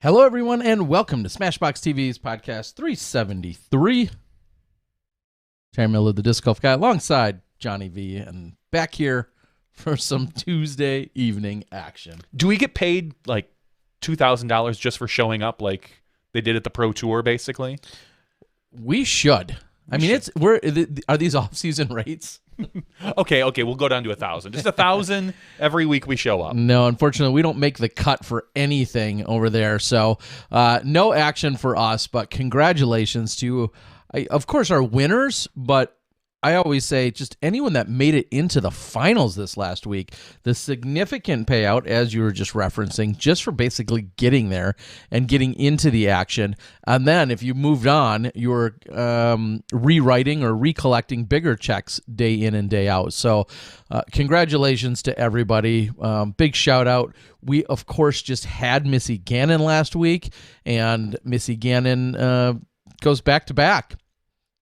Hello, everyone, and welcome to Smashbox TV's podcast 373. Terry Miller, the Disc Golf Guy, alongside Johnny V, and back here for some Tuesday evening action. Do we get paid like $2,000 just for showing up like they did at the Pro Tour, basically? We should. Are these off-season rates? Okay, we'll go down to 1,000. Just 1,000 every week we show up. No, unfortunately, we don't make the cut for anything over there, so no action for us, but congratulations to, of course, our winners, but I always say just anyone that made it into the finals this last week, the significant payout, as you were just referencing, just for basically getting there and getting into the action. And then if you moved on, you were rewriting or recollecting bigger checks day in and day out. So congratulations to everybody. Big shout out. We, of course, just had Missy Ganon last week, and Missy Ganon goes back-to-back,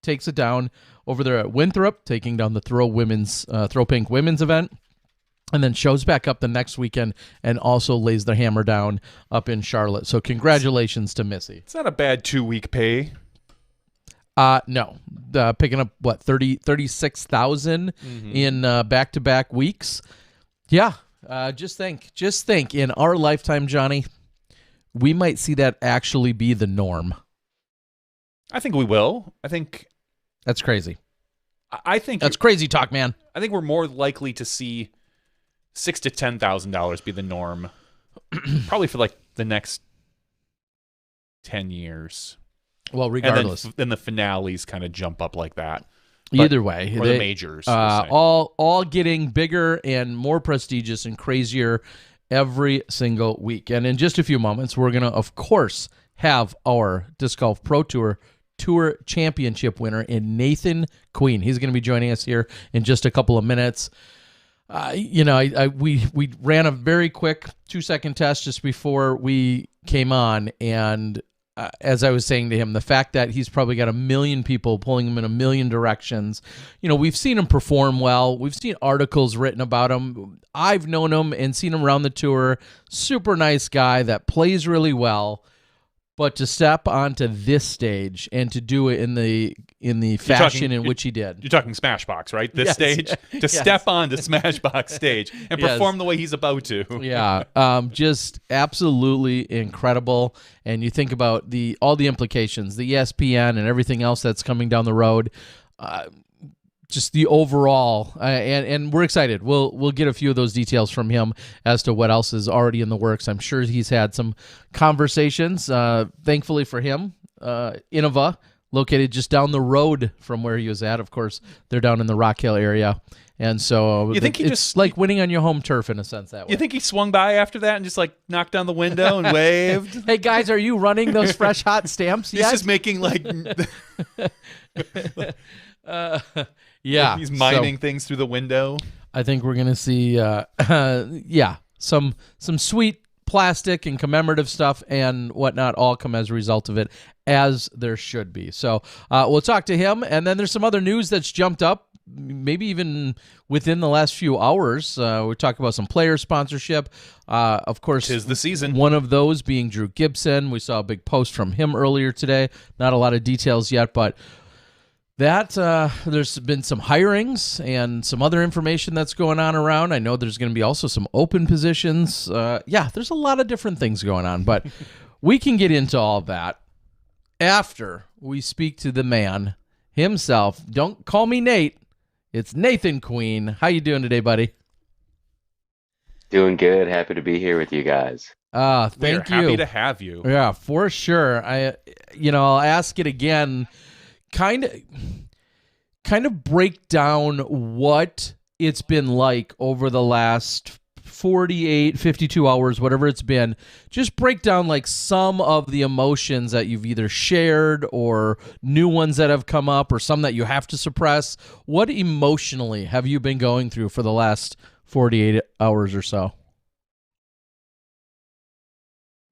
takes it down over there at Winthrop, taking down the Throw Pink women's event, and then shows back up the next weekend and also lays the hammer down up in Charlotte. So congratulations to Missy. It's not a bad 2-week pay. No. Picking up, 36,000 in back-to-back weeks? Yeah. Just think, in our lifetime, Johnny, we might see that actually be the norm. I think we will. That's crazy. I think that's crazy talk, man. I think we're more likely to see $6,000 to $10,000 be the norm, probably for like the next 10 years. Well, regardless, and then the finales kind of jump up like that. Either way, or the majors, all getting bigger and more prestigious and crazier every single week. And in just a few moments, we're gonna, of course, have our Disc Golf Pro Tour Championship winner in Nathan Queen. He's going to be joining us here in just a couple of minutes. We ran a very quick 2-second test just before we came on, and as I was saying to him, the fact that he's probably got 1 million people pulling him in 1 million directions. We've seen him perform well. We've seen articles written about him. I've known him and seen him around the tour. Super nice guy that plays really well. But to step onto this stage and to do it in the fashion in which he did. You're talking Smashbox, right? This yes. stage? To step on the Smashbox stage and perform the way he's about to. Yeah, just absolutely incredible. And you think about all the implications, the ESPN and everything else that's coming down the road. Just the overall, and we're excited. We'll get a few of those details from him as to what else is already in the works. I'm sure he's had some conversations. Thankfully for him, Innova, located just down the road from where he was at. Of course, they're down in the Rock Hill area, and so you think it's like winning on your home turf in a sense that way. You think he swung by after that and just like knocked down the window and waved? Hey guys, are you running those fresh hot stamps yet? He's just making like. Yeah, he's mining things through the window. I think we're gonna see, some sweet plastic and commemorative stuff and whatnot all come as a result of it, as there should be. So we'll talk to him, and then there's some other news that's jumped up, maybe even within the last few hours. We talked about some player sponsorship. Of course, 'tis the season. One of those being Drew Gibson. We saw a big post from him earlier today. Not a lot of details yet, but. There's been some hirings and some other information that's going on around. I know there's going to be also some open positions. There's a lot of different things going on, but we can get into all that after we speak to the man himself. Don't call me Nate. It's Nathan Queen. How you doing today, buddy? Doing good. Happy to be here with you guys. Thank you. Happy to have you. Yeah, for sure. I'll ask it again. Kind of break down what it's been like over the last 48, 52 hours, whatever it's been. Just break down like some of the emotions that you've either shared or new ones that have come up or some that you have to suppress. What emotionally have you been going through for the last 48 hours or so?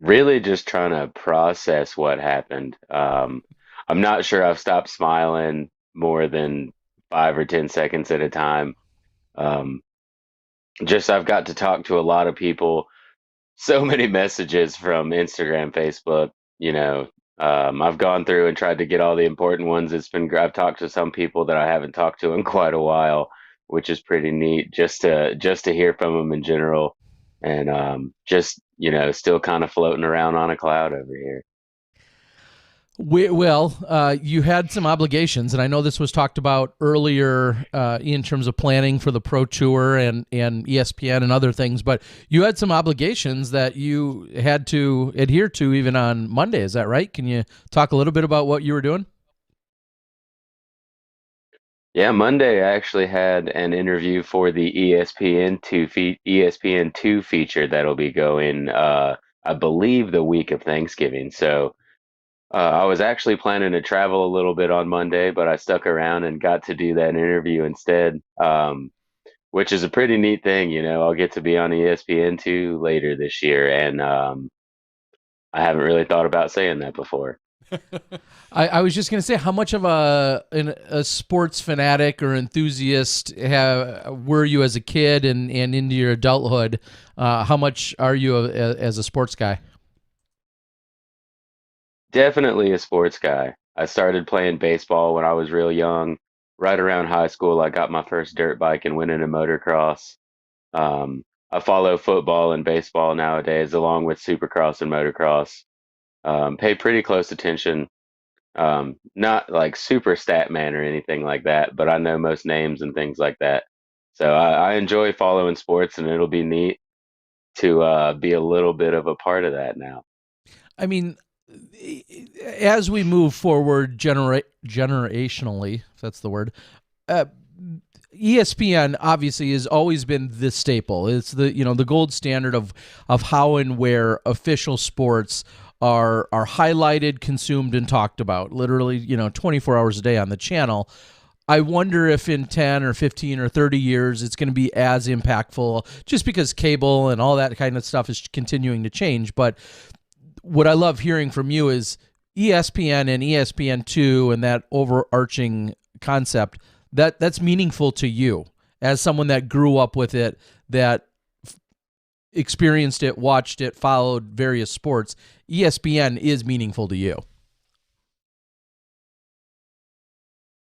Really just trying to process what happened. I'm not sure I've stopped smiling more than 5 or 10 seconds at a time. I've got to talk to a lot of people so many messages from Instagram, Facebook. You know, I've gone through and tried to get all the important ones. I've talked to some people that I haven't talked to in quite a while, which is pretty neat just to hear from them in general, and just still kind of floating around on a cloud over here. You had some obligations, and I know this was talked about earlier in terms of planning for the Pro Tour and ESPN and other things, but you had some obligations that you had to adhere to even on Monday. Is that right? Can you talk a little bit about what you were doing? Yeah, Monday I actually had an interview for the ESPN2 feature that'll be going, I believe, the week of Thanksgiving. So I was actually planning to travel a little bit on Monday, but I stuck around and got to do that interview instead, which is a pretty neat thing. I'll get to be on ESPN2 later this year, and I haven't really thought about saying that before. I was just going to say, how much of a sports fanatic or enthusiast were you as a kid and into your adulthood? How much are you as a sports guy? Definitely a sports guy. I started playing baseball when I was real young. Right around high school, I got my first dirt bike and went into motocross. I follow football and baseball nowadays, along with supercross and motocross. Pay pretty close attention. Not like super stat man or anything like that, but I know most names and things like that. So I enjoy following sports, and it'll be neat to be a little bit of a part of that now. I mean, as we move forward generationally, if that's the word, ESPN obviously has always been the staple. It's the gold standard of how and where official sports are highlighted, consumed, and talked about. Literally, 24 hours a day on the channel. I wonder if in 10 or 15 or 30 years it's going to be as impactful, just because cable and all that kind of stuff is continuing to change. But what I love hearing from you is ESPN and ESPN2 and that overarching concept that's meaningful to you as someone that grew up with it, that experienced it, watched it, followed various sports. ESPN is meaningful to you.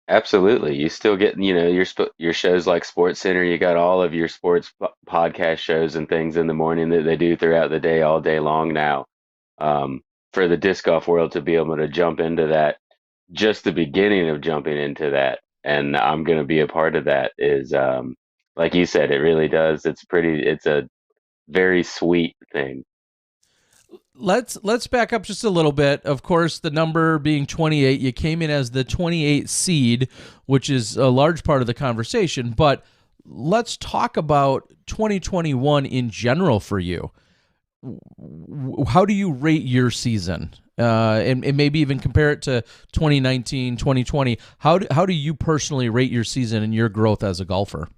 Absolutely. You still get, your shows like Sports Center. You got all of your sports podcast shows and things in the morning that they do throughout the day, all day long now. For the disc golf world to be able to jump into that, just the beginning of jumping into that, and I'm going to be a part of that is, like you said, it really does. It's a very sweet thing. Let's back up just a little bit. Of course, the number being 28, you came in as the 28 seed, which is a large part of the conversation. But let's talk about 2021 in general for you. How do you rate your season? And maybe even compare it to 2019, 2020. How do you personally rate your season and your growth as a golfer?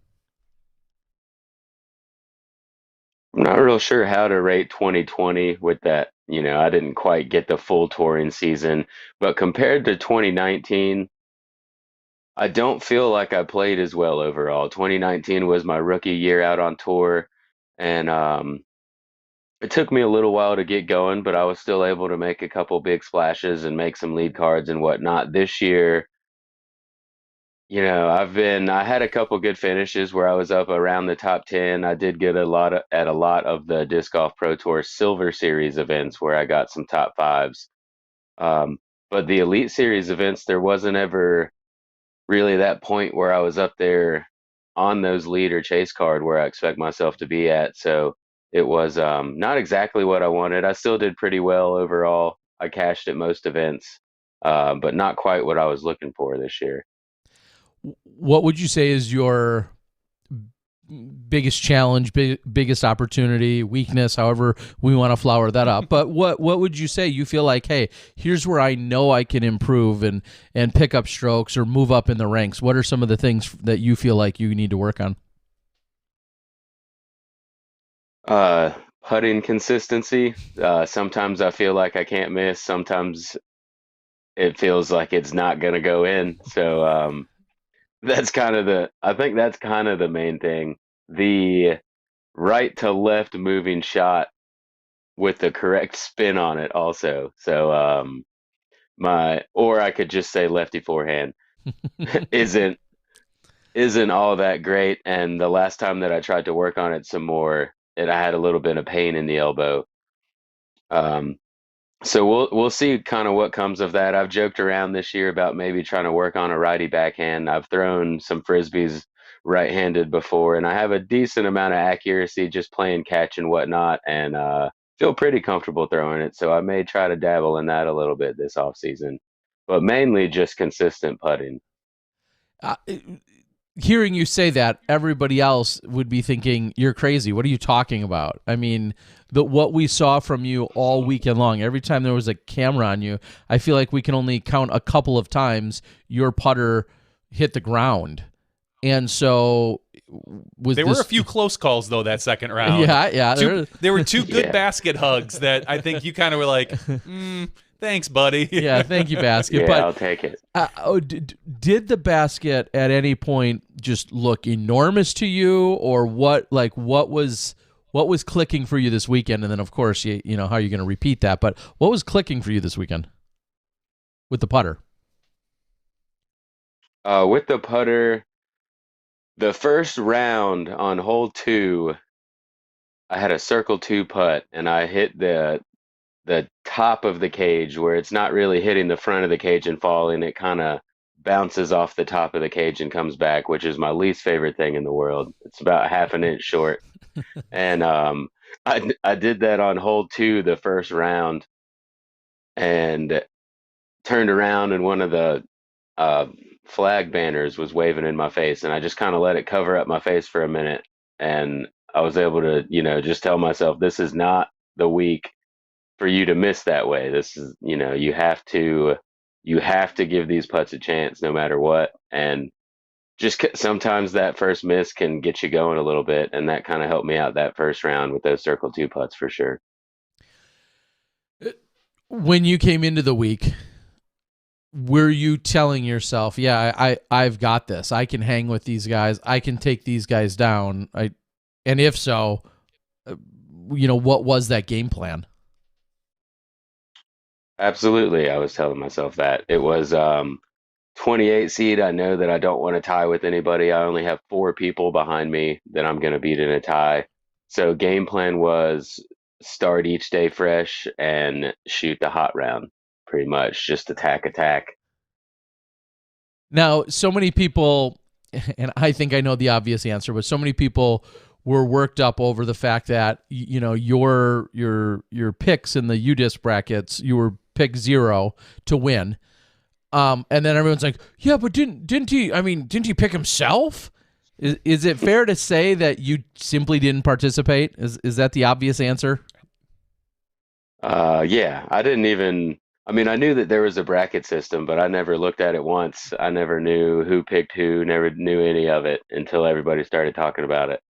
I'm not real sure how to rate 2020 with that. I didn't quite get the full touring season, but compared to 2019, I don't feel like I played as well overall. 2019 was my rookie year out on tour, and it took me a little while to get going, but I was still able to make a couple big splashes and make some lead cards and whatnot. This year, I had a couple good finishes where I was up around the top 10. I did get at a lot of the Disc Golf Pro Tour Silver Series events where I got some top fives. Um, but the Elite Series events, there wasn't ever really that point where I was up there on those lead or chase card where I expect myself to be at. So it was not exactly what I wanted. I still did pretty well overall. I cashed at most events, but not quite what I was looking for this year. What would you say is your biggest challenge, biggest opportunity, weakness, however we want to flower that up? But what would you say you feel like, hey, here's where I know I can improve and pick up strokes or move up in the ranks? What are some of the things that you feel like you need to work on? Putting consistency. Sometimes I feel like I can't miss. Sometimes it feels like it's not going to go in. So I think that's kind of the main thing. The right to left moving shot with the correct spin on it also. So or I could just say lefty forehand isn't isn't all that great. And the last time that I tried to work on it some more, I had a little bit of pain in the elbow. Um, so we'll see kind of what comes of that. I've joked around this year about maybe trying to work on a righty backhand. I've thrown some frisbees right-handed before, and I have a decent amount of accuracy just playing catch and whatnot, and feel pretty comfortable throwing it. So I may try to dabble in that a little bit this off season, but mainly just consistent putting. Uh, Hearing you say that, everybody else would be thinking you're crazy. What are you talking about? I mean, what we saw from you all weekend long, every time there was a camera on you, I feel like we can only count a couple of times your putter hit the ground. And so there were a few close calls though that second round. Yeah. There were two good basket hugs that I think you kind of were like, thanks, buddy. Yeah, thank you, basket. Yeah, but I'll take it. Did the basket at any point just look enormous to you, or what? Like, what was clicking for you this weekend? And then, of course, you know how you're going to repeat that. But what was clicking for you this weekend with the putter? With the putter, the first round on hole 2, I had a circle 2 putt, and I hit the top of the cage where it's not really hitting the front of the cage and falling. It kind of bounces off the top of the cage and comes back, which is my least favorite thing in the world. It's about half an inch short. And I did that on hole 2 the first round, and turned around, and one of the flag banners was waving in my face, and I just kind of let it cover up my face for a minute, and I was able to, just tell myself, this is not the week for you to miss that way. This is, you have to give these putts a chance no matter what. And just sometimes that first miss can get you going a little bit, and that kind of helped me out that first round with those circle 2 putts for sure. When you came into the week, were you telling yourself, yeah, I've got this, I can hang with these guys, I can take these guys down? And if so, what was that game plan? Absolutely. I was telling myself that. It was 28 seed. I know that I don't want to tie with anybody. I only have 4 people behind me that I'm going to beat in a tie. So game plan was start each day fresh and shoot the hot round, pretty much just attack. Now, so many people, and I think I know the obvious answer, but so many people were worked up over the fact that your picks in the UDisc brackets, you were pick 0 to win, and then everyone's like, yeah, but didn't he pick himself? Is it fair to say that you simply didn't participate? Is that the obvious answer? Yeah, I didn't even. I mean, I knew that there was a bracket system, but I never looked at it once. I never knew who picked who. Never knew any of it until everybody started talking about it.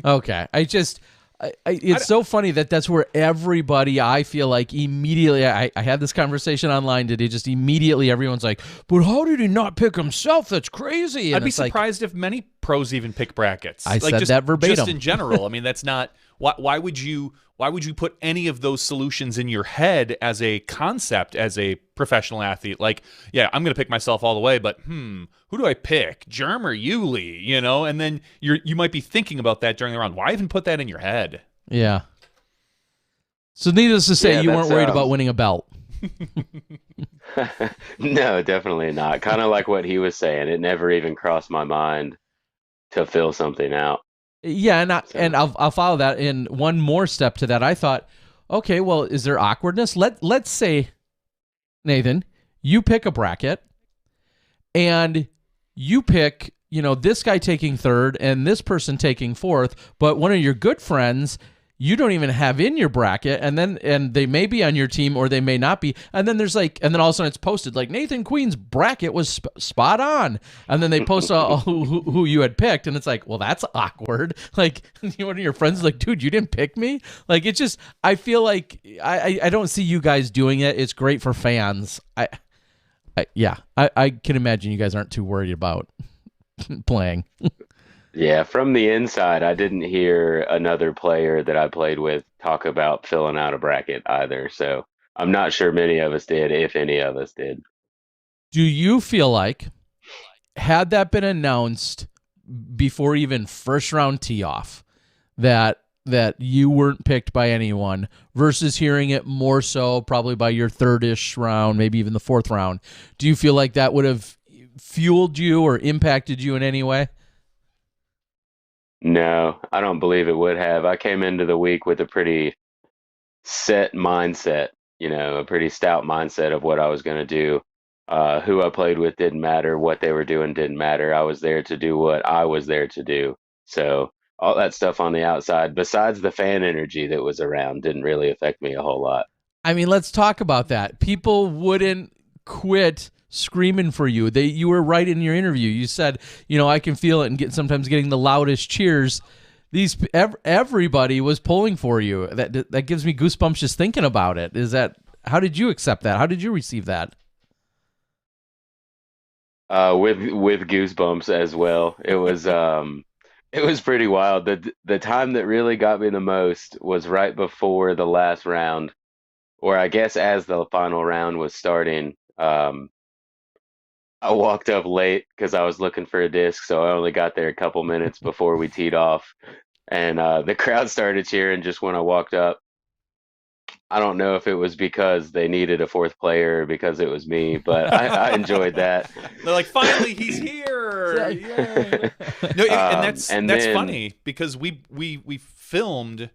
Okay. It's so funny that's where everybody, I feel like immediately, I had this conversation online today, just immediately everyone's like, but how did he not pick himself? That's crazy. And I'd be surprised if many pros even pick brackets. I said that verbatim. Just in general. I mean, that's not, why would you put any of those solutions in your head as a concept, as a professional athlete? Like, yeah, I'm going to pick myself all the way, but who do I pick? Germ or Yuli, And then you might be thinking about that during the round. Why even put that in your head? Yeah. So needless to say, you weren't worried about winning a belt. No, definitely not. Kind of like what he was saying. It never even crossed my mind to fill something out. Yeah, and I'll follow that. And one more step to that, I thought, okay, well, is there awkwardness? Let's say, Nathan, you pick a bracket, and you pick, this guy taking 3rd and this person taking 4th, but one of your good friends you don't even have in your bracket, and they may be on your team or they may not be, and then and then all of a sudden it's posted like Nathan Queen's bracket was spot on, and then they post who you had picked, and it's like, well, that's awkward. Like, one of your friends is like, dude, you didn't pick me. Like, it's just, I feel like I don't see you guys doing it. It's great for fans. I can imagine you guys aren't too worried about playing. Yeah, from the inside, I didn't hear another player that I played with talk about filling out a bracket either. So I'm not sure many of us did, if any of us did. Do you feel like, had that been announced before even first round tee off, that you weren't picked by anyone, versus hearing it more so probably by your third-ish round, maybe even the fourth round, do you feel like that would have fueled you or impacted you in any way? No, I don't believe it would have. I came into the week with a pretty set mindset, a pretty stout mindset of what I was going to do. Who I played with didn't matter. What they were doing didn't matter. I was there to do what I was there to do. So all that stuff on the outside, besides the fan energy that was around, didn't really affect me a whole lot. I mean, let's talk about that. People wouldn't quit screaming for you. You were right in your interview. You said, I can feel it and sometimes getting the loudest cheers. Everybody was pulling for you. That gives me goosebumps just thinking about it. How did you accept that? How did you receive that? With goosebumps as well. It was pretty wild. The time that really got me the most was right before the last round, or I guess as the final round was starting. I walked up late because I was looking for a disc, so I only got there a couple minutes before we teed off, and the crowd started cheering just when I walked up. I don't know if it was because they needed a fourth player or because it was me, but I enjoyed that. They're like, finally, he's here! Yay! No, and that's funny because we filmed.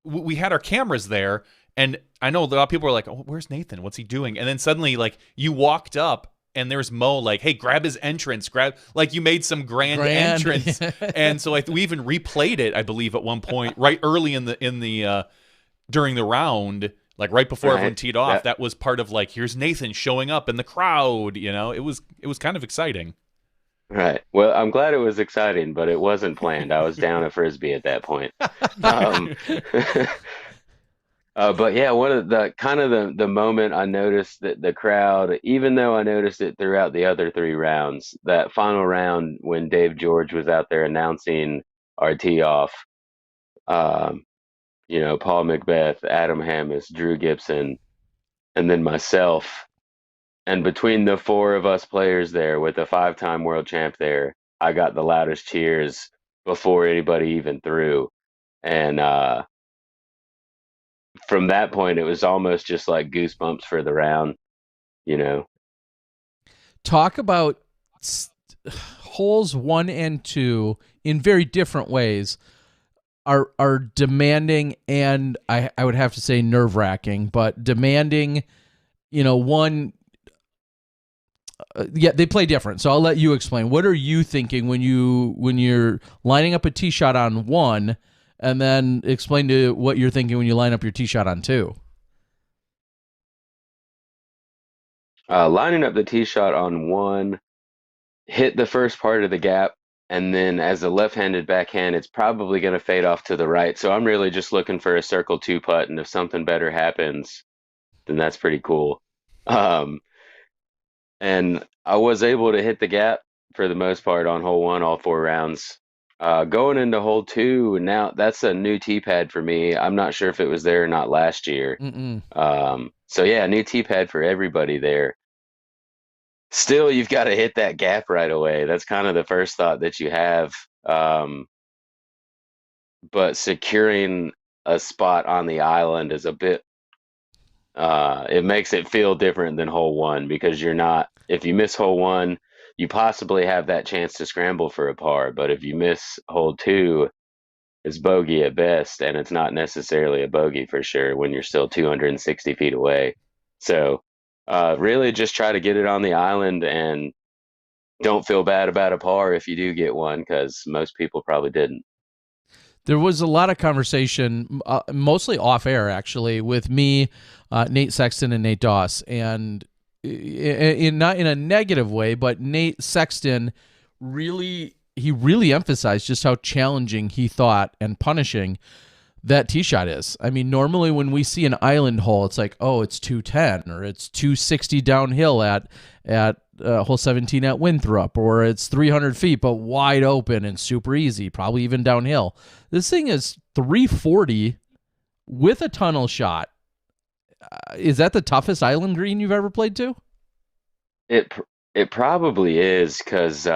We had our cameras there, and I know a lot of people were like, "Oh, where's Nathan? What's he doing?" And then suddenly, like, you walked up, and there's Mo, like, "Hey, grab his entrance, like you made some grand entrance." And so we even replayed it, I believe, at one point, right early in the during the round, like right before everyone teed off. That was part of, like, here's Nathan showing up in the crowd. It was kind of exciting. Right. Well, I'm glad it was exciting, but it wasn't planned. I was down a frisbee at that point. Um, but yeah, one of the moment I noticed that the crowd, even though I noticed it throughout the other three rounds, that final round when Dave George was out there announcing our tee off, um, Paul Macbeth, Adam Hammis, Drew Gibson, and then myself. And between the four of us players there, with a five-time world champ there, I got the loudest cheers before anybody even threw. And from that point, it was almost just like goosebumps for the round, you know. Talk about holes 1 and 2 in very different ways are demanding, and I would have to say nerve-wracking, but demanding. One, they play different. So I'll let you explain. What are you thinking when you're lining up a tee shot on 1, and then explain to what you're thinking when you line up your tee shot on 2? Lining up the tee shot on 1, hit the first part of the gap, and then as a left-handed backhand, it's probably going to fade off to the right. So I'm really just looking for a circle 2 putt, and if something better happens, then that's pretty cool. And I was able to hit the gap for the most part on hole 1, all 4 rounds. Going into hole 2, now that's a new tee pad for me. I'm not sure if it was there or not last year. So yeah, new tee pad for everybody there. Still, you've got to hit that gap right away. That's kind of the first thought that you have. But securing a spot on the island is a bit, it makes it feel different than hole 1, because if you miss hole 1, you possibly have that chance to scramble for a par. But if you miss hole 2, it's bogey at best, and it's not necessarily a bogey for sure when you're still 260 feet away. So really just try to get it on the island, and don't feel bad about a par if you do get one, because most people probably didn't. There was a lot of conversation, mostly off air, actually, with me, Nate Sexton, and Nate Doss, and not in a negative way, but Nate Sexton really emphasized just how challenging he thought and punishing that tee shot is. I mean, normally when we see an island hole, it's like, oh, it's 210 or it's 260 downhill at hole 17 at Winthrop, or it's 300 feet but wide open and super easy, probably even downhill. This thing is 340 with a tunnel shot. Is that the toughest island green you've ever played to? It probably is because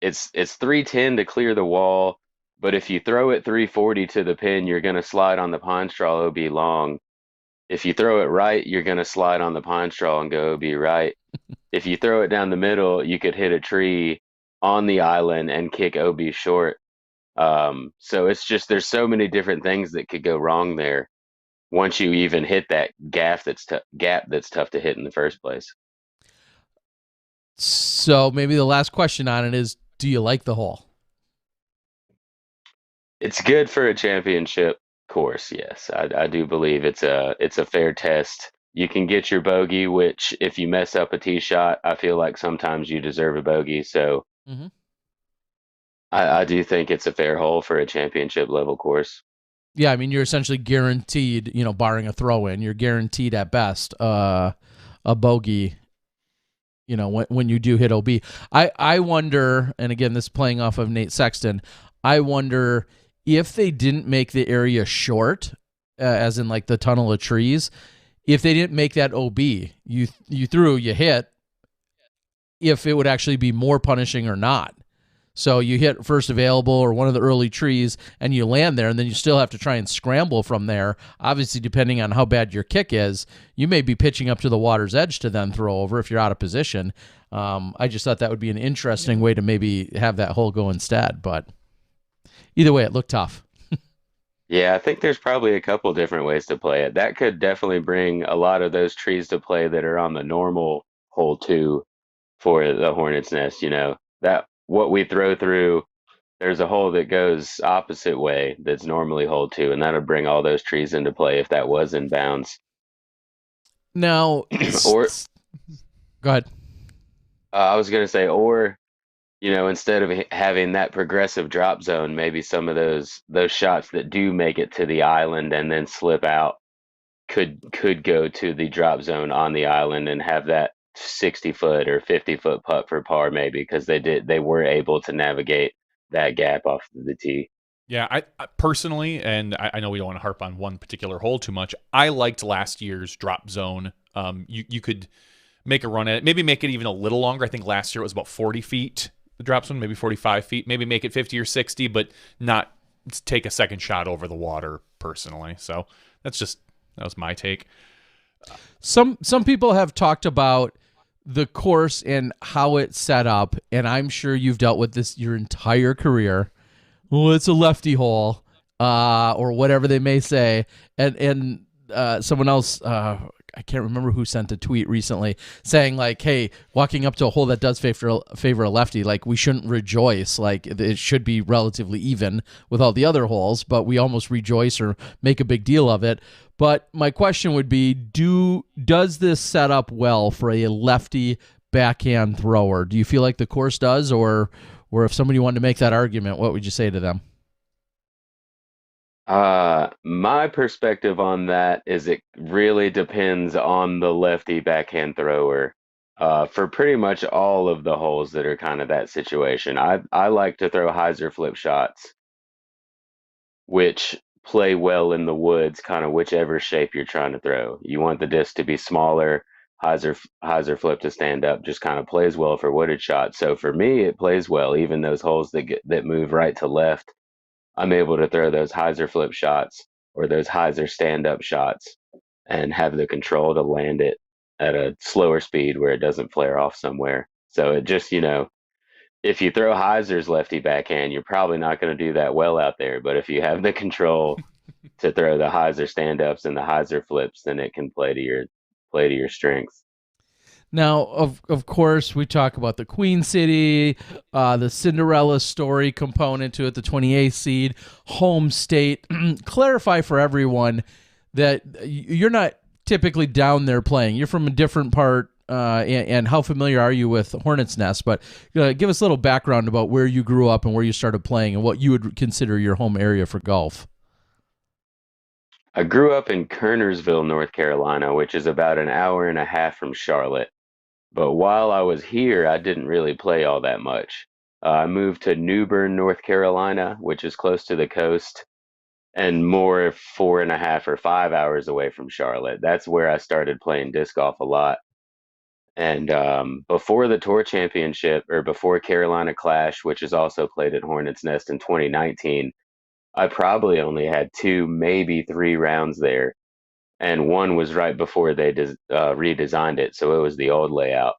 it's 310 to clear the wall, but if you throw it 340 to the pin, you're going to slide on the pine straw OB long. If you throw it right, you're going to slide on the pine straw and go OB right. If you throw it down the middle, you could hit a tree on the island and kick OB short. So it's just there's so many different things that could go wrong there once you even hit that gap that's tough to hit in the first place. So maybe the last question on it is, do you like the hole? It's good for a championship course, yes. I do believe it's a fair test. You can get your bogey, which if you mess up a tee shot, I feel like sometimes you deserve a bogey. So Mm-hmm. I do think it's a fair hole for a championship level course. Yeah, I mean, you're essentially guaranteed, barring a throw in, you're guaranteed at best a bogey, when you do hit OB. I wonder, and again, this is playing off of Nate Sexton, I wonder if they didn't make the area short, as in like the tunnel of trees, if they didn't make that OB, you hit, if it would actually be more punishing or not. So you hit first available or one of the early trees and you land there, and then you still have to try and scramble from there. Obviously, depending on how bad your kick is, you may be pitching up to the water's edge to then throw over if you're out of position. I just thought that would be an interesting way to maybe have that hole go instead. But either way, it looked tough. Yeah, I think there's probably a couple different ways to play it. That could definitely bring a lot of those trees to play that are on the normal hole 2 for the Hornet's Nest. That what we throw through, there's a hole that goes opposite way that's normally hole 2, and that'll bring all those trees into play if that was in bounds. Now, Or go ahead. I was going to say, or instead of having that progressive drop zone, maybe some of those shots that do make it to the island and then slip out could go to the drop zone on the island and have that 60-foot or 50-foot putt for par, maybe, because they were able to navigate that gap off the tee. Yeah, I personally, and I know we don't want to harp on one particular hole too much, I liked last year's drop zone. You could make a run at it, maybe make it even a little longer. I think last year it was about 40 feet, the drop zone, maybe 45 feet, maybe make it 50 or 60, but not take a second shot over the water personally. So that was my take. Some people have talked about the course and how it's set up, and I'm sure you've dealt with this your entire career. Well, it's a lefty hole, or whatever they may say, and someone else, I can't remember who sent a tweet recently saying like, "Hey, walking up to a hole that does favor a lefty, like we shouldn't rejoice. Like it should be relatively even with all the other holes, but we almost rejoice or make a big deal of it." But my question would be, does this set up well for a lefty backhand thrower? Do you feel like the course does, or if somebody wanted to make that argument, what would you say to them? My perspective on that is it really depends on the lefty backhand thrower. For pretty much all of the holes that are kind of that situation, I like to throw hyzer flip shots, which play well in the woods, kind of whichever shape you're trying to throw. You want the disc to be smaller, hyzer flip to stand up, just kind of plays well for wooded shots. So for me, it plays well. Even those holes that move right to left, I'm able to throw those hyzer flip shots or those hyzer stand up shots and have the control to land it at a slower speed where it doesn't flare off somewhere. So it just, if you throw hyzers lefty backhand, you're probably not going to do that well out there. But if you have the control to throw the hyzer stand ups and the hyzer flips, then it can play to your strengths. Now, of course, we talk about the Queen City, the Cinderella story component to it, the 28th seed, home state. Clarify for everyone that you're not typically down there playing. You're from a different part, and how familiar are you with Hornet's Nest? But give us a little background about where you grew up and where you started playing and what you would consider your home area for golf. I grew up in Kernersville, North Carolina, which is about an hour and a half from Charlotte. But while I was here, I didn't really play all that much. I moved to New Bern, North Carolina, which is close to the coast and more 4.5 or 5 hours away from Charlotte. That's where I started playing disc golf a lot. And before the Tour Championship, or before Carolina Clash, which is also played at Hornets Nest in 2019, I probably only had two, maybe three rounds there. And one was right before they redesigned it. So it was the old layout.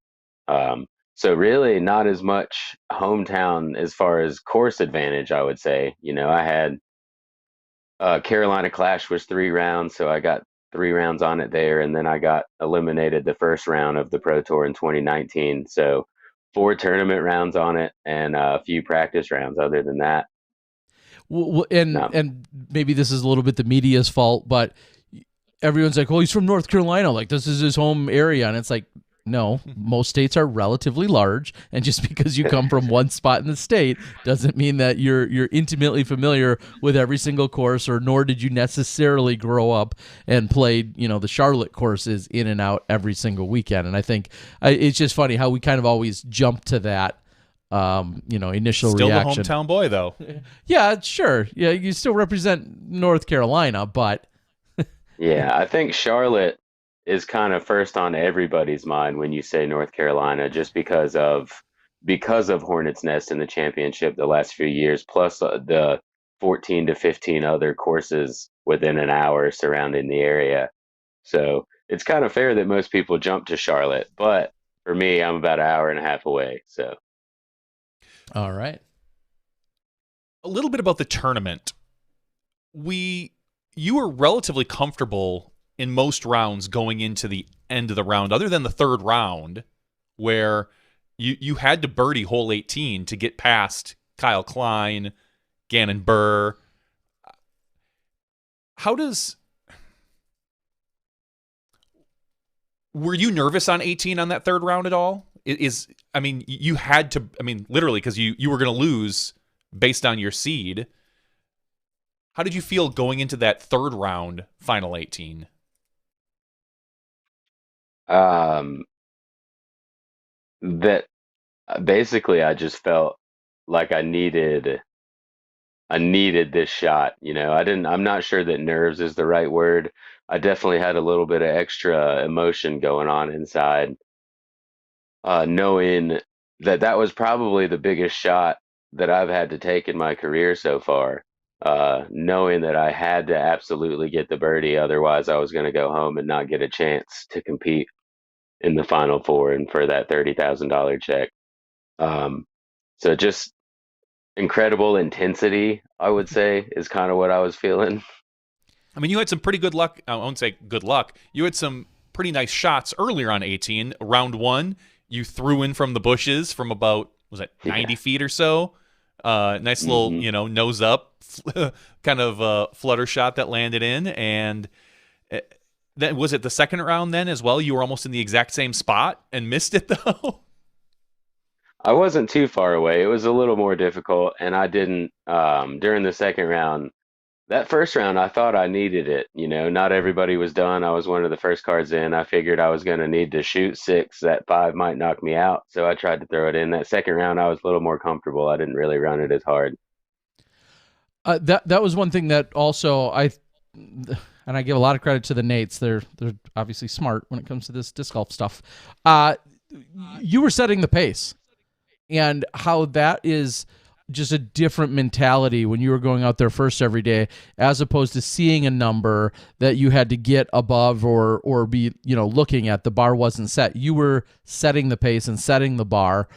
So really not as much hometown as far as course advantage, I would say. I had Carolina Clash was 3 rounds, so I got 3 rounds on it there, and then I got eliminated the first round of the Pro Tour in 2019. So 4 tournament rounds on it and a few practice rounds. Other than that, And no. and maybe this is a little bit the media's fault, but everyone's like, "Oh, he's from North Carolina, like this is his home area," and it's like, no, most states are relatively large, and just because you come from one spot in the state doesn't mean that you're intimately familiar with every single course, or nor did you necessarily grow up and played the Charlotte courses in and out every single weekend. And I think it's just funny how we kind of always jump to that initial Still reaction. the hometown boy, though. Yeah, sure. Yeah, you still represent North Carolina, but Yeah, I think Charlotte is kind of first on everybody's mind when you say North Carolina, just because of Hornets Nest in the championship the last few years, plus the 14 to 15 other courses within an hour surrounding the area. So it's kind of fair that most people jump to Charlotte, but for me, I'm about an hour and a half away. So all right. A little bit about the tournament. You were relatively comfortable in most rounds going into the end of the round, other than the third round, where you had to birdie hole 18 to get past Kyle Klein, Ganon Burr. Were you nervous on 18 on that third round at all? You had to, literally, because you were going to lose based on your seed. How did you feel going into that third round, final 18? um, that basically I just felt like I needed this shot. I'm not sure that nerves is the right word. I definitely had a little bit of extra emotion going on inside, knowing that that was probably the biggest shot that I've had to take in my career so far. Knowing that I had to absolutely get the birdie, otherwise I was going to go home and not get a chance to compete in the Final Four and for that $30,000 check. Um, so just incredible intensity, I would say, is kind of what I was feeling. You had some pretty good luck. I won't say good luck. You had some pretty nice shots earlier on 18. Round one, you threw in from the bushes from about, was it 90 Yeah. feet or so? Nice little, hmm nose up kind of flutter shot that landed in. And then was it the second round then as well? You were almost in the exact same spot and missed it though. I wasn't too far away. It was a little more difficult, and I didn't during the second round. That first round, I thought I needed it. Not everybody was done. I was one of the first cards in. I figured I was going to need to shoot six. That five might knock me out. So I tried to throw it in. That second round, I was a little more comfortable. I didn't really run it as hard. That was one thing that also and I give a lot of credit to the Nates. They're obviously smart when it comes to this disc golf stuff. You were setting the pace, and how that is just a different mentality when you were going out there first every day, as opposed to seeing a number that you had to get above or be looking at. The bar wasn't set. You were setting the pace and setting the bar.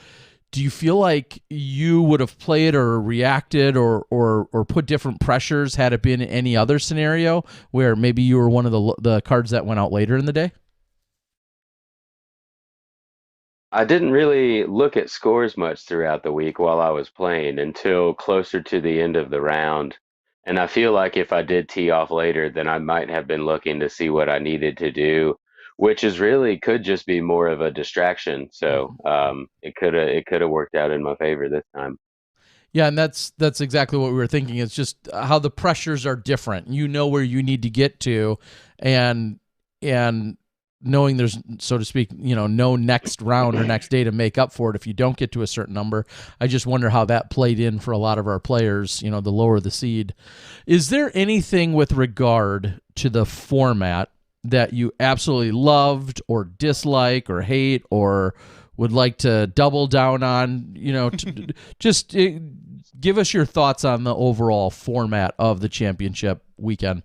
Do you feel like you would have played or reacted or put different pressures had it been any other scenario where maybe you were one of the cards that went out later in the day? I didn't really look at scores much throughout the week while I was playing until closer to the end of the round. And I feel like if I did tee off later, then I might have been looking to see what I needed to do, which is really could just be more of a distraction. So it could have worked out in my favor this time. Yeah, and that's exactly what we were thinking. It's just how the pressures are different. You know where you need to get to, and knowing there's, so to speak, no next round or next day to make up for it if you don't get to a certain number. I just wonder how that played in for a lot of our players, the lower the seed. Is there anything with regard to the format that you absolutely loved or dislike or hate or would like to double down on? Just give us your thoughts on the overall format of the championship weekend.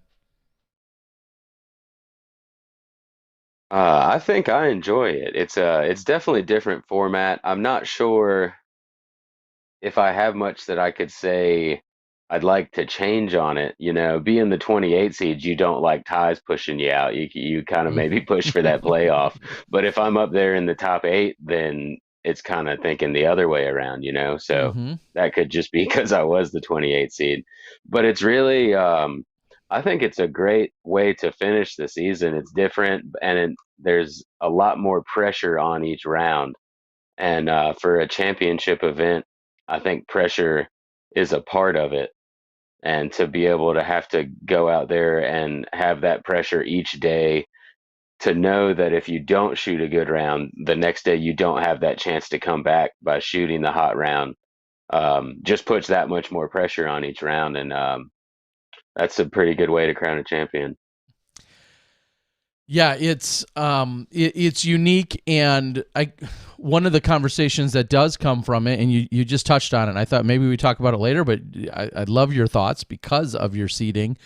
I think I enjoy it. It's definitely a different format. I'm not sure if I have much that I could say I'd like to change on it. Being the 28 seed, you don't like ties pushing you out. You kind of maybe push for that playoff. But if I'm up there in the top 8, then it's kind of thinking the other way around. So Mm-hmm. that could just be because I was the 28 seed. But it's really, I think it's a great way to finish the season. It's different, and there's a lot more pressure on each round. And for a championship event, I think pressure is a part of it. And to be able to have to go out there and have that pressure each day, to know that if you don't shoot a good round, the next day you don't have that chance to come back by shooting the hot round, just puts that much more pressure on each round. And that's a pretty good way to crown a champion. Yeah, it's unique, and one of the conversations that does come from it, and you just touched on it. I thought maybe we talk about it later, but I'd love your thoughts because of your seeding.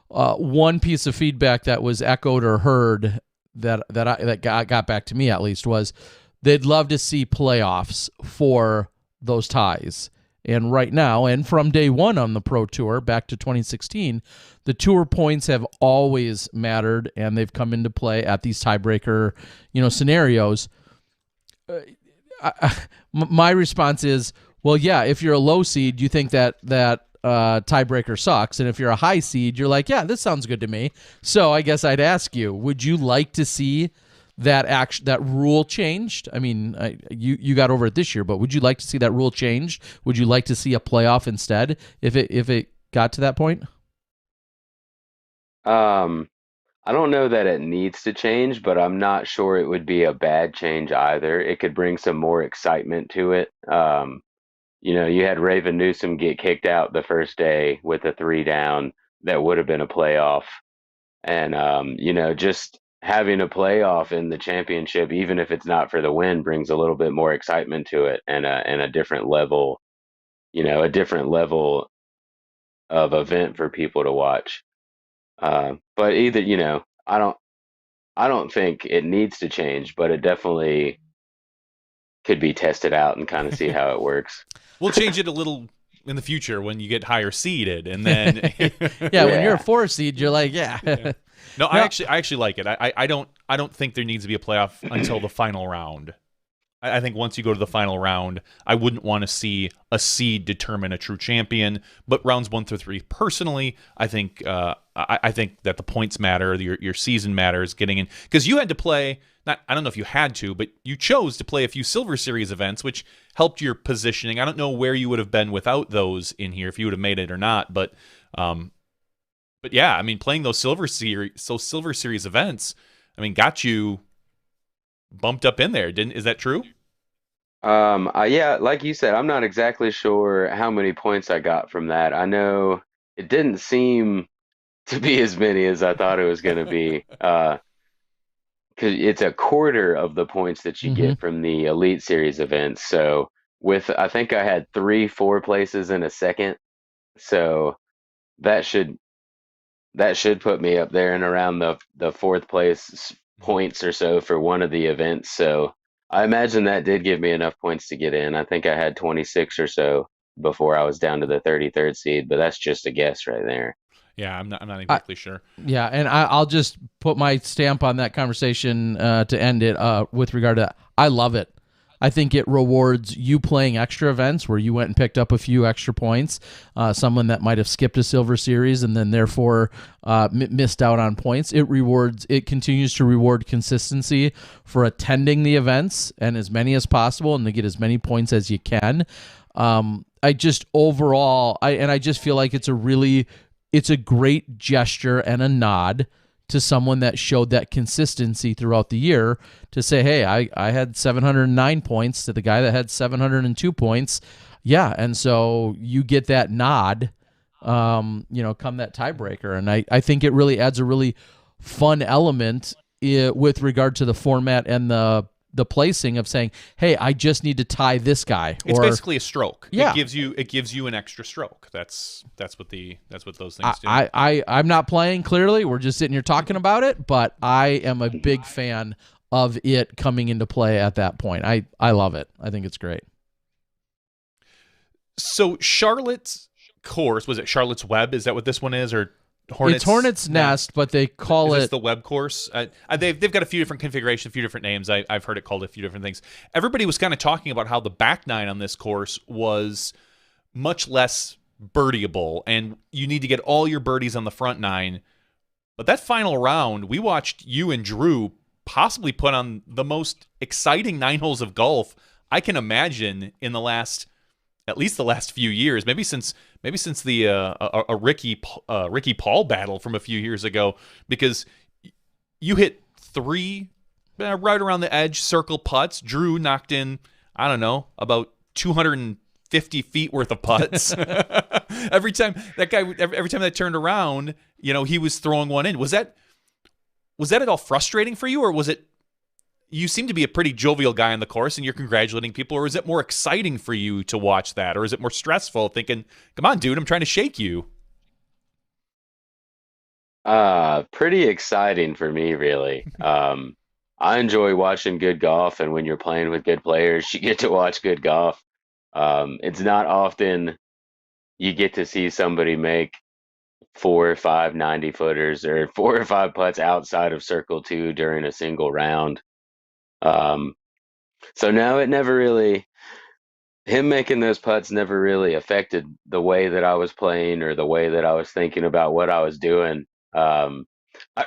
One piece of feedback that was echoed or heard that got back to me, at least, was they'd love to see playoffs for those ties. And right now, and from day one on the Pro Tour back to 2016, the tour points have always mattered, and they've come into play at these tiebreaker, scenarios. My response is, well, yeah, if you're a low seed, you think that tiebreaker sucks, and if you're a high seed, you're like, yeah, this sounds good to me. So I guess I'd ask you, would you like to see that rule changed? I mean, you got over it this year, but would you like to see that rule changed? Would you like to see a playoff instead if it got to that point? I don't know that it needs to change, but I'm not sure it would be a bad change either. It could bring some more excitement to it. You had Raven Newsom get kicked out the first day with a 3 down that would have been a playoff. And, just having a playoff in the championship, even if it's not for the win, brings a little bit more excitement to it, and a different level, of event for people to watch. But either, I don't think it needs to change, but it definitely could be tested out and kind of see how it works. We'll change it a little in the future when you get higher seeded, and then yeah, when you're a 4 seed, you're like, yeah. No, I actually like it. I don't think there needs to be a playoff until the final round. I think once you go to the final round, I wouldn't want to see a seed determine a true champion. But rounds 1 through 3, personally, I think I think that the points matter, your season matters, getting in, because you had to play. I don't know if you had to, but you chose to play a few Silver Series events, which helped your positioning. I don't know where you would have been without those in here, if you would have made it or not. But yeah, I mean, playing those Silver Series events, I mean, got you bumped up in there. Is that true? Yeah, like you said, I'm not exactly sure how many points I got from that. I know it didn't seem to be as many as I thought it was going to be. Because it's a quarter of the points that you get from the Elite Series events. So I think I had 4 places in a second. So that should put me up there and around the 4th place points or so for one of the events. So I imagine that did give me enough points to get in. I think I had 26 or so before I was down to the 33rd seed, but that's just a guess right there. Yeah, I'm not exactly sure. Yeah, and I'll just put my stamp on that conversation to end it with regard to, I love it. I think it rewards you playing extra events where you went and picked up a few extra points, someone that might have skipped a Silver Series and then therefore missed out on points. It continues to reward consistency for attending the events and as many as possible and to get as many points as you can. I just overall, I just feel like it's a great gesture and a nod to someone that showed that consistency throughout the year to say, hey, I had 709 points to the guy that had 702 points. Yeah. And so you get that nod, come that tiebreaker. And I think it really adds a really fun element with regard to the format and the placing of saying, hey, I just need to tie this guy. It's basically a stroke. Yeah. It gives you an extra stroke. That's what those things do. I'm not playing, clearly. We're just sitting here talking about it, but I am a big fan of it coming into play at that point. I love it. I think it's great. So Charlotte's course, was it Charlotte's Web? Is that what this one is? Or It's Hornet's Nest, but they call it it the web course. They've got a few different configurations, a few different names. I've heard it called a few different things. Everybody was kind of talking about how the back nine on this course was much less birdieable, and you need to get all your birdies on the front nine. But that final round, we watched you and Drew possibly put on the most exciting 9 holes of golf I can imagine in at least the last few years, maybe since the Ricky Paul battle from a few years ago, because you hit 3 right around the edge circle putts. Drew knocked in, I don't know, about 250 feet worth of putts. every time that turned around, he was throwing one in. Was that at all frustrating for you, or was it? You seem to be a pretty jovial guy on the course and you're congratulating people, or is it more exciting for you to watch that? Or is it more stressful thinking, come on, dude, I'm trying to shake you? Pretty exciting for me, really. I enjoy watching good golf, and when you're playing with good players, you get to watch good golf. It's not often you get to see somebody make 4 or 5 90-footers or 4 or 5 putts outside of circle 2 during a single round. So no, him making those putts never really affected the way that I was playing or the way that I was thinking about what I was doing. I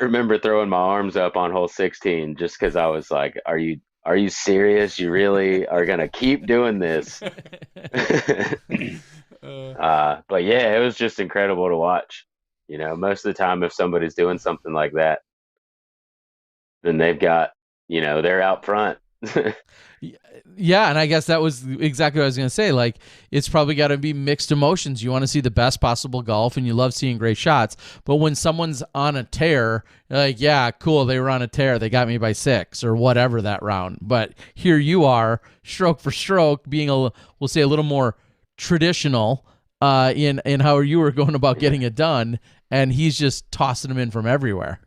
remember throwing my arms up on hole 16 just because I was like, are you serious? You really are going to keep doing this? But yeah, it was just incredible to watch. Most of the time, if somebody's doing something like that, then they've got, they're out front. Yeah, and I guess that was exactly what I was going to say. Like, it's probably got to be mixed emotions. You want to see the best possible golf, and you love seeing great shots. But when someone's on a tear, you're like, yeah, cool, they were on a tear. They got me by 6 or whatever that round. But here you are, stroke for stroke, being we'll say a little more traditional in how you were going about getting it done, and he's just tossing them in from everywhere.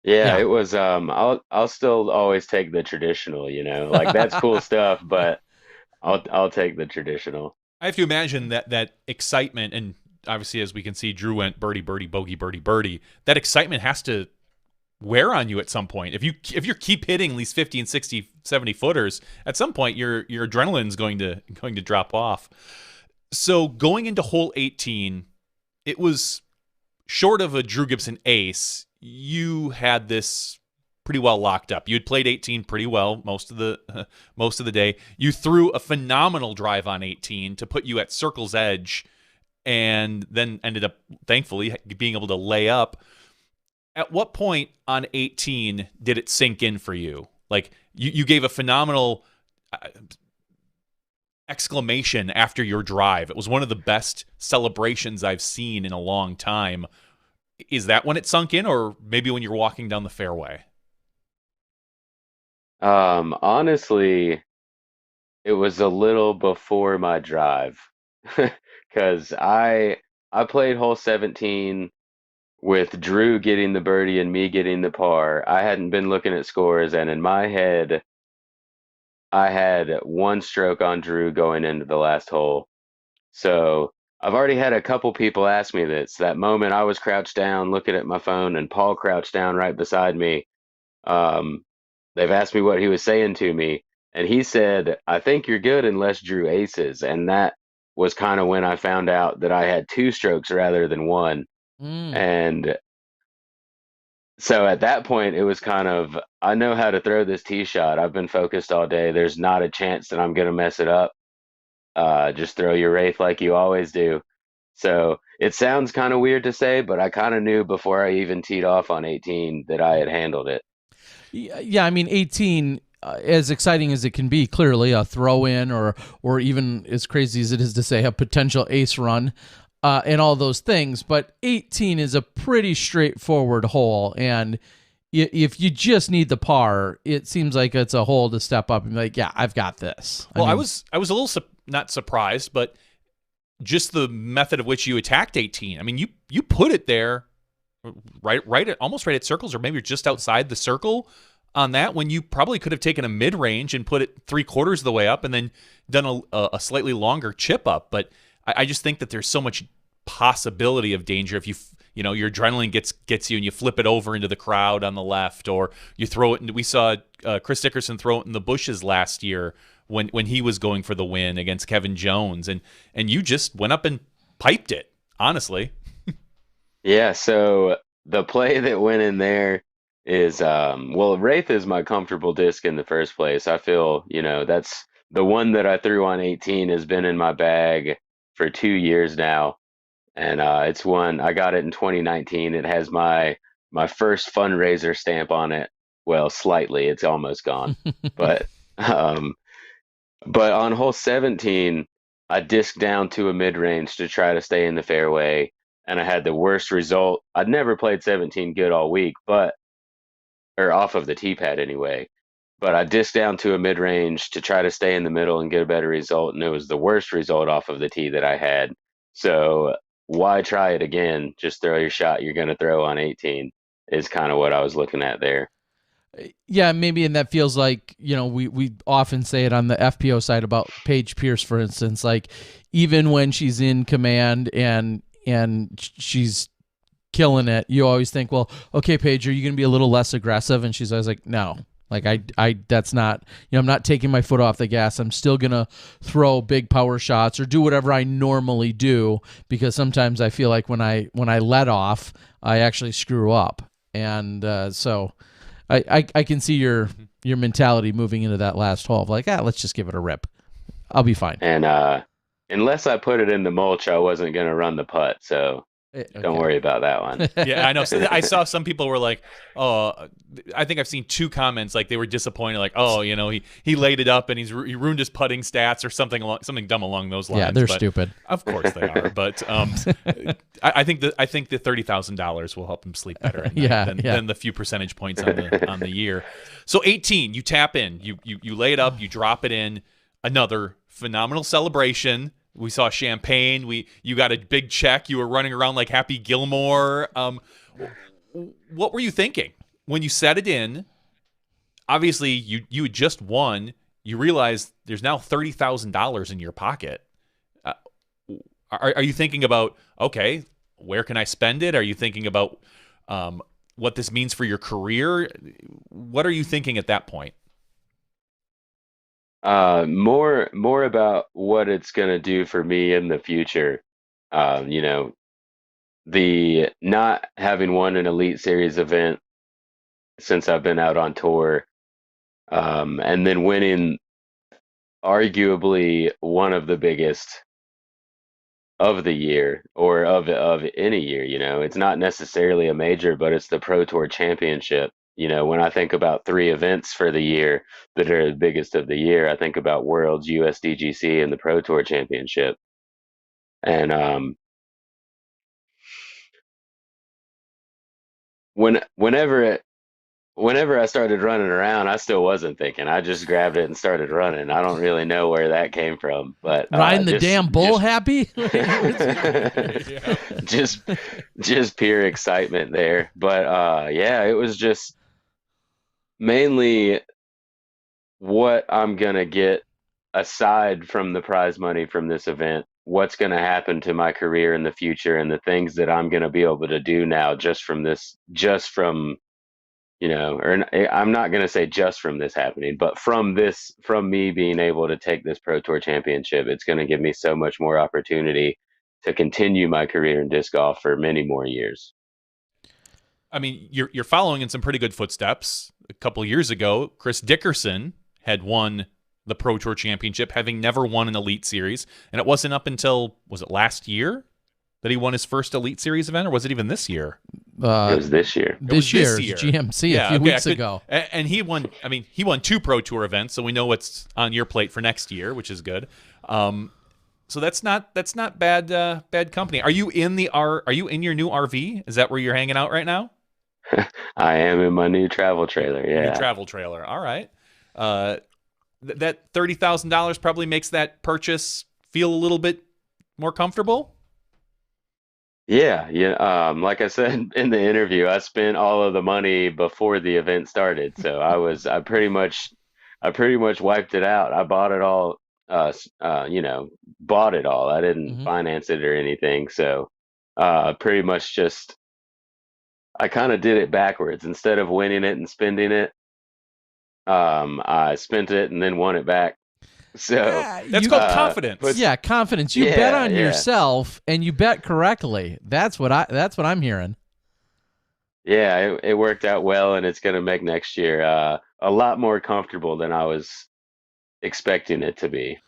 Yeah, it was I'll still always take the traditional, like that's cool stuff, but I'll take the traditional. I have to imagine that excitement, and obviously as we can see, Drew went birdie, birdie, bogey, birdie, birdie. That excitement has to wear on you at some point. If you keep hitting these 50 and 60, 70 footers, at some point your adrenaline's going to drop off. So going into hole 18, it was short of a Drew Gibson ace. You had this pretty well locked up. You had played 18 pretty well most of the day. You threw a phenomenal drive on 18 to put you at circle's edge, and then ended up, thankfully, being able to lay up. At what point on 18 did it sink in for you? Like, you gave a phenomenal exclamation after your drive. It was one of the best celebrations I've seen in a long time. Is that when it sunk in, or maybe when you're walking down the fairway? Honestly, it was a little before my drive, because I played hole 17 with Drew getting the birdie and me getting the par. I hadn't been looking at scores, and in my head, I had 1 stroke on Drew going into the last hole. So I've already had a couple people ask me this. That moment I was crouched down looking at my phone, and Paul crouched down right beside me. They've asked me what he was saying to me, and he said, I think you're good unless Drew aces. And that was kind of when I found out that I had 2 strokes rather than 1. And So at that point, it was kind of, I know how to throw this tee shot. I've been focused all day. There's not a chance that I'm going to mess it up. Just throw your wraith like you always do. So it sounds kind of weird to say, but I kind of knew before I even teed off on 18 that I had handled it. Yeah, I mean 18, as exciting as it can be, clearly a throw in, or even as crazy as it is to say a potential ace run, and all those things. But 18 is a pretty straightforward hole, and if you just need the par, it seems like it's a hole to step up and be like, yeah, I've got this. Well, I I mean, was a little not surprised, but just the method of which you attacked 18. I mean, you put it there right at almost right at circles, or maybe just outside the circle on that, when you probably could have taken a mid range and put it 3/4 of the way up and then done a slightly longer chip up. But I just think that there's so much possibility of danger if you know your adrenaline gets you and you flip it over into the crowd on the left, or you throw it. We saw Chris Dickerson throw it in the bushes last year when he was going for the win against Kevin Jones, and you just went up and piped it, honestly. Yeah, so the play that went in there is well, Wraith is my comfortable disc in the first place. I feel, that's the one that I threw on 18 has been in my bag for 2 years now. And it's one I got it in 2019. It has my first fundraiser stamp on it. Well, slightly, it's almost gone. But um but on hole 17, I disked down to a mid range to try to stay in the fairway, and I had the worst result. I'd never played 17 good all week, but or off of the tee pad anyway. But I disked down to a mid range to try to stay in the middle and get a better result, and it was the worst result off of the tee that I had. So why try it again? Just throw your shot you're going to throw on 18 is kind of what I was looking at there. yeah, maybe, and that feels like, we often say it on the FPO side about Paige Pierce, for instance, like even when she's in command and she's killing it, you always think, well, okay, Paige, are you going to be a little less aggressive? And she's always like, no. Like that's not, I'm not taking my foot off the gas. I'm still going to throw big power shots or do whatever I normally do, because sometimes I feel like when I let off, I actually screw up. And so I can see your mentality moving into that last hole of like, let's just give it a rip. I'll be fine. And unless I put it in the mulch, I wasn't going to run the putt. So don't worry about that one. Yeah, I know. So I saw some people were like, "Oh," I think I've seen two comments like they were disappointed, like, "Oh, he laid it up and he ruined his putting stats or something dumb along those lines." Yeah, they're but stupid. Of course they are, but I think the $30,000 will help him sleep better at night than the few percentage points on the year. So 18, you tap in, you lay it up, you drop it in, another phenomenal celebration. We saw champagne. You got a big check. You were running around like Happy Gilmore. What were you thinking when you set it in? Obviously, you had just won. You realize there's now $30,000 in your pocket. Are you thinking about, okay, where can I spend it? Are you thinking about what this means for your career? What are you thinking at that point? More about what it's gonna do for me in the future. You know, the not having won an Elite Series event since I've been out on tour, and then winning arguably one of the biggest of the year or of any year. It's not necessarily a major, but it's the Pro Tour Championship. When I think about three events for the year that are the biggest of the year, I think about Worlds, USDGC, and the Pro Tour Championship. And whenever I started running around, I still wasn't thinking. I just grabbed it and started running. I don't really know where that came from, but riding the damn bull, happy. just pure excitement there. But yeah, it was just mainly what I'm gonna get aside from the prize money from this event. What's going to happen to my career in the future, and the things that I'm going to be able to do now just from this, or I'm not going to say just from this happening, but from me being able to take this Pro Tour Championship, it's going to give me so much more opportunity to continue my career in disc golf for many more years. I mean, you're following in some pretty good footsteps. A couple years ago, Chris Dickerson had won the Pro Tour Championship, having never won an Elite Series, and it wasn't up until, was it last year that he won his first Elite Series event, or was it even this year? It was this year. This year's GMC a few weeks ago. And he won. I mean, he won 2 Pro Tour events, so we know what's on your plate for next year, which is good. So that's not bad company. Are you in your new RV? Is that where you're hanging out right now? I am in my new travel trailer. Yeah, your travel trailer. All right. That $30,000 probably makes that purchase feel a little bit more comfortable. Yeah. Like I said in the interview, I spent all of the money before the event started, so I pretty much wiped it out. I bought it all. Bought it all. I didn't finance it or anything, so pretty much just I kind of did it backwards. Instead of winning it and spending it, I spent it and then won it back. So that's called confidence. Confidence. You bet on yourself and you bet correctly. That's what I'm hearing. Yeah, it worked out well, and it's going to make next year a lot more comfortable than I was expecting it to be.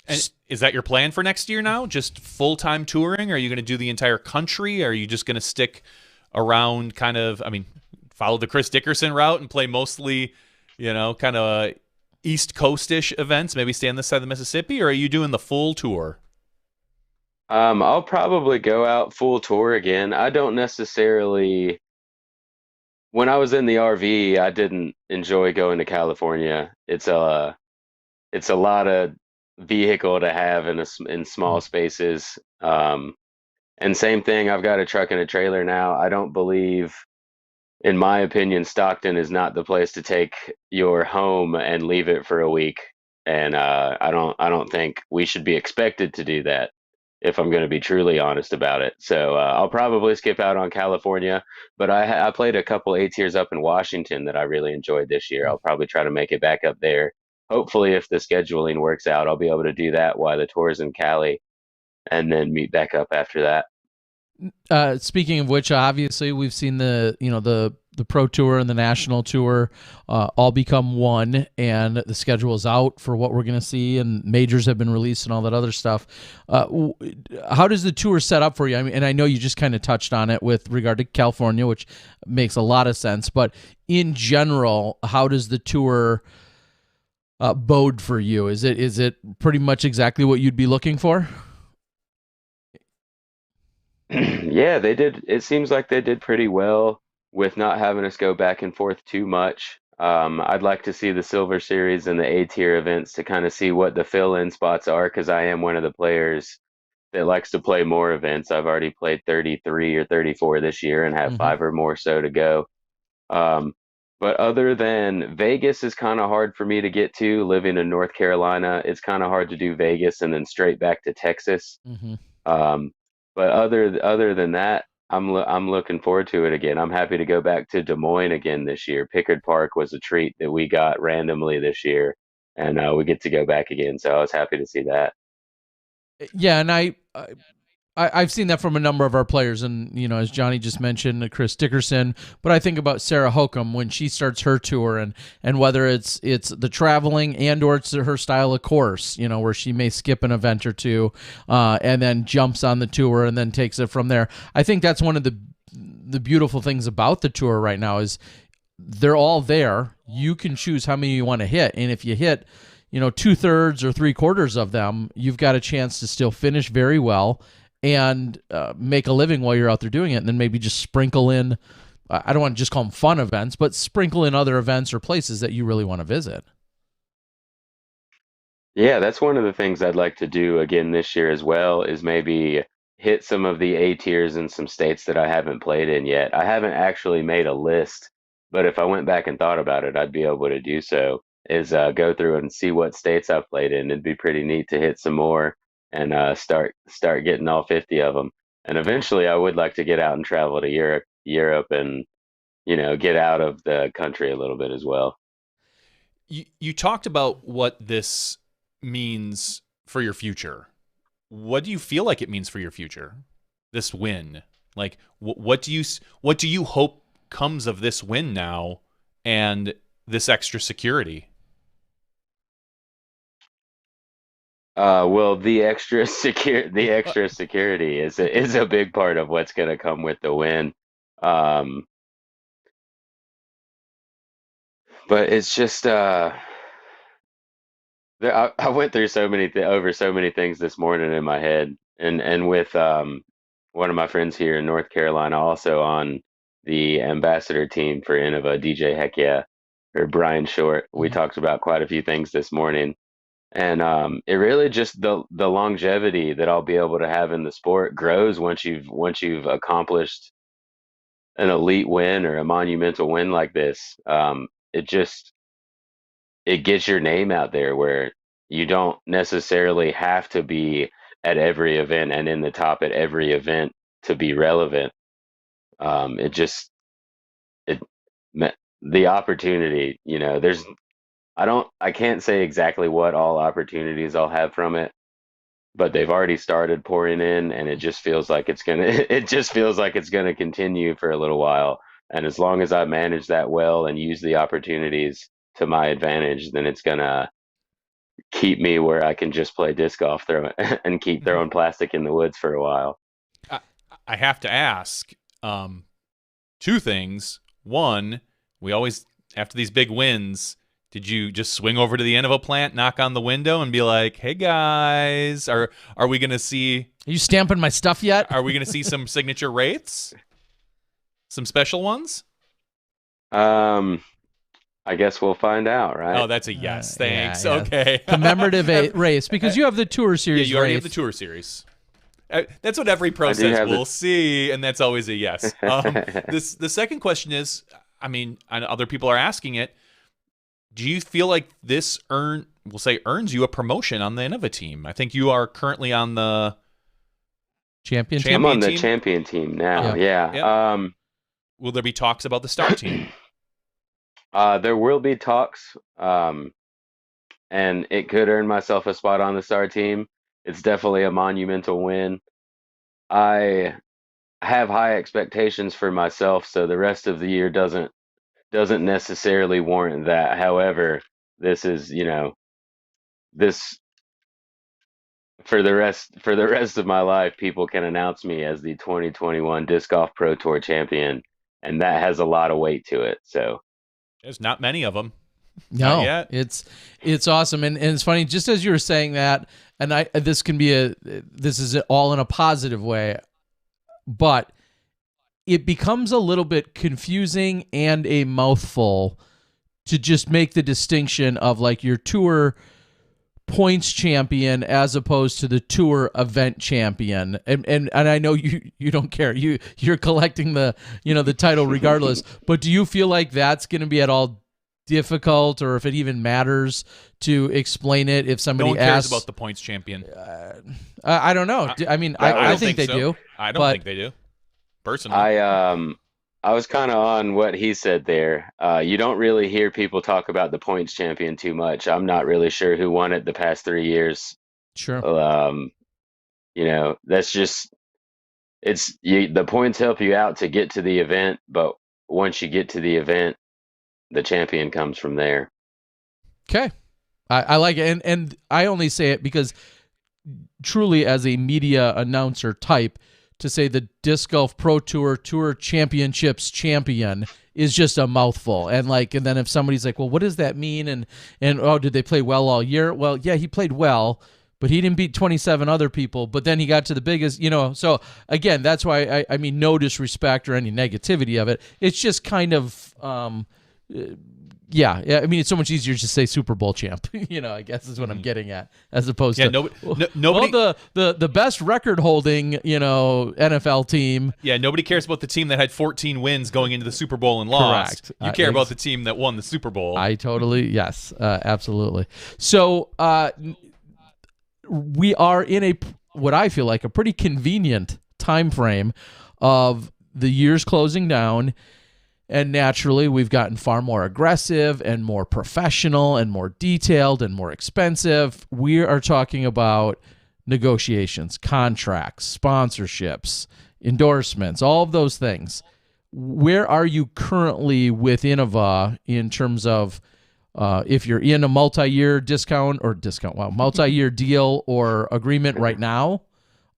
And is that your plan for next year now? Just full-time touring? Or are you going to do the entire country? Or are you just going to stick around follow the Chris Dickerson route and play mostly, kind of East Coast-ish events, maybe stay on this side of the Mississippi? Or are you doing the full tour? I'll probably go out full tour again. I don't necessarily... When I was in the RV, I didn't enjoy going to California. It's a lot of vehicle to have in small spaces. And same thing, I've got a truck and a trailer now. I don't believe, in my opinion, Stockton is not the place to take your home and leave it for a week. And I don't think we should be expected to do that, if I'm going to be truly honest about it. So I'll probably skip out on California, but I played a couple A-tiers up in Washington that I really enjoyed this year. I'll probably try to make it back up there. Hopefully, if the scheduling works out, I'll be able to do that while the tour's in Cali, and then meet back up after that. Speaking of which, obviously we've seen the Pro Tour and the National Tour all become one, and the schedule is out for what we're going to see, and majors have been released and all that other stuff. How does the tour set up for you? I mean, and I know you just kind of touched on it with regard to California, which makes a lot of sense, but in general, how does the tour bode for you? Is it pretty much exactly what you'd be looking for? Yeah, they did. It seems like they did pretty well with not having us go back and forth too much. I'd like to see the Silver Series and the A-tier events to kind of see what the fill-in spots are, because I am one of the players that likes to play more events. I've already played 33 or 34 this year and have 5 or more so to go. But other than Vegas is kind of hard for me to get to. Living in North Carolina, it's kind of hard to do Vegas and then straight back to Texas. But other than that, I'm looking forward to it again. I'm happy to go back to Des Moines again this year. Pickard Park was a treat that we got randomly this year, and we get to go back again. So I was happy to see that. Yeah, and I've seen that from a number of our players, and as Johnny just mentioned, Chris Dickerson. But I think about Sarah Hokum when she starts her tour, and whether it's the traveling or it's her style of course, where she may skip an event or two, and then jumps on the tour and then takes it from there. I think that's one of the beautiful things about the tour right now is they're all there. You can choose how many you want to hit, and if you hit 2/3 or 3/4 of them, you've got a chance to still finish very well and make a living while you're out there doing it, and then maybe just sprinkle in, I don't want to just call them fun events, but sprinkle in other events or places that you really want to visit. Yeah, that's one of the things I'd like to do again this year as well, is maybe hit some of the A-tiers in some states that I haven't played in yet. I haven't actually made a list, but if I went back and thought about it, I'd be able to do so, is go through and see what states I've played in. It'd be pretty neat to hit some more and start getting all 50 of them. And eventually I would like to get out and travel to Europe and, get out of the country a little bit as well. You talked about what this means for your future. What do you feel like it means for your future? This win, like what do you hope comes of this win now and this extra security? Well, the extra security is a big part of what's going to come with the win. But it's just I went through over so many things this morning in my head, and with one of my friends here in North Carolina, also on the ambassador team for Innova, DJ Heck Yeah, or Brian Short. We talked about quite a few things this morning. And it really just the longevity that I'll be able to have in the sport grows once you've accomplished an elite win or a monumental win like this. It gets your name out there where you don't necessarily have to be at every event and in the top at every event to be relevant. It just it the opportunity, I can't say exactly what all opportunities I'll have from it, but they've already started pouring in, and it just feels like it's gonna continue for a little while. And as long as I manage that well and use the opportunities to my advantage, then it's gonna keep me where I can just play disc golf and keep throwing plastic in the woods for a while. I have to ask two things. One, we always, after these big wins, did you just swing over to the Innova plant, knock on the window, and be like, "Hey guys, are we gonna see? Are you stamping my stuff yet? Are we gonna see some signature wraiths, some special ones?" I guess we'll find out, right? Oh, that's a yes. Thanks. Yeah. Okay. Commemorative race, because you have the Tour Series. Yeah, you already race. have the Tour Series. That's what every pro says. We'll see, and that's always a yes. The second question is, I mean, other people are asking it. Do you feel like this earns you a promotion on the Innova team? I think you are currently on the champion team. I'm on the champion team now. Yeah. Yep. Will there be talks about the star team? There will be talks, and it could earn myself a spot on the star team. It's definitely a monumental win. I have high expectations for myself, so the rest of the year doesn't necessarily warrant that. However, this is, this for the rest of my life, people can announce me as the 2021 Disc Golf Pro Tour champion, and that has a lot of weight to it. So there's not many of them. No, not yet. It's awesome, and it's funny. Just as you were saying that, and this is all in a positive way, but it becomes a little bit confusing and a mouthful to just make the distinction of like your tour points champion as opposed to the tour event champion. And I know you don't care. You're collecting the title regardless. But do you feel like that's going to be at all difficult, or if it even matters to explain it if somebody no one cares asks about the points champion? I don't know. I think they so. do. I don't think they do. Personally, I was kind of on what he said there. You don't really hear people talk about the points champion too much. I'm not really sure who won it the past 3 years. Sure. That's just the points help you out to get to the event, but once you get to the event, the champion comes from there. Okay. I like it. And I only say it because truly as a media announcer type, to say the Disc Golf Pro Tour Championships champion is just a mouthful. And then if somebody's like, well, what does that mean? And oh, did they play well all year? Well, yeah, he played well, but he didn't beat 27 other people. But then he got to the biggest, So again, that's why I mean, no disrespect or any negativity of it. It's just kind of, yeah. I mean, it's so much easier to say Super Bowl champ. I guess is what I'm getting at, as opposed to nobody. Well, the best record holding NFL team. Yeah, nobody cares about the team that had 14 wins going into the Super Bowl and lost. Correct. You care about the team that won the Super Bowl. Yes, absolutely. So we are in what I feel like a pretty convenient time frame of the year's closing down. And naturally, we've gotten far more aggressive and more professional and more detailed and more expensive. We are talking about negotiations, contracts, sponsorships, endorsements, all of those things. where are you currently with Innova in terms of if you're in a multi-year multi-year deal or agreement right now,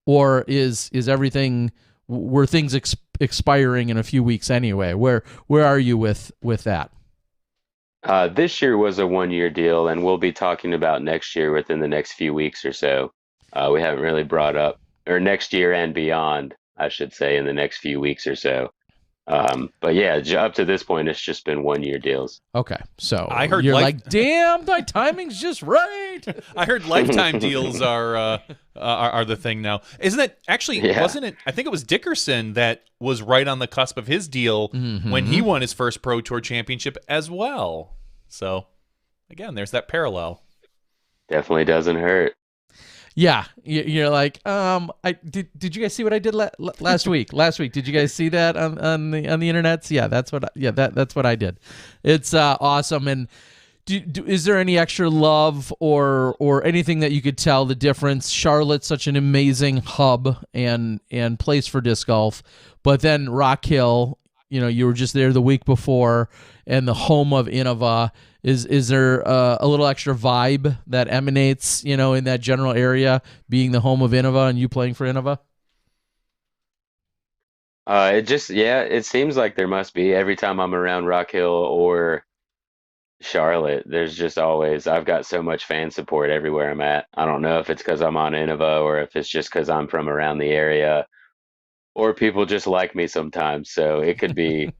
or is everything, were things expiring in a few weeks anyway? Where are you with that? This year was a 1 year deal, and we'll be talking about next year within the next few weeks or so. We haven't really brought up, or next year and beyond, I should say, in the next few weeks or so. But yeah, up to this point, it's just been 1 year deals. Okay, so I heard you're like, damn, my timing's just right. I heard lifetime deals are the thing now. Isn't it actually? Yeah. Wasn't it? I think it was Dickerson that was right on the cusp of his deal when he won his first Pro Tour championship as well. So again, there's that parallel. Definitely doesn't hurt. Yeah, you're like, did you guys see what I did last week? Last week, did you guys see that on the internets? Yeah, that's what I did. It's awesome. And is there any extra love or anything that you could tell the difference? Charlotte's such an amazing hub and place for disc golf, but then Rock Hill, you were just there the week before, and the home of Innova. Is there a little extra vibe that emanates, in that general area, being the home of Innova and you playing for Innova? It seems like there must be. Every time I'm around Rock Hill or Charlotte, there's just always, I've got so much fan support everywhere I'm at. I don't know if it's because I'm on Innova or if it's just because I'm from around the area, or people just like me sometimes. So it could be,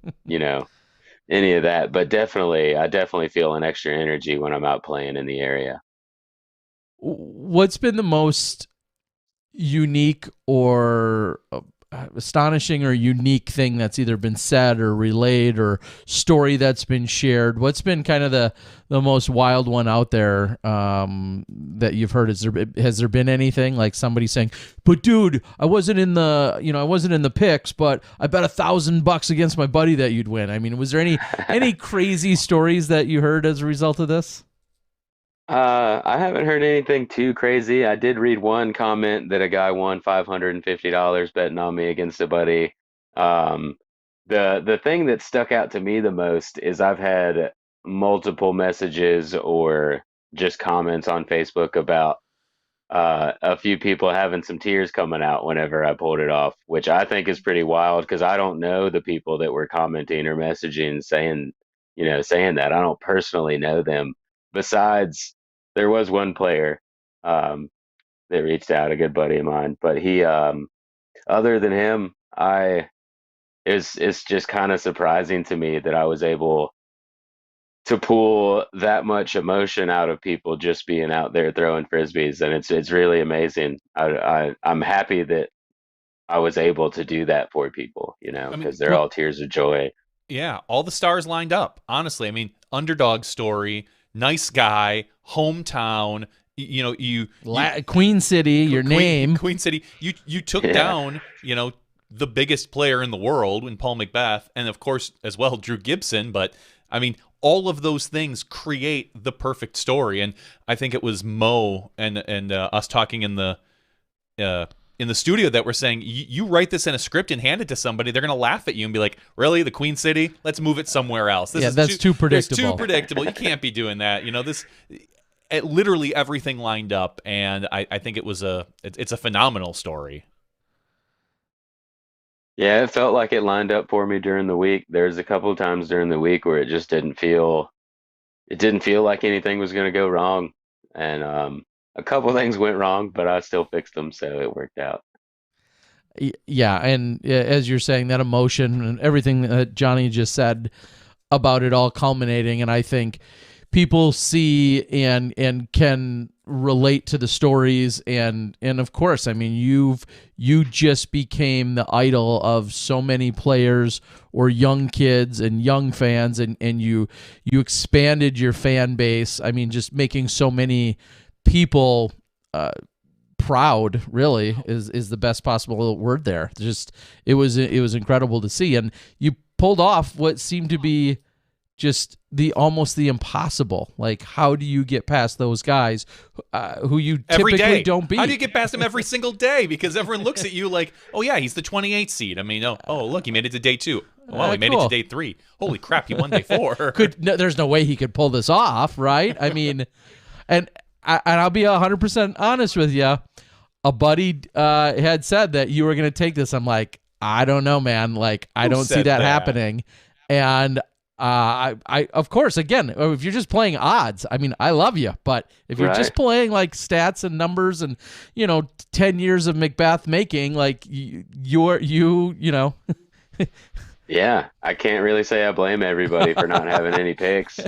any of that, but I definitely feel an extra energy when I'm out playing in the area. What's been the most unique or astonishing or unique thing that's either been said or relayed or story that's been shared? What's been kind of the most wild one out there that you've heard? Has there been anything like somebody saying, "But dude, I wasn't in the picks, but I bet $1,000 against my buddy that you'd win"? I mean, was there any crazy stories that you heard as a result of this? I haven't heard anything too crazy. I did read one comment that a guy won $550 betting on me against a buddy. Um, the thing that stuck out to me the most is I've had multiple messages or just comments on Facebook about a few people having some tears coming out whenever I pulled it off, which I think is pretty wild because I don't know the people that were commenting or messaging saying that. I don't personally know them. Besides, there was one player that reached out, a good buddy of mine, but he other than him, it's just kind of surprising to me that I was able to pull that much emotion out of people just being out there throwing frisbees, and it's really amazing. I'm happy that I was able to do that for people, because they're all tears of joy. Yeah, all the stars lined up. Honestly, I mean, underdog story, nice guy, hometown. Queen City, your name, Queen City. You took down, the biggest player in the world in Paul Macbeth, and of course as well Drew Gibson. But I mean, all of those things create the perfect story. And I think it was Mo and us talking in the studio that were saying, you write this in a script and hand it to somebody, they're going to laugh at you and be like, really, the Queen City? Let's move it somewhere else. That's too predictable. It's too predictable. You can't be doing that. Literally everything lined up, and I think it's a phenomenal story. Yeah, it felt like it lined up for me during the week. There's a couple of times during the week where it just didn't feel like anything was going to go wrong. And a couple of things went wrong, but I still fixed them, so it worked out. Yeah, and as you're saying, that emotion and everything that Johnny just said about it all culminating, and I think people see and can relate to the stories, and of course, I mean, you just became the idol of so many players or young kids and young fans, and you expanded your fan base. I mean, just making so many people proud, really, is the best possible word there. Just it was incredible to see, and you pulled off what seemed to be just almost the impossible. Like, how do you get past those guys who you Every typically day. don't beat? How do you get past him every single day? Because everyone looks at you like, oh yeah, he's the 28th seed. I mean, oh look, he made it to day 2. Well, he made it to day 3. Holy crap, he won day 4. There's no way he could pull this off, right? I mean, and I'll be 100% honest with you. A buddy had said that you were going to take this. I'm like, I don't know, man. Like, I don't see that happening. And I of course, again, if you're just playing odds, I mean, I love you, but if you're just playing like stats and numbers and 10 years of Macbeth making, like you know. Yeah, I can't really say I blame everybody for not having any picks.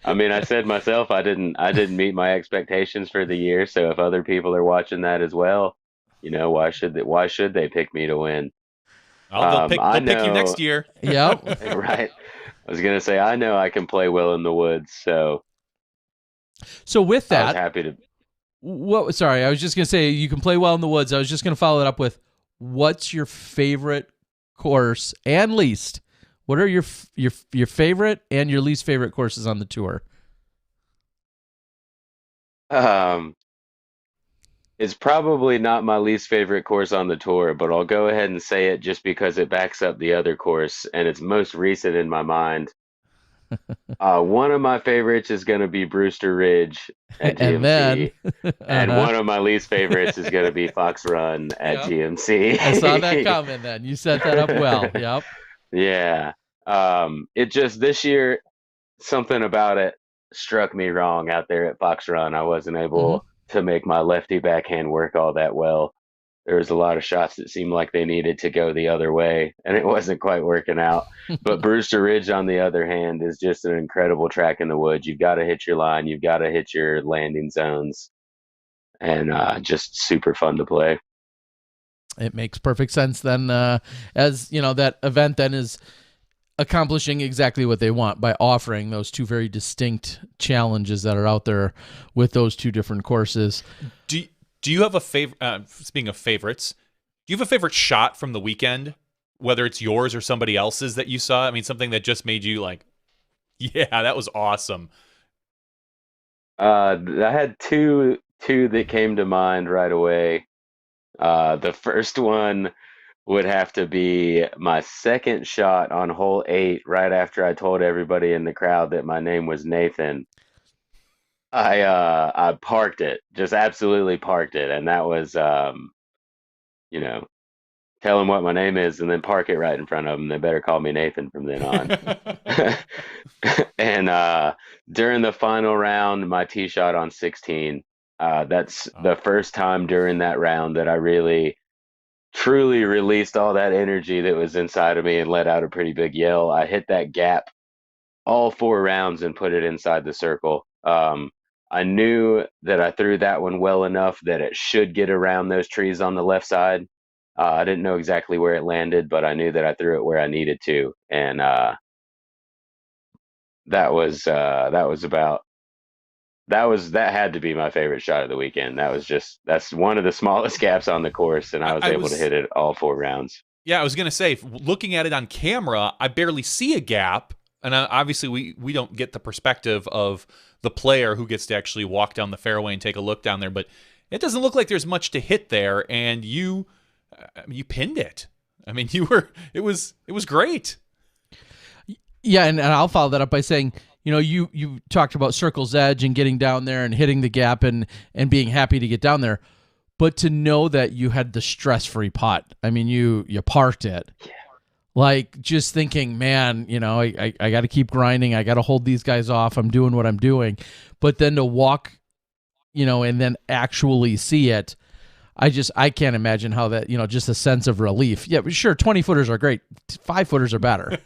I mean, I said myself I didn't meet my expectations for the year, so if other people are watching that as well, why should they pick me to win? They'll pick you next year. Yep. Right. I was gonna say I know I can play well in the woods, so with that, I was happy to. Sorry, I was just gonna say you can play well in the woods. I was just gonna follow it up with, what's your favorite course and least? What are your favorite and your least favorite courses on the tour? It's probably not my least favorite course on the tour, but I'll go ahead and say it just because it backs up the other course and it's most recent in my mind. One of my favorites is going to be Brewster Ridge at GMC, and one of my least favorites is going to be Fox Run at GMC. I saw that coming. Then you set that up well. Yep. Yeah. It just this year, something about it struck me wrong out there at Fox Run. I wasn't able to make my lefty backhand work all that well. There was a lot of shots that seemed like they needed to go the other way, and it wasn't quite working out. But Brewster Ridge, on the other hand, is just an incredible track in the woods. You've got to hit your line. You've got to hit your landing zones, and just super fun to play. It makes perfect sense then, as that event then is accomplishing exactly what they want by offering those two very distinct challenges that are out there with those two different courses. Do you have a favorite? Speaking of favorites, do you have a favorite shot from the weekend, whether it's yours or somebody else's that you saw? I mean, something that just made you like, yeah, that was awesome. I had two that came to mind right away. The first one would have to be my second shot on hole 8, right after I told everybody in the crowd that my name was Nathan. I parked it, just absolutely parked it, and that was tell them what my name is and then park it right in front of them. They better call me Nathan from then on. And during the final round, my tee shot on 16. That's the first time during that round that I really truly released all that energy that was inside of me and let out a pretty big yell. I hit that gap all 4 rounds and put it inside the circle. I knew that I threw that one well enough that it should get around those trees on the left side. I didn't know exactly where it landed, but I knew that I threw it where I needed to, and that had to be my favorite shot of the weekend. That's one of the smallest gaps on the course, and I was able to hit it all 4 rounds. Yeah, I was gonna say, looking at it on camera, I barely see a gap, and obviously we don't get the perspective of the player who gets to actually walk down the fairway and take a look down there, but it doesn't look like there's much to hit there, and you pinned it. I mean, it was great. Yeah, and I'll follow that up by saying, you talked about circle's edge and getting down there and hitting the gap and being happy to get down there, but to know that you had the stress-free putt. I mean, you parked it. Yeah. Like, just thinking, man, I got to keep grinding. I got to hold these guys off. I'm doing what I'm doing. But then to walk, and then actually see it, I can't imagine how that, just a sense of relief. Yeah, sure, 20-footers are great. 5-footers are better.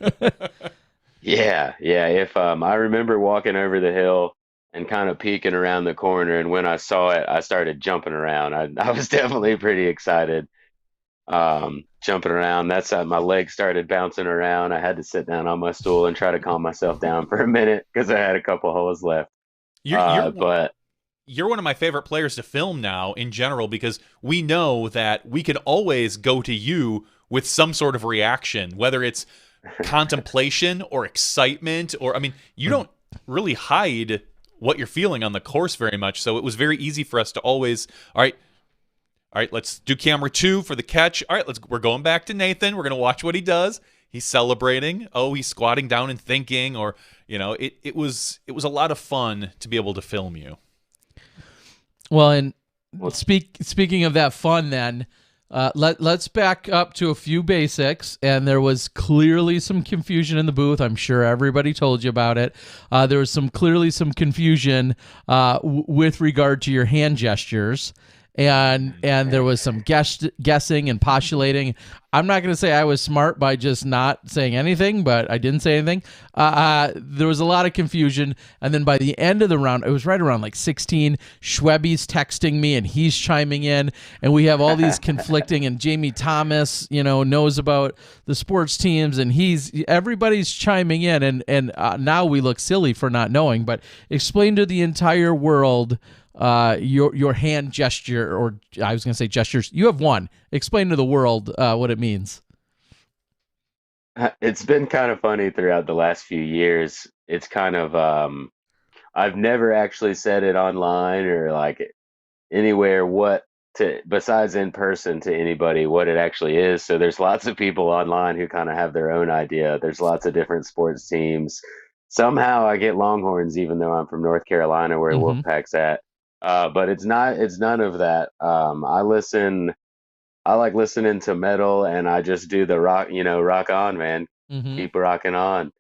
Yeah. If I remember walking over the hill and kind of peeking around the corner, and when I saw it, I started jumping around. I was definitely pretty excited. Jumping around, that's how my legs started bouncing around. I had to sit down on my stool and try to calm myself down for a minute because I had a couple holes left. But you're one of my favorite players to film now in general, because we know that we can always go to you with some sort of reaction, whether it's contemplation or excitement, or I mean, you don't really hide what you're feeling on the course very much. So it was very easy for us to always, all right, let's do camera 2 for the catch. All right, we're going back to Nathan. We're going to watch what he does. He's celebrating. Oh, he's squatting down and thinking, or, you know, it was a lot of fun to be able to film you. Well, and speaking of that fun, then let's back up to a few basics. And there was clearly some confusion in the booth. I'm sure everybody told you about it. There was clearly some confusion with regard to your hand gestures. And there was some guessing and postulating. I'm not going to say I was smart by just not saying anything, but I didn't say anything. There was a lot of confusion. And then by the end of the round, it was right around like 16, Schwebe's texting me and he's chiming in. And we have all these conflicting, and Jamie Thomas, you know, knows about the sports teams, and everybody's chiming in. And now we look silly for not knowing, but explain to the entire world your hand gesture, or I was going to say gestures. You have one. Explain to the world what it means. It's been kind of funny throughout the last few years. It's kind of I've never actually said it online or like anywhere besides in person to anybody what it actually is. So there's lots of people online who kind of have their own idea. There's lots of different sports teams. Somehow I get Longhorns even though I'm from North Carolina where Wolfpack's at. But it's none of that. I like listening to metal, and I just do the rock, rock on, man. Keep rocking on.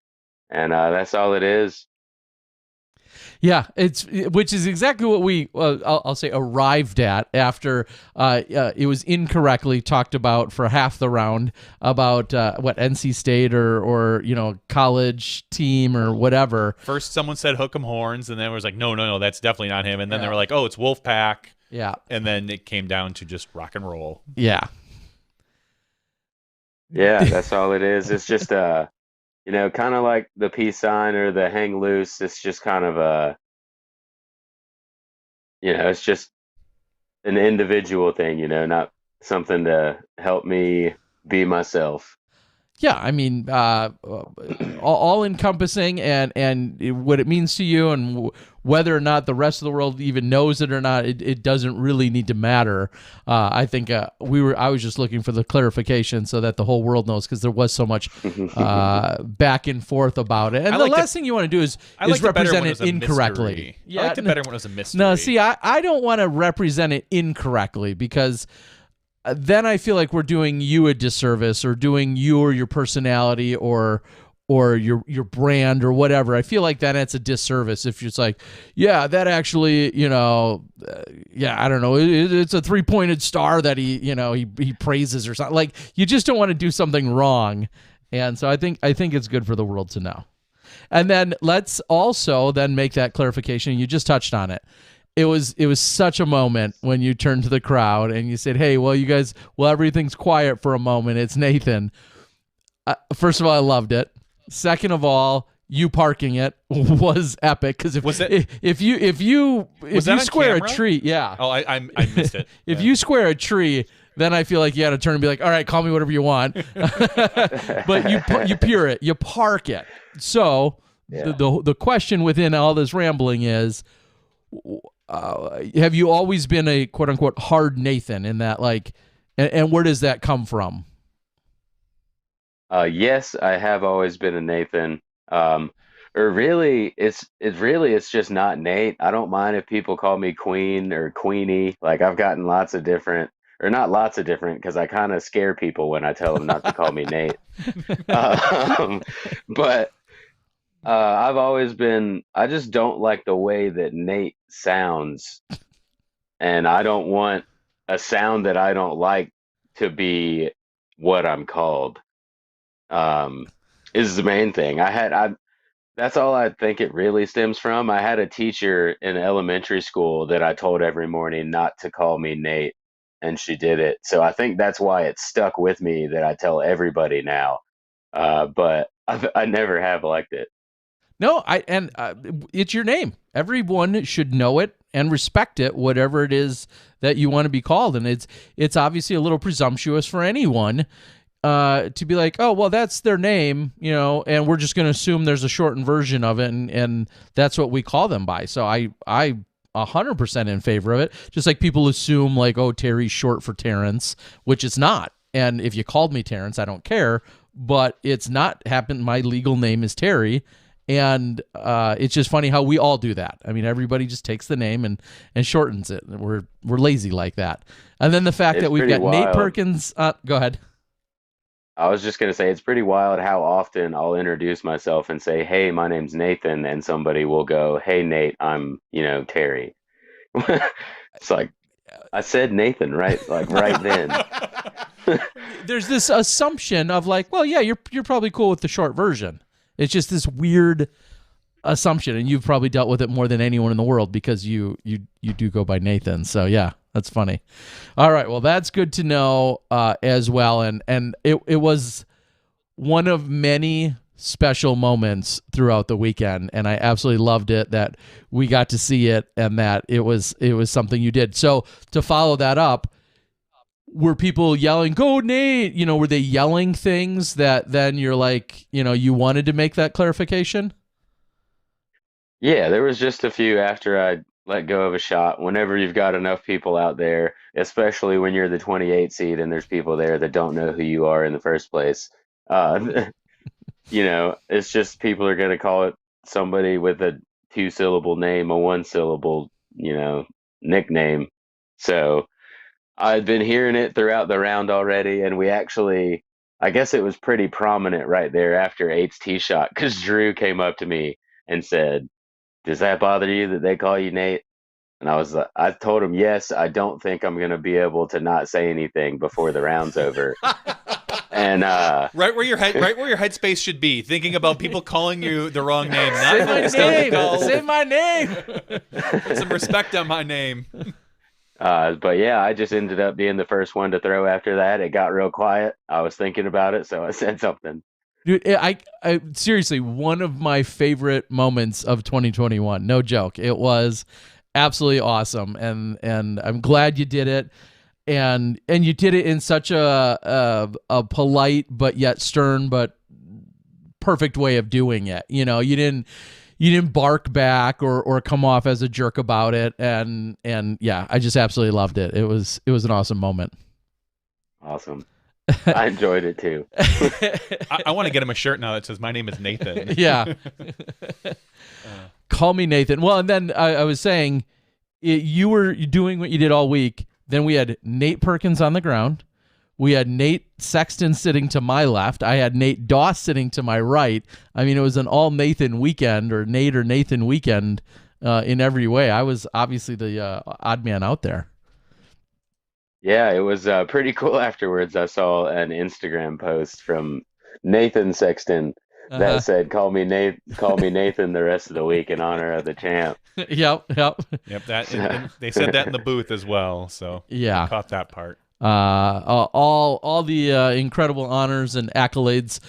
And that's all it is. Yeah, which is exactly what we, I'll say, arrived at after it was incorrectly talked about for half the round about what NC State or college team or whatever. First, someone said Hook 'em Horns, and then it was like, no, that's definitely not him. And then they were like, oh, it's Wolfpack. Yeah, and then it came down to just rock and roll. Yeah, that's all it is. It's just kind of like the peace sign or the hang loose. It's just kind of it's just an individual thing, not something to help me be myself. Yeah, I mean, all encompassing, and what it means to you, and whether or not the rest of the world even knows it or not, it doesn't really need to matter. I think I was just looking for the clarification so that the whole world knows, because there was so much back and forth about it. And the last thing you want to do is represent it incorrectly. Yeah, I liked it better when it was a mystery. No, see, I don't want to represent it incorrectly, because then I feel like we're doing you a disservice, or doing you or your personality or your brand or whatever. I feel like then it's a disservice if it's like, yeah, that actually, I don't know, it's a 3-pointed star that he praises or something. Like, you just don't want to do something wrong. And so I think it's good for the world to know. And then let's also then make that clarification. You just touched on it. It was such a moment when you turned to the crowd and you said, hey, well, you guys, everything's quiet for a moment. It's Nathan. First of all, I loved it. Second of all, you parking it was epic, because if you square a tree, yeah. Oh, I missed it. If you square a tree, then I feel like you had to turn and be like, all right, call me whatever you want. But you park it. So the question within all this rambling is, have you always been a quote unquote hard Nathan in that, like, and where does that come from? Yes, I have always been a Nathan. Or really, it's just not Nate. I don't mind if people call me Queen or Queenie. Like, I've gotten lots of different, or not lots of different, because I kind of scare people when I tell them not to call me Nate. But I've always been, I just don't like the way that Nate sounds. And I don't want a sound that I don't like to be what I'm called. Is the main thing. That's all I think it really stems from. I had a teacher in elementary school that I told every morning not to call me Nate, and she did it. So I think that's why it stuck with me, that I tell everybody now. But I never have liked it. No, it's your name. Everyone should know it and respect it, whatever it is that you want to be called. And it's obviously a little presumptuous for anyone to be like, oh, well, that's their name, and we're just going to assume there's a shortened version of it, and that's what we call them by. So I 100% in favor of it. Just like people assume like, oh, Terry's short for Terrence, which it's not. And if you called me Terrence, I don't care, but it's not happened. My legal name is Terry. And it's just funny how we all do that. I mean, everybody just takes the name and shortens it. We're lazy like that. And then the fact that we've got wild. Nate Perkins. Go ahead. I was just going to say, it's pretty wild how often I'll introduce myself and say, hey, my name's Nathan. And somebody will go, hey, Nate, I'm, Terry. It's like, I said Nathan, right? Like right then. There's this assumption of like, well, yeah, you're probably cool with the short version. It's just this weird assumption, and you've probably dealt with it more than anyone in the world because you do go by Nathan. So yeah, that's funny. All right, well, that's good to know as well, and it was one of many special moments throughout the weekend, and I absolutely loved it that we got to see it and that it was something you did. So to follow that up, were people yelling, go Nate? Were they yelling things that then you're like, you wanted to make that clarification? Yeah, there was just a few after I let go of a shot. Whenever you've got enough people out there, especially when you're the 28 seed and there's people there that don't know who you are in the first place, it's just people are going to call it somebody with a 2-syllable name, a 1-syllable, nickname. So I'd been hearing it throughout the round already, and we actually, I guess it was pretty prominent right there after Eight's tee shot, because Drew came up to me and said, does that bother you that they call you Nate? And I told him, yes, I don't think I'm going to be able to not say anything before the round's over. And right where your headspace should be, thinking about people calling you the wrong name. Not Say my name. Say my name. Put some respect on my name. But yeah, I just ended up being the first one to throw after that. It got real quiet. I was thinking about it, so I said something. Dude, I seriously, one of my favorite moments of 2021. No joke. It was absolutely awesome, and I'm glad you did it. And you did it in such a polite but yet stern but perfect way of doing it. You didn't bark back or come off as a jerk about it, and yeah, I just absolutely loved it. It was an awesome moment. Awesome. I enjoyed it too. I want to get him a shirt now that says my name is Nathan. Yeah. Call me Nathan. Well, and then I was saying you were doing what you did all week. Then we had Nate Perkins on the ground. We had Nate Sexton sitting to my left. I had Nate Doss sitting to my right. I mean, it was an all Nathan weekend, or Nate or Nathan weekend in every way. I was obviously the odd man out there. Yeah, it was pretty cool afterwards. I saw an Instagram post from Nathan Sexton that said, call me Nathan the rest of the week in honor of the champ. Yep. And they said that in the booth as well. So yeah, I caught that part. All the incredible honors and accolades,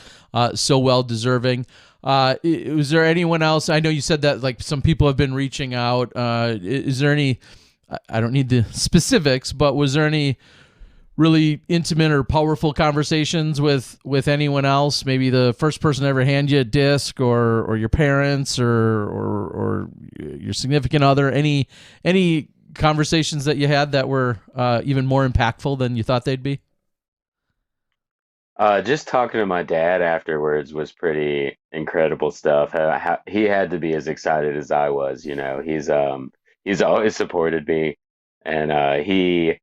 so well deserving. Was there anyone else? I know you said that like some people have been reaching out. Is there any? I don't need the specifics, but was there any really intimate or powerful conversations with anyone else? Maybe the first person to ever hand you a disc, or your parents, or your significant other. Any conversations that you had that were even more impactful than you thought they'd be? Just talking to my dad afterwards was pretty incredible stuff. He had to be as excited as I was. He's always supported me, and I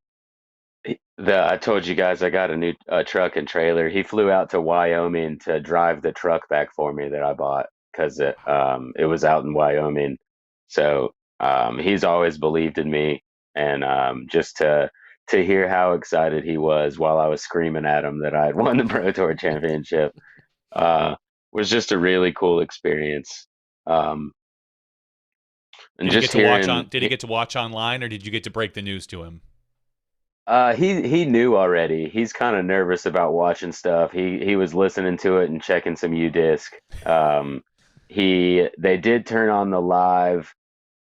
told you guys I got a new truck and trailer. He flew out to Wyoming to drive the truck back for me that I bought because it was out in Wyoming. So he's always believed in me, and just to hear how excited he was while I was screaming at him that I had won the Pro Tour Championship was just a really cool experience. And did just did he get to watch online, or did you get to break the news to him? He knew already. He's kind of nervous about watching stuff. He was listening to it and checking some UDisc. They did turn on the live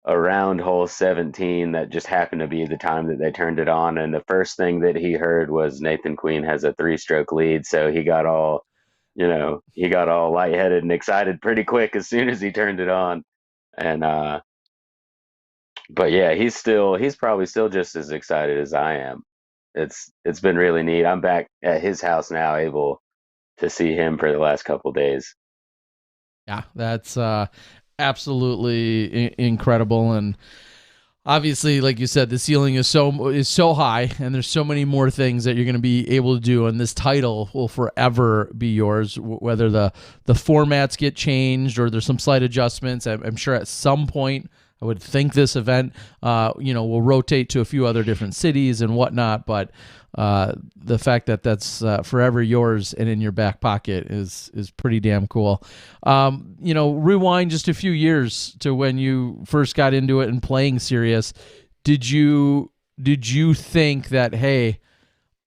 around hole 17 that just happened to be the time that they turned it on. And the first thing that he heard was Nathan Queen has a 3-stroke lead. So he got all, he got all lightheaded and excited pretty quick as soon as he turned it on. And, but yeah, he's probably still just as excited as I am. It's been really neat. I'm back at his house now, able to see him for the last couple days. Yeah, that's absolutely incredible. And obviously, like you said, the ceiling is so high, and there's so many more things that you're going to be able to do, and this title will forever be yours. Whether the formats get changed or there's some slight adjustments, I'm sure at some point, I would think this event, will rotate to a few other different cities and whatnot. But the fact that that's forever yours and in your back pocket is pretty damn cool. Rewind just a few years to when you first got into it and playing serious. Did you think that, hey,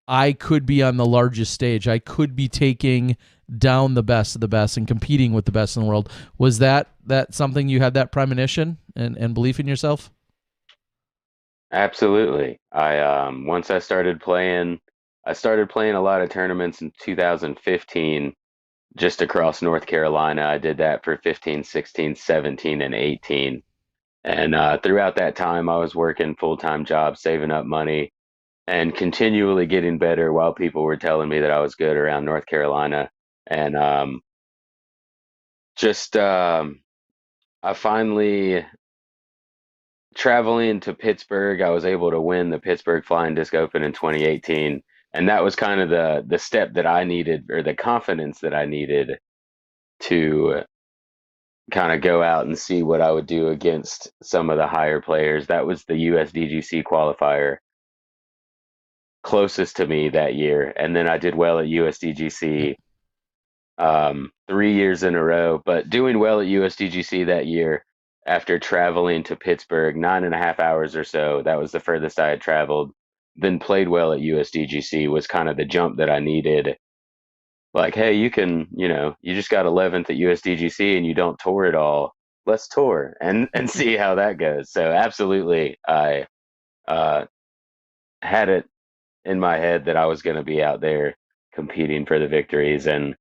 I could be on the largest stage, I could be taking down the best of the best and competing with the best in the world? Was that something you had, that premonition and belief in yourself? Absolutely. Once I started playing a lot of tournaments in 2015 just across North Carolina. I did that for 15, 16, 17, and 18. And throughout that time, I was working full-time jobs, saving up money, and continually getting better while people were telling me that I was good around North Carolina. And just I finally, traveling to Pittsburgh, I was able to win the Pittsburgh Flying Disc Open in 2018, and that was kind of the step that I needed, or the confidence that I needed to kind of go out and see what I would do against some of the higher players. That was the USDGC qualifier closest to me that year, and then I did well at USDGC 3 years in a row. But doing well at USDGC that year, after traveling to Pittsburgh 9.5 hours or so, that was the furthest I had traveled, then played well at USDGC, was kind of the jump that I needed. Like, hey, you just got 11th at USDGC and you don't tour at all. Let's tour and see how that goes. So absolutely, I had it in my head that I was going to be out there competing for the victories, and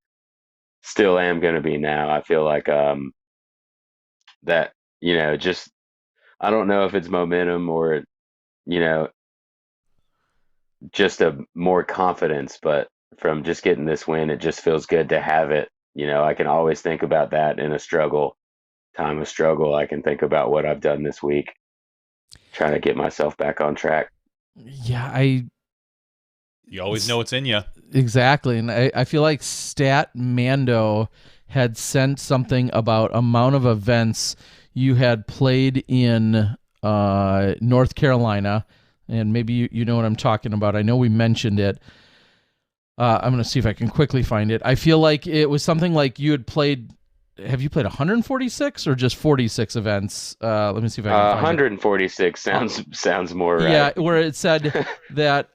still am going to be now. I feel like that, just, I don't know if it's momentum or, you know, just a more confidence, but from just getting this win, it just feels good to have it. I can always think about that in a time of struggle. I can think about what I've done this week, trying to get myself back on track. Yeah, you always know what's in you. Exactly. And I feel like Stat Mando had sent something about amount of events you had played in North Carolina, and maybe you know what I'm talking about. I know we mentioned it. I'm going to see if I can quickly find it. I feel like it was something like you had played. Have you played 146 or just 46 events? Let me see if I can find 146 it. sounds more right. Yeah, where it said that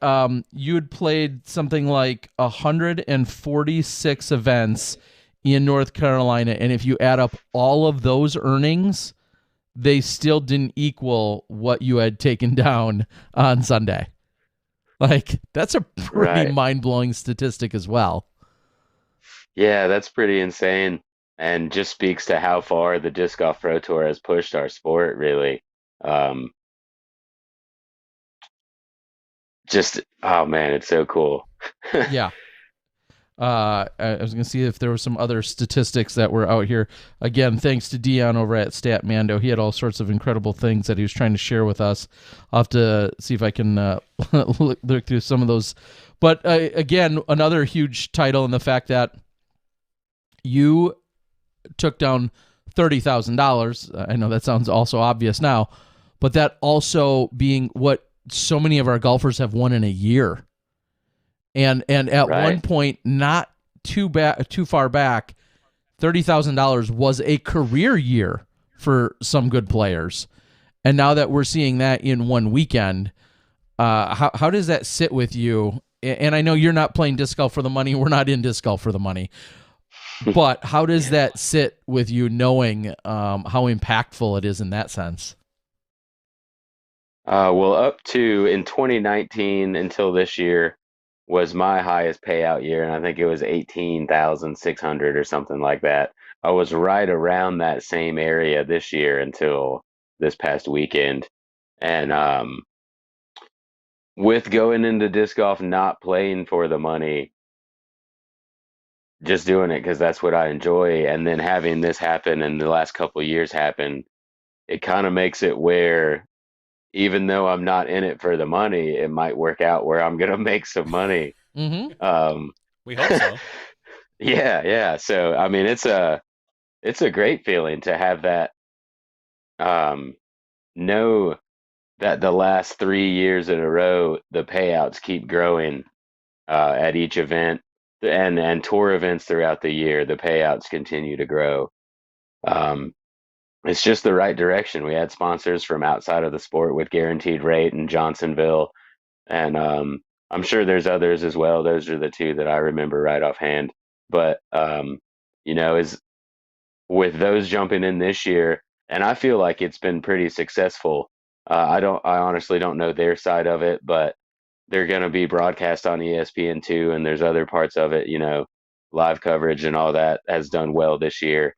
you had played something like 146 events in North Carolina, and if you add up all of those earnings, they still didn't equal what you had taken down on Sunday. Like, that's a pretty mind-blowing statistic as well. Yeah, that's pretty insane, and just speaks to how far the Disc Golf Pro Tour has pushed our sport, really. Oh man, it's so cool. Yeah. I was going to see if there were some other statistics that were out here. Again, thanks to Dion over at Statmando. He had all sorts of incredible things that he was trying to share with us. I'll have to see if I can look through some of those. But again, another huge title in the fact that you took down $30,000. I know that sounds also obvious now, but that also being what so many of our golfers have won in a year. And at one point, not too far back, $30,000 was a career year for some good players. And now that we're seeing that in one weekend, how does that sit with you? And I know you're not playing disc golf for the money. We're not in disc golf for the money. But how does that sit with you, knowing how impactful it is in that sense? Well, up to in 2019 until this year was my highest payout year, and I think it was 18,600 or something like that. I was right around that same area this year until this past weekend. And with going into disc golf, not playing for the money, just doing it because that's what I enjoy, and then having this happen and the last couple of years happen, it kind of makes it where even though I'm not in it for the money, it might work out where I'm gonna make some money. Mm-hmm. Um, We hope so. yeah, yeah. So I mean, it's a great feeling to have that. Um, know that the last 3 years in a row, the payouts keep growing at each event, and tour events throughout the year, the payouts continue to grow. Um, it's just the right direction. We had sponsors from outside of the sport with Guaranteed Rate and Johnsonville. And I'm sure there's others as well. Those are the two that I remember right offhand. But is with those jumping in this year, and I feel like it's been pretty successful. I honestly don't know their side of it, but they're going to be broadcast on ESPN too, and there's other parts of it. Live coverage and all that has done well this year.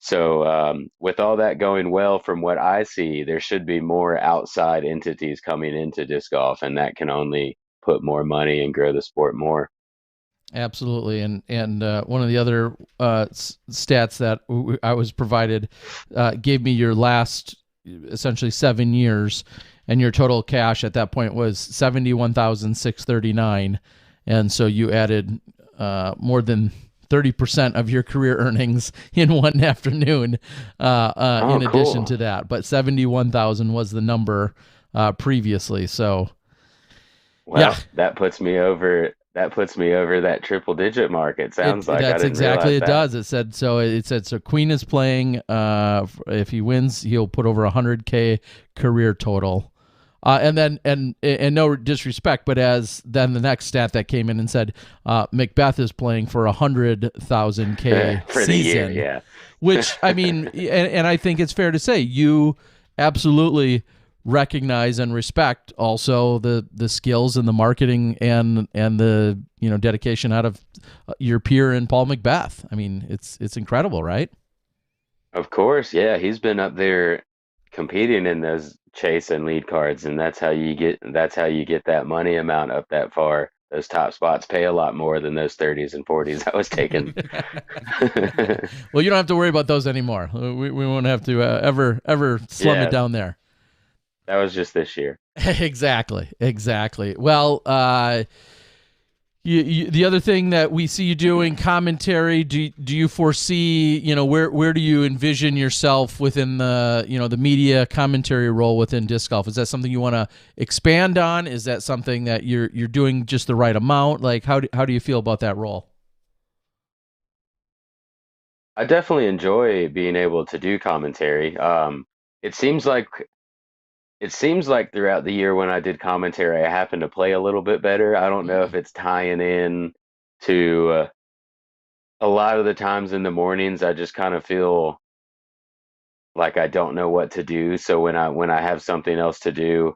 So, with all that going well, from what I see, there should be more outside entities coming into disc golf, and that can only put more money and grow the sport more. Absolutely, and one of the other stats that I was provided gave me your last essentially 7 years, and your total cash at that point was 71,639, and so you added more than 30% of your career earnings in one afternoon. In addition Cool. to that, but 71,000 was the number previously. So Well, yeah, that puts me over. That puts me over that triple digit mark. It sounds like I that's didn't exactly realize it that. does. It said so. Queen is playing. If he wins, he'll put over 100K career total. And then and no disrespect, but as then the next stat that came in and said Macbeth is playing for 100,000K For the year, season, yeah. which I mean, and I think it's fair to say you absolutely recognize and respect also the skills and the marketing and the dedication out of your peer and Paul Macbeth. I mean, it's incredible, right? Of course, yeah. He's been up there competing in those chase and lead cards, and that's how you get that money amount up that far. Those top spots pay a lot more than those 30s and 40s I was taking. Well, you don't have to worry about those anymore. We won't have to ever slum it Yeah, down there. that was just this year. Exactly. Well, the other thing that we see you doing commentary. Do you foresee where do you envision yourself within the media commentary role within disc golf? Is that something you want to expand on? Is that something that you're doing just the right amount? Like how do you feel about that role? I definitely enjoy being able to do commentary. It seems like it seems like throughout the year when I did commentary, I happened to play a little bit better. I don't know if it's tying in to a lot of the times in the mornings, I just kind of feel like I don't know what to do. So when I have something else to do,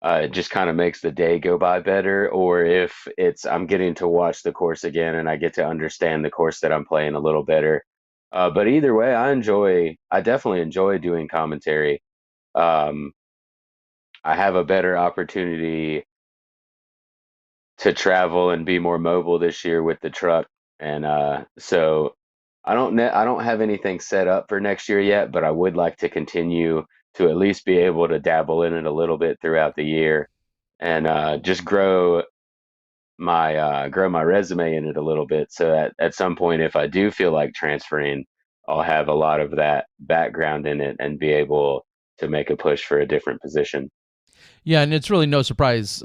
it just kind of makes the day go by better. Or if it's I'm getting to watch the course again and I get to understand the course that I'm playing a little better. But either way, I definitely enjoy doing commentary. Um, I have a better opportunity to travel and be more mobile this year with the truck, and so I don't have anything set up for next year yet, but I would like to continue to at least be able to dabble in it a little bit throughout the year, and just grow my resume in it a little bit. So at some point, if I do feel like transferring, I'll have a lot of that background in it and be able to make a push for a different position. Yeah, and it's really no surprise.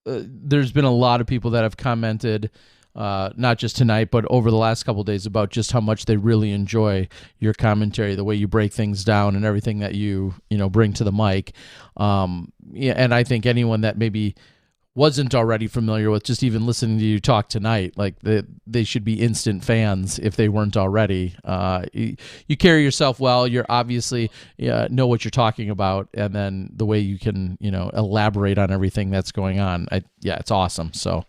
There's been a lot of people that have commented, not just tonight, but over the last couple of days, about just how much they really enjoy your commentary, the way you break things down, and everything that you bring to the mic. Yeah, and I think anyone that maybe wasn't already familiar with, just even listening to you talk tonight, like they should be instant fans if they weren't already. You carry yourself well. You're obviously know what you're talking about, and then the way you can elaborate on everything that's going on. It's awesome. So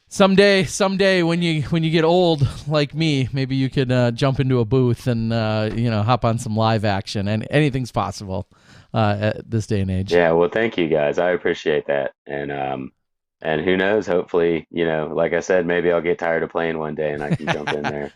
someday when you get old like me, maybe you could jump into a booth and hop on some live action, and anything's possible at this day and age. Yeah, well, thank you guys. I appreciate that. And who knows, hopefully, like I said, maybe I'll get tired of playing one day and I can jump in there.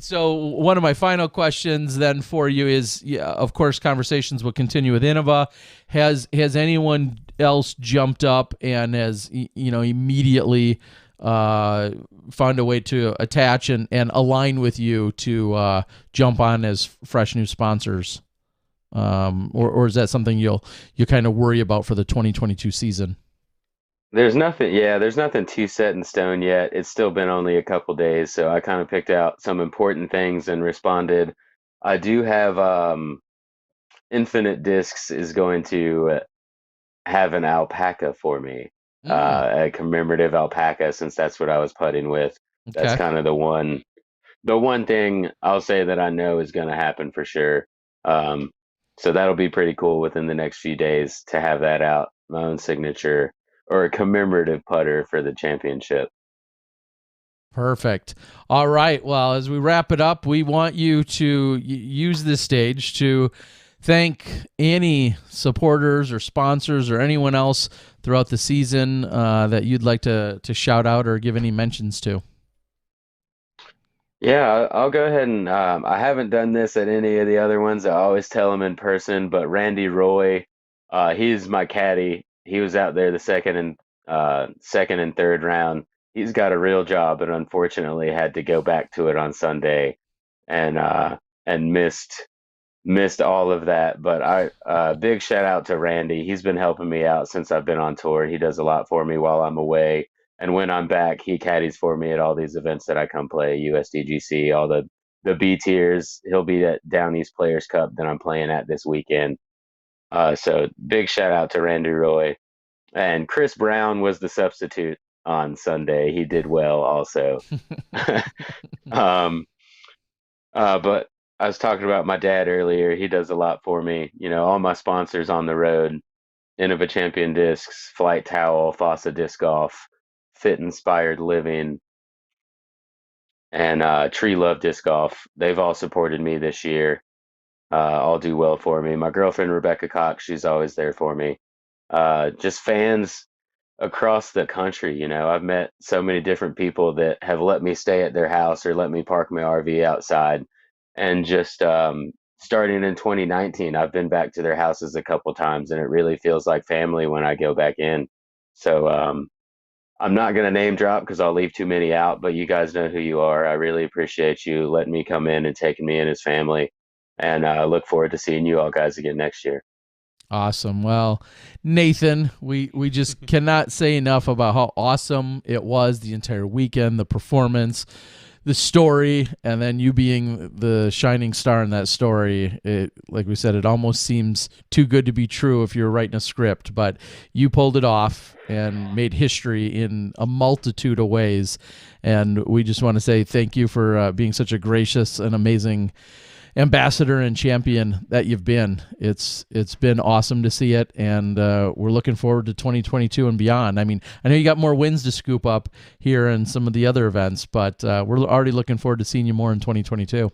So one of my final questions then for you is, of course, conversations will continue with Innova. Has anyone else jumped up and has immediately found a way to attach and align with you to jump on as fresh new sponsors? Or is that something you kind of worry about for the 2022 season? There's nothing too set in stone yet. It's still been only a couple days, so I kind of picked out some important things and responded. I do have Infinite Discs is going to have an alpaca for me, a commemorative alpaca, since that's what I was putting with. Okay. That's kind of the one thing I'll say that I know is going to happen for sure. So that'll be pretty cool within the next few days to have that out, my own signature or a commemorative putter for the championship. Perfect. All right. Well, as we wrap it up, we want you to use this stage to thank any supporters or sponsors or anyone else throughout the season that you'd like to shout out or give any mentions to. Yeah, I'll go ahead and I haven't done this at any of the other ones. I always tell them in person, but Randy Roy, he's my caddy. He was out there the second and third round. He's got a real job, but unfortunately had to go back to it on Sunday, and missed all of that. But big shout out to Randy. He's been helping me out since I've been on tour. He does a lot for me while I'm away. And when I'm back, he caddies for me at all these events that I come play, USDGC, all the B tiers. He'll be at Down East Players Cup that I'm playing at this weekend. So big shout out to Randy Roy. And Chris Brown was the substitute on Sunday. He did well also. But I was talking about my dad earlier. He does a lot for me. All my sponsors on the road, Innova Champion Discs, Flight Towel, Fossa Disc Golf, Fit Inspired Living, and Tree Love Disc Golf. They've all supported me this year. All do well for me. My girlfriend, Rebecca Cox, she's always there for me. Just fans across the country. I've met so many different people that have let me stay at their house or let me park my RV outside. And just starting in 2019, I've been back to their houses a couple times, and it really feels like family when I go back in. So I'm not going to name drop because I'll leave too many out, but you guys know who you are. I really appreciate you letting me come in and taking me in as family. And I look forward to seeing you all guys again next year. Awesome. Well, Nathan, we just cannot say enough about how awesome it was the entire weekend, the performance, the story, and then you being the shining star in that story. Like we said, it almost seems too good to be true if you're writing a script, but you pulled it off and made history in a multitude of ways. And we just want to say thank you for being such a gracious and amazing ambassador and champion that you've been. It's been awesome to see it, and we're looking forward to 2022 and beyond. I mean, I know you got more wins to scoop up here in some of the other events, but we're already looking forward to seeing you more in 2022.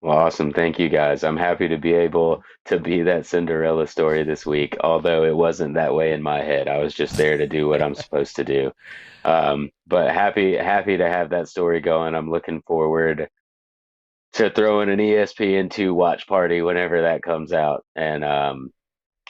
Well, awesome. Thank you, guys. I'm happy to be able to be that Cinderella story this week, although it wasn't that way in my head. I was just there to do what I'm supposed to do. But happy to have that story going. I'm looking forward to throwing an ESPN2 watch party whenever that comes out. And I'm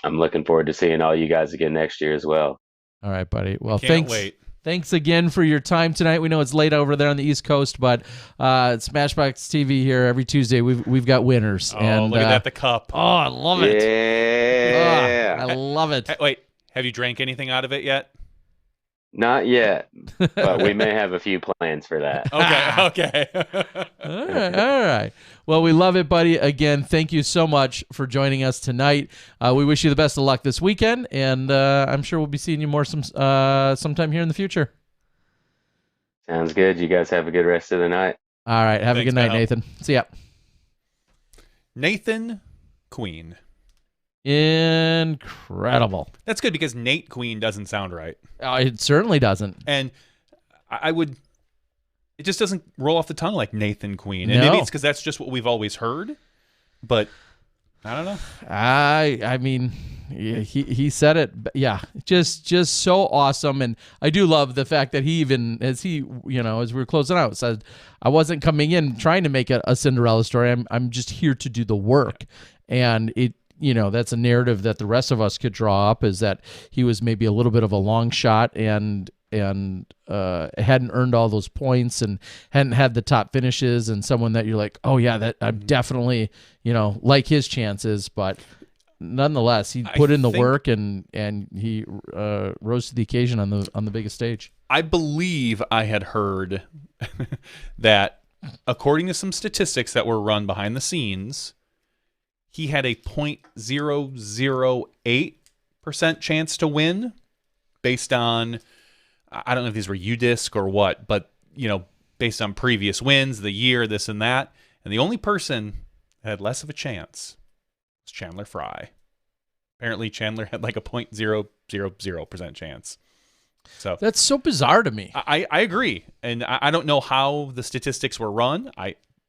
looking forward to seeing all you guys again next year as well. All right, buddy. Well, Can't wait. Thanks again for your time tonight. We know it's late over there on the East Coast, but Smashbox TV here every Tuesday. We've got winners. Oh, and, look at that, the cup. Oh, I love it. Yeah. Oh, I love it. Wait, have you drank anything out of it yet? Not yet, but we may have a few plans for that. Okay. All right, all right. Well, we love it, buddy. Again, thank you so much for joining us tonight. We wish you the best of luck this weekend, and I'm sure we'll be seeing you more sometime here in the future. Sounds good. You guys have a good rest of the night. All right. Have a Thanks, good night, pal. Nathan. See ya. Nathan Queen. Incredible. That's good because Nate Queen doesn't sound right. It certainly doesn't. And it just doesn't roll off the tongue like Nathan Queen. And No. maybe it's because that's just what we've always heard. But I don't know. I mean, he said it. Yeah, just so awesome, and I do love the fact that he even as we were closing out said, "I wasn't coming in trying to make a Cinderella story. I'm just here to do the work," and it. That's a narrative that the rest of us could draw up, is that he was maybe a little bit of a long shot and hadn't earned all those points and hadn't had the top finishes, and someone that you're like, oh yeah, that I'm definitely, like his chances, but nonetheless, he put in the work and he rose to the occasion on the biggest stage. I believe I had heard that according to some statistics that were run behind the scenes, he had a 0.008% chance to win based on, I don't know if these were UDisc or what, but, based on previous wins, the year, this and that. And the only person that had less of a chance was Chandler Fry. Apparently Chandler had like a 0.000% chance. So That's so bizarre to me. I agree. And I don't know how the statistics were run.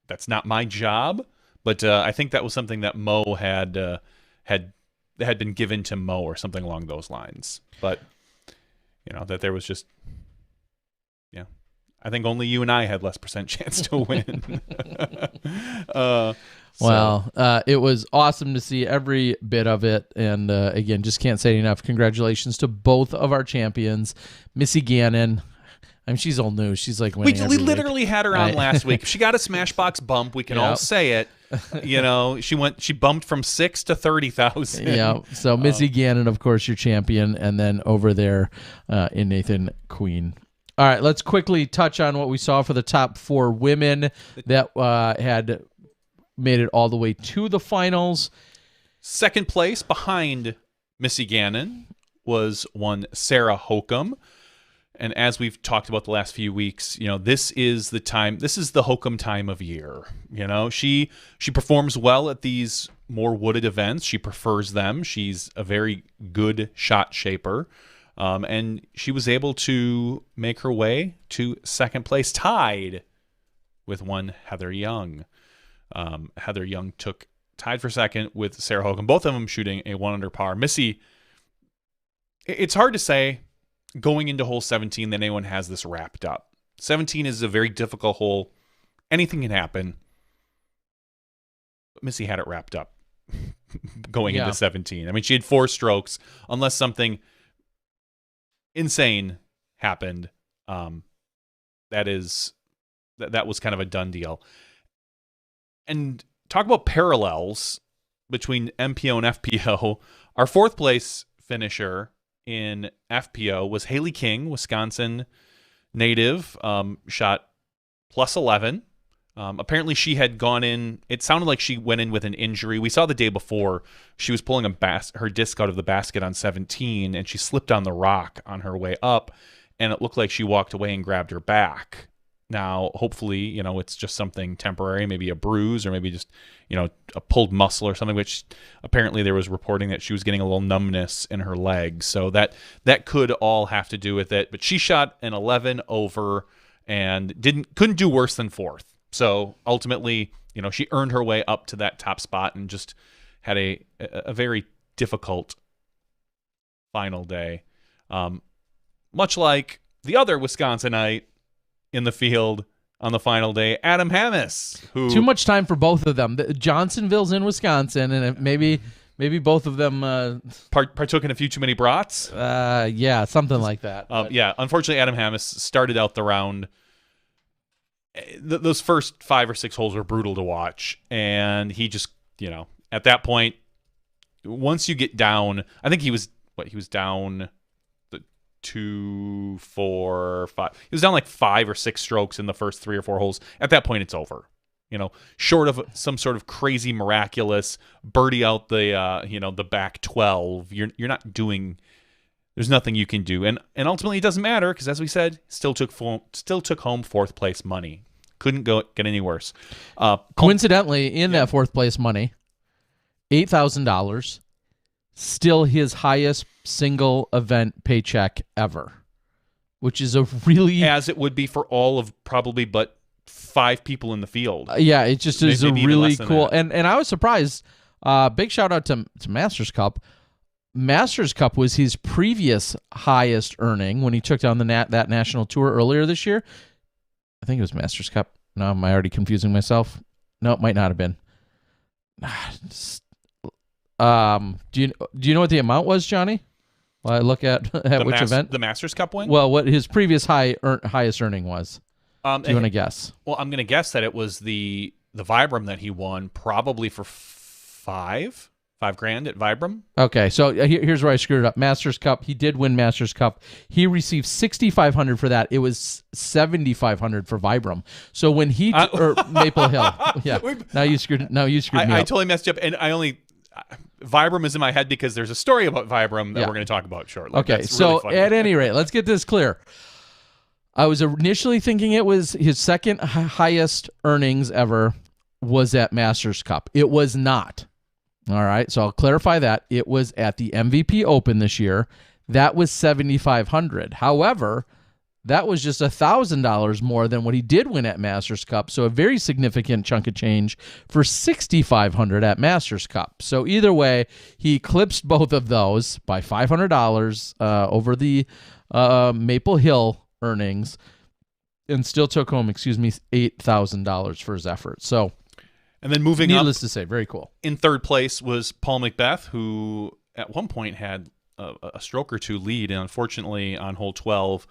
That's not my job. But I think that was something that Mo had been given to Mo or something along those lines. But that there was just, I think only you and I had less percent chance to win. Well, it was awesome to see every bit of it, and again, just can't say enough. Congratulations to both of our champions, Missy Gannon. I mean, she's old news. She's like winning every literally week. had her on last week. She got a Smashbox bump. We can all say it. She bumped from 6 to 30,000. Yeah. So Missy Gannon, of course, your champion, and then over there in Nathan Queen. All right, let's quickly touch on what we saw for the top 4 women that had made it all the way to the finals. Second place behind Missy Gannon was one Sarah Hokum. And as we've talked about the last few weeks, this is the time. This is the Hokum time of year. She performs well at these more wooded events. She prefers them. She's a very good shot shaper, and she was able to make her way to second place, tied with one Heather Young. Heather Young tied for second with Sarah Hokum. Both of them shooting a 1 under par. Missy, it's hard to say going into hole 17 that anyone has this wrapped up. 17 is a very difficult hole. Anything can happen. But Missy had it wrapped up going into 17. I mean, she had 4 strokes. Unless something insane happened, that was kind of a done deal. And talk about parallels between MPO and FPO. Our 4th place finisher in FPO was Haley King, Wisconsin native, shot plus 11. Apparently she had gone in, it sounded like she went in with an injury. We saw the day before she was pulling her disc out of the basket on 17, and she slipped on the rock on her way up, and it looked like she walked away and grabbed her back. Now, hopefully, it's just something temporary, maybe a bruise or maybe just, a pulled muscle or something, which apparently there was reporting that she was getting a little numbness in her legs. So that could all have to do with it. But she shot an 11 over and couldn't do worse than 4th. So ultimately, she earned her way up to that top spot and just had a very difficult final day. Much like the other Wisconsinite in the field on the final day, Adam Hammis. Who Too much time for both of them. Johnsonville's in Wisconsin, and maybe both of them partook in a few too many brats. Yeah, something like that. Yeah, unfortunately, Adam Hammis started out the round. Those first 5 or 6 holes were brutal to watch, and he just, at that point, once you get down, I think he was down 2, 4, 5. He was down like 5 or 6 strokes in the first 3 or 4 holes. At that point, it's over. Short of some sort of crazy miraculous birdie out the back 12, you're not doing. There's nothing you can do, and ultimately it doesn't matter because, as we said, still took home 4th place money. Couldn't get any worse. Coincidentally, in that 4th place money, $8,000, still his highest single event paycheck ever, which is a really, as it would be for all of probably but 5 people in the field. It just is a maybe really even cool. less than And I was surprised. Big shout out to Masters Cup. Masters Cup was his previous highest earning when he took down that national tour earlier this year. I think it was Masters Cup. No, am I already confusing myself? No, it might not have been. Do you know what the amount was, Johnny? Well, I look at which event the Masters Cup win. Well, what his previous highest earning was. Do you want to guess? Well, I'm going to guess that it was the Vibram that he won, probably for $5,000 at Vibram. Okay, so here's where I screwed it up. Masters Cup. He did win Masters Cup. He received $6,500 for that. It was $7,500 for Vibram. So when he or Maple Hill, yeah. Now you screwed me up. I totally messed up, and Vibram is in my head because there's a story about Vibram that we're going to talk about shortly. Okay, That's so really funny. at any rate, let's get this clear. I was initially thinking it was his second highest earnings ever was at Masters Cup. It was not. All right, so I'll clarify that. It was at the MVP Open this year. That was $7,500. However, that was just $1,000 more than what he did win at Masters Cup. So a very significant chunk of change for $6,500 at Masters Cup. So either way, he eclipsed both of those by $500 over the Maple Hill earnings, and still took home, $8,000 for his effort. So, and then moving needless to say, very cool. In 3rd place was Paul Macbeth, who at one point had a stroke or 2 lead, and unfortunately on hole 12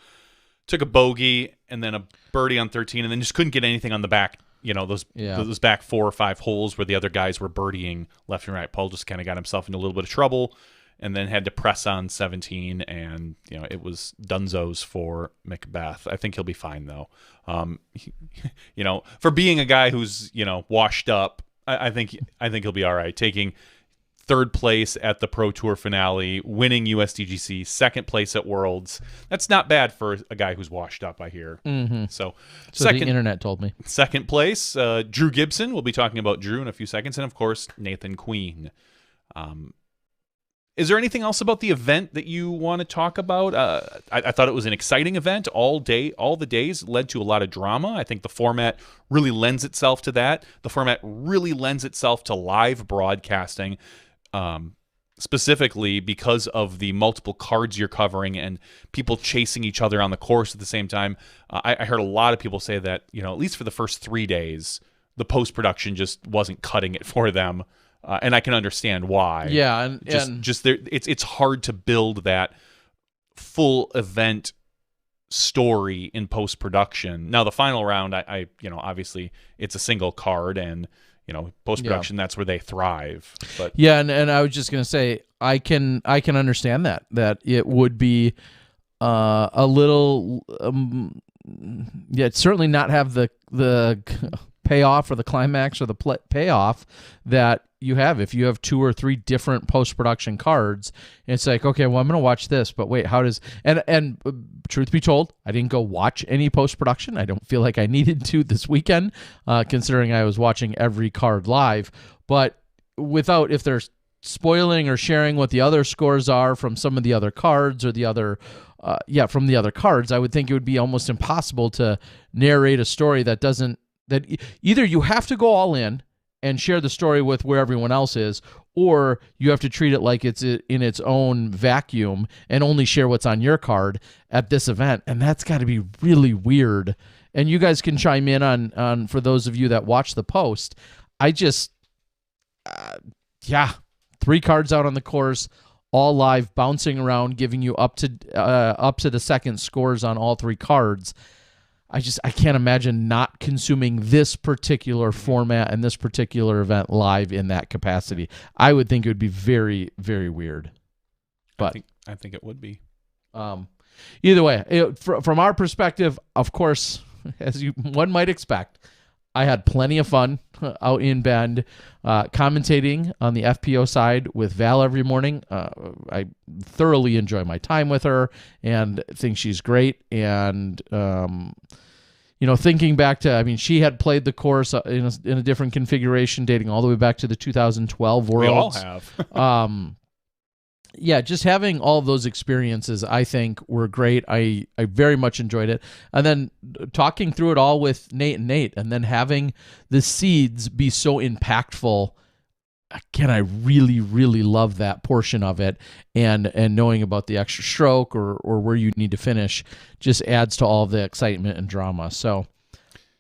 took a bogey and then a birdie on 13, and then just couldn't get anything on the back. Those back 4 or 5 holes where the other guys were birdieing left and right. Paul just kind of got himself into a little bit of trouble, and then had to press on 17, and it was dunzos for Macbeth. I think he'll be fine though. For being a guy who's washed up, I think he'll be all right. Taking 3rd place at the Pro Tour finale, winning USDGC, 2nd place at Worlds. That's not bad for a guy who's washed up, I hear. Mm-hmm. So the internet told me. 2nd place, Drew Gibson. We'll be talking about Drew in a few seconds, and of course Nathan Queen. Is there anything else about the event that you want to talk about? I thought it was an exciting event all day. All the days led to a lot of drama. I think the format really lends itself to that. The format really lends itself to live broadcasting, specifically because of the multiple cards you're covering and people chasing each other on the course at the same time. I heard a lot of people say that, at least for the first 3 days, the post-production just wasn't cutting it for them. And I can understand why. Yeah, and it's hard to build that full event story in post production. Now the final round, I obviously it's a single card, and post production that's where they thrive. But and I was just gonna say I can understand that it would be a little certainly not have the payoff or the climax or the payoff that you have if you have 2 or 3 different post-production cards. It's like, okay, well, I'm going to watch this, but wait, how does and truth be told, I didn't go watch any post-production. I don't feel like I needed to this weekend, considering I was watching every card live. But if they're spoiling or sharing what the other scores are from some of the other cards or the other from the other cards, I would think it would be almost impossible to narrate a story that either you have to go all in and share the story with where everyone else is, or you have to treat it like it's in its own vacuum and only share what's on your card at this event. And that's got to be really weird. And you guys can chime in on for those of you that watch the post. I just, 3 cards out on the course, all live, bouncing around, giving you up to the second scores on all 3 cards. I can't imagine not consuming this particular format and this particular event live in that capacity. I would think it would be very, very weird. But I think it would be. Either way, from our perspective, of course, as one might expect, I had plenty of fun out in Bend, commentating on the FPO side with Val every morning. I thoroughly enjoy my time with her and think she's great. And, thinking back to, she had played the course in a different configuration, dating all the way back to the 2012 Worlds. We all have. Yeah, just having all of those experiences, I think, were great. I very much enjoyed it. And then talking through it all with Nate, and then having the seeds be so impactful. Again, I really, really love that portion of it. And knowing about the extra stroke or where you need to finish just adds to all of the excitement and drama. So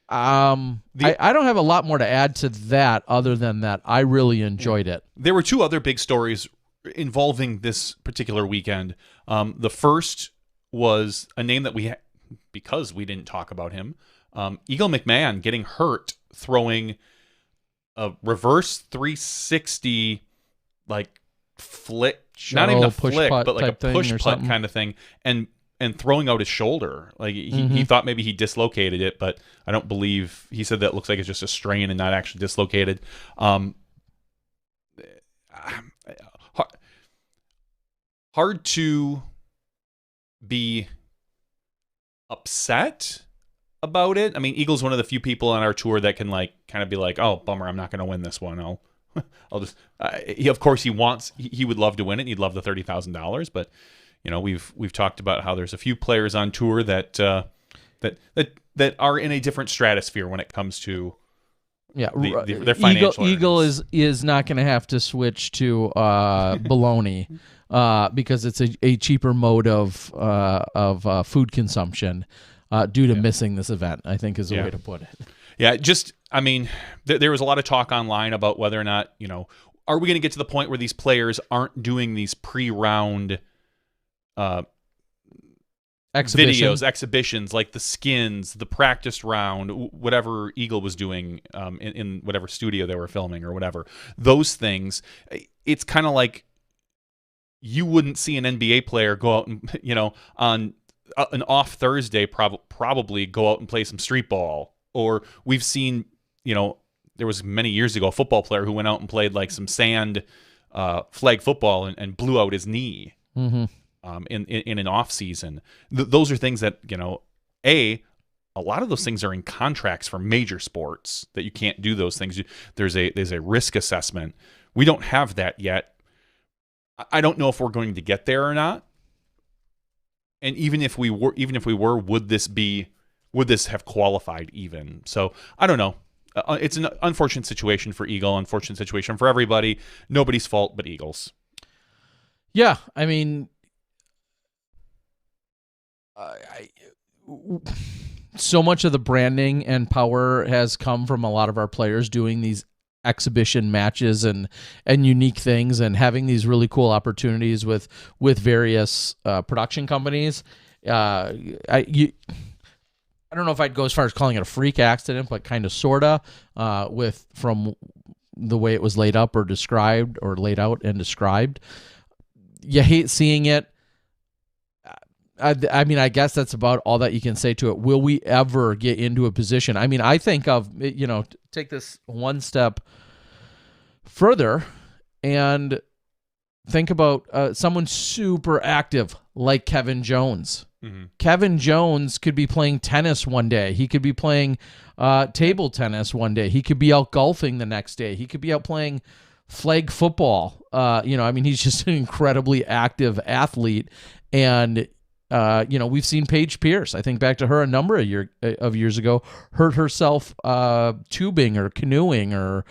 I don't have a lot more to add to that other than that I really enjoyed it. There were two other big stories involving this particular weekend. The first was a name that because we didn't talk about him, Eagle McMahon getting hurt throwing a reverse 360 flick, not even a flick, but like a push putt kind of thing, and throwing out his shoulder. He thought maybe he dislocated it, but I don't believe. He said that looks like it's just a strain and not actually dislocated. Hard to be upset about it. Eagle's one of the few people on our tour that can kind of be like, oh, bummer, I'm not going to win this one. I'll just. Of course, he would love to win it. And he'd love the $30,000, but we've talked about how there's a few players on tour that are in a different stratosphere when it comes to. Yeah, their financial Eagle is not going to have to switch to bologna because it's a cheaper mode of food consumption due to missing this event, I think is the way to put it. Yeah, there was a lot of talk online about whether or not, are we going to get to the point where these players aren't doing these pre-round exhibitions, like the skins, the practice round, whatever Eagle was doing in whatever studio they were filming or whatever. Those things, it's kind of like you wouldn't see an NBA player go out and, on an off Thursday, probably go out and play some street ball. Or we've seen, there was many years ago, a football player who went out and played some sand flag football and blew out his knee. Mm-hmm. In an off season. Those are things that, a lot of those things are in contracts for major sports that you can't do those things. There's a risk assessment. We don't have that yet. I don't know if we're going to get there or not. And even if we were, would this have qualified even? So I don't know. It's an unfortunate situation for Eagle, unfortunate situation for everybody. Nobody's fault but Eagle's. Yeah, so much of the branding and power has come from a lot of our players doing these exhibition matches and unique things and having these really cool opportunities with various production companies. I don't know if I'd go as far as calling it a freak accident, but kind of sorta from the way it was laid up or described or laid out and described. You hate seeing it. I guess that's about all that you can say to it. Will we ever get into a position? I think of, take this one step further and think about someone super active like Kevin Jones. Mm-hmm. Kevin Jones could be playing tennis one day. He could be playing table tennis one day. He could be out golfing the next day. He could be out playing flag football. He's just an incredibly active athlete. And we've seen Paige Pierce. I think back to her a number of years ago, hurt herself tubing or canoeing or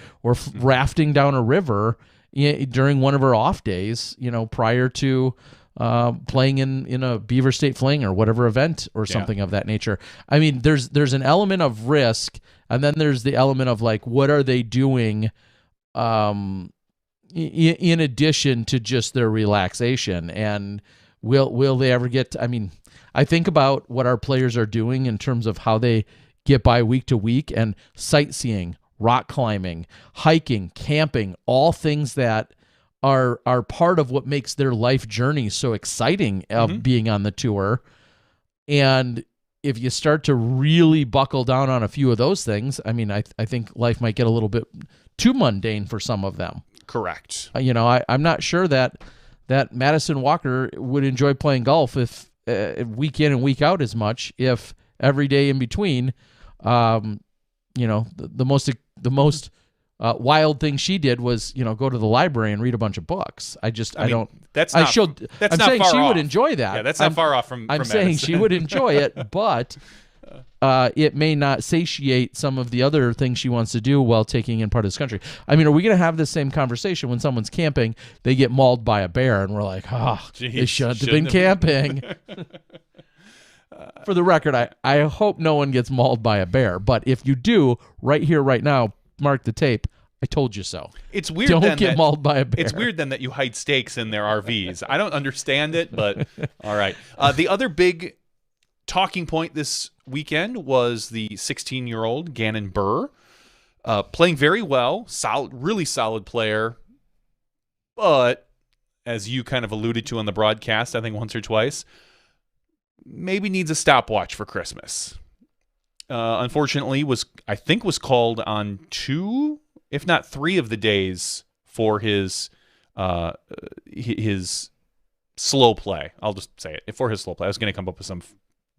rafting down a river during one of her off days. Prior to playing in a Beaver State Fling or whatever event or something of that nature. There's an element of risk, and then there's the element of what are they doing in addition to just their relaxation. And will they ever get to, I think about what our players are doing in terms of how they get by week to week, and sightseeing, rock climbing, hiking, camping, all things that are part of what makes their life journey so exciting of being on the tour. And if you start to really buckle down on a few of those things, I mean, I think life might get a little bit too mundane for some of them. Correct. I'm not sure that Madison Walker would enjoy playing golf if week in and week out as much, if every day in between, the most wild thing she did was, go to the library and read a bunch of books. I'm saying she would enjoy that. Yeah, that's not far off from I'm saying Madison. she would enjoy it, but it may not satiate some of the other things she wants to do while taking in part of this country. I mean, are we going to have the same conversation when someone's camping, they get mauled by a bear, and we're like, they shouldn't have been camping. For the record, I hope no one gets mauled by a bear, but if you do, right here, right now, mark the tape. I told you so. It's weird. Don't get mauled by a bear. It's weird then that you hide stakes in their RVs. I don't understand it, but all right. The other big talking point this weekend was the 16-year-old Ganon Burr, playing very well, really solid player, but as you kind of alluded to on the broadcast, I think once or twice, maybe needs a stopwatch for Christmas. Unfortunately, was called on 2, if not 3 of the days for his slow play. I'll just say it, for his slow play. I was going to come up with some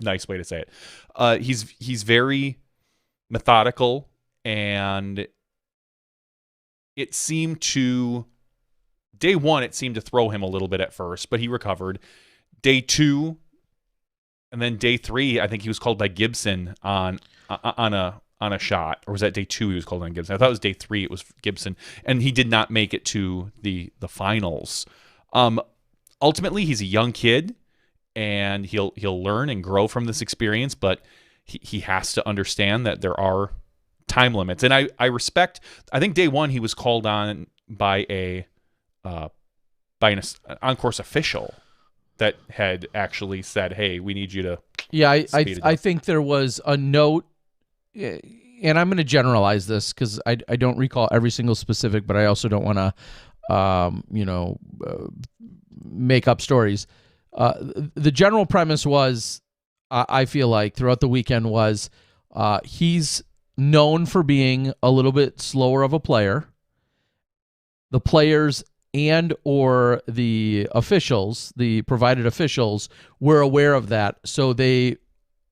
nice way to say it. He's very methodical, and it seemed to day 1 it seemed to throw him a little bit at first, but he recovered. Day 2 and then day 3, I think he was called by Gibson on a shot, or was that day 2 he was called on Gibson? I thought it was day 3 it was Gibson, and he did not make it to the finals. Ultimately, he's a young kid, and he'll learn and grow from this experience, but he has to understand that there are time limits. And I respect. I think day 1 he was called on by an on-course official that had actually said, "Hey, we need you to." Yeah, I think there was a note, and I'm going to generalize this because I don't recall every single specific, but I also don't want to, make up stories. The general premise was, I feel like throughout the weekend was, he's known for being a little bit slower of a player. The players and or the officials, the provided officials, were aware of that, so they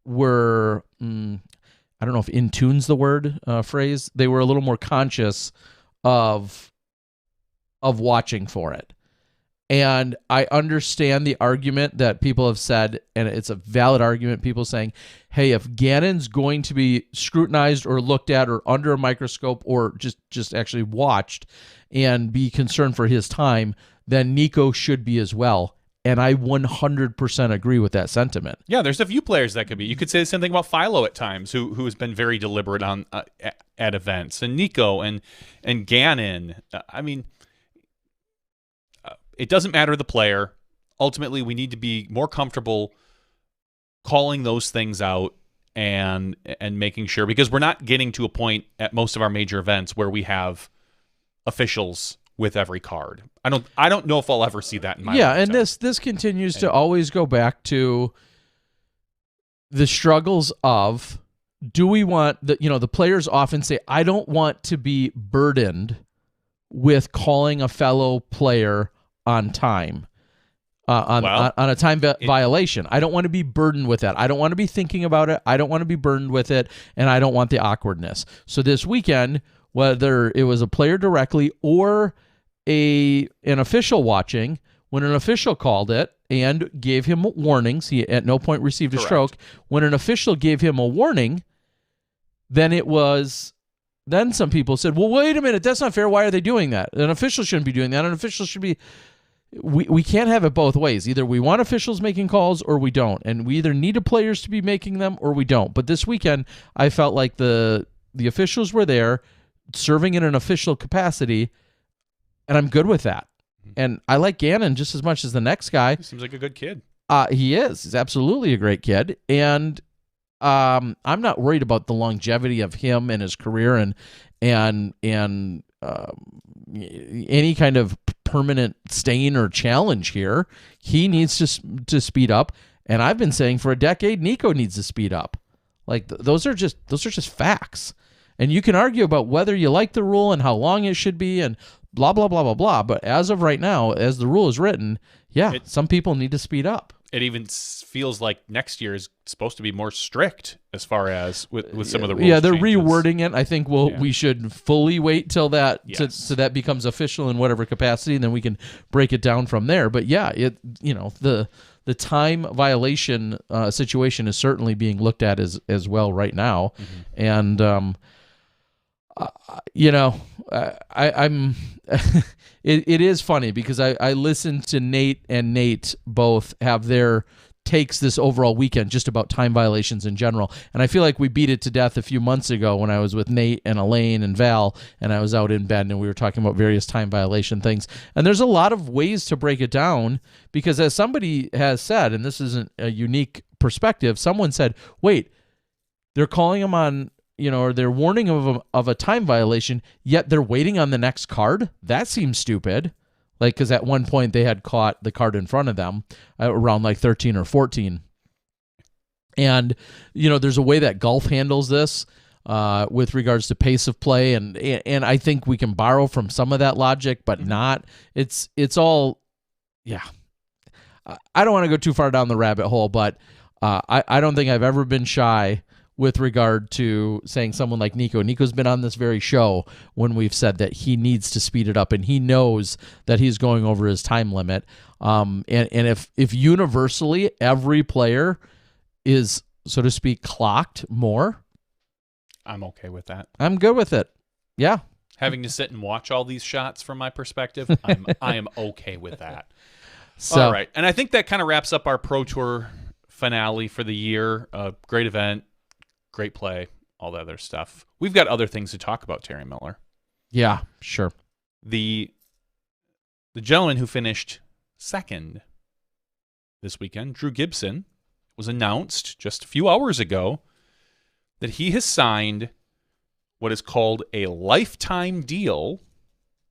were, I don't know if "in tune's" the word phrase. They were a little more conscious of watching for it. And I understand the argument that people have said, and it's a valid argument, people saying, hey, if Ganon's going to be scrutinized or looked at or under a microscope or just actually watched and be concerned for his time, then Nico should be as well. And I 100% agree with that sentiment. Yeah, there's a few players that could be. You could say the same thing about Philo at times, who has been very deliberate on at events, and Nico and Ganon. I mean, it doesn't matter the player. Ultimately, we need to be more comfortable calling those things out and making sure, because we're not getting to a point at most of our major events where we have officials with every card. I don't know if I'll ever see that in my lifetime. And this continues to always go back to the struggles of, do we want the players often say, I don't want to be burdened with calling a fellow player on time, on a time violation. I don't want to be burdened with that. I don't want to be thinking about it. I don't want to be burdened with it, and I don't want the awkwardness. So this weekend, whether it was a player directly or an official watching, when an official called it and gave him warnings, he at no point received a stroke. When an official gave him a warning, then some people said, well, wait a minute, that's not fair. Why are they doing that? An official shouldn't be doing that. An official should be... We can't have it both ways. Either we want officials making calls or we don't. And we either need the players to be making them or we don't. But this weekend, I felt like the officials were there serving in an official capacity, and I'm good with that. And I like Ganon just as much as the next guy. He seems like a good kid. He is. He's absolutely a great kid. And I'm not worried about the longevity of him and his career and any kind of permanent stain or challenge here. He needs to speed up, And I've been saying for a decade, Nico needs to speed up. Like those are just facts. And you can argue about whether you like the rule and how long it should be and blah, blah, blah, blah, blah. But as of right now, as the rule is written, some people need to speed up. It even feels like next year is supposed to be more strict as far as with some of the rules. Yeah, they're changes. rewording it. I think we should fully wait till that so that becomes official in whatever capacity, and then we can break it down from there. But the time violation situation is certainly being looked at as well right now, and I'm. It is funny because I listened to Nate and Nate both have their takes this overall weekend just about time violations in general. And I feel like we beat it to death a few months ago when I was with Nate and Elaine and Val, and I was out in bed and we were talking about various time violation things. And there's a lot of ways to break it down because as somebody has said, and this isn't a unique perspective, someone said, wait, they're calling them on, or they're warning of a time violation, yet they're waiting on the next card? That seems stupid. Like, because at one point they had caught the card in front of them around like 13 or 14. And, there's a way that golf handles this with regards to pace of play. And I think we can borrow from some of that logic, but not. It's all, I don't want to go too far down the rabbit hole, but I don't think I've ever been shy with regard to saying someone like Nico. Nico's been on this very show when we've said that he needs to speed it up, and he knows that he's going over his time limit. And if universally every player is, so to speak, clocked more, I'm okay with that. I'm good with it. Yeah. Having to sit and watch all these shots from my perspective, I am okay with that. So, all right. And I think that kind of wraps up our Pro Tour finale for the year. Great event. Great play, all that other stuff. We've got other things to talk about, Terry Miller. Yeah, sure. The gentleman who finished second this weekend, Drew Gibson, was announced just a few hours ago that he has signed what is called a lifetime deal,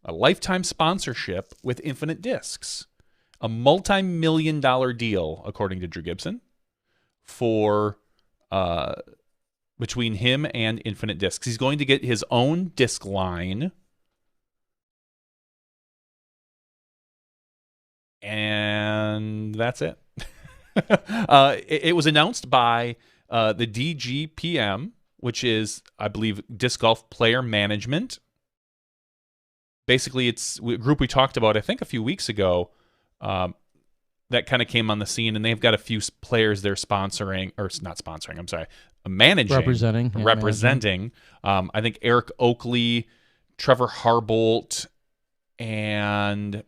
a lifetime sponsorship with Infinite Discs, a multi-million-dollar deal, according to Drew Gibson, for between him and Infinite Discs. He's going to get his own disc line. And that's it. It was announced by the DGPM, which is, I believe, Disc Golf Player Management. Basically, it's a group we talked about, I think, a few weeks ago, that kind of came on the scene, and they've got a few players they're sponsoring, or not sponsoring, I'm sorry, managing. Representing. I think Eric Oakley, Trevor Harbolt, and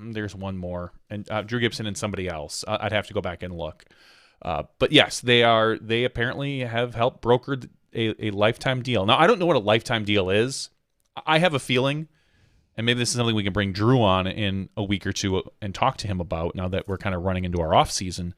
there's one more, and Drew Gibson and somebody else. I'd have to go back and look. But yes, they apparently have helped broker a lifetime deal. Now, I don't know what a lifetime deal is. I have a feeling, and maybe this is something we can bring Drew on in a week or two and talk to him about now that we're kind of running into our off season.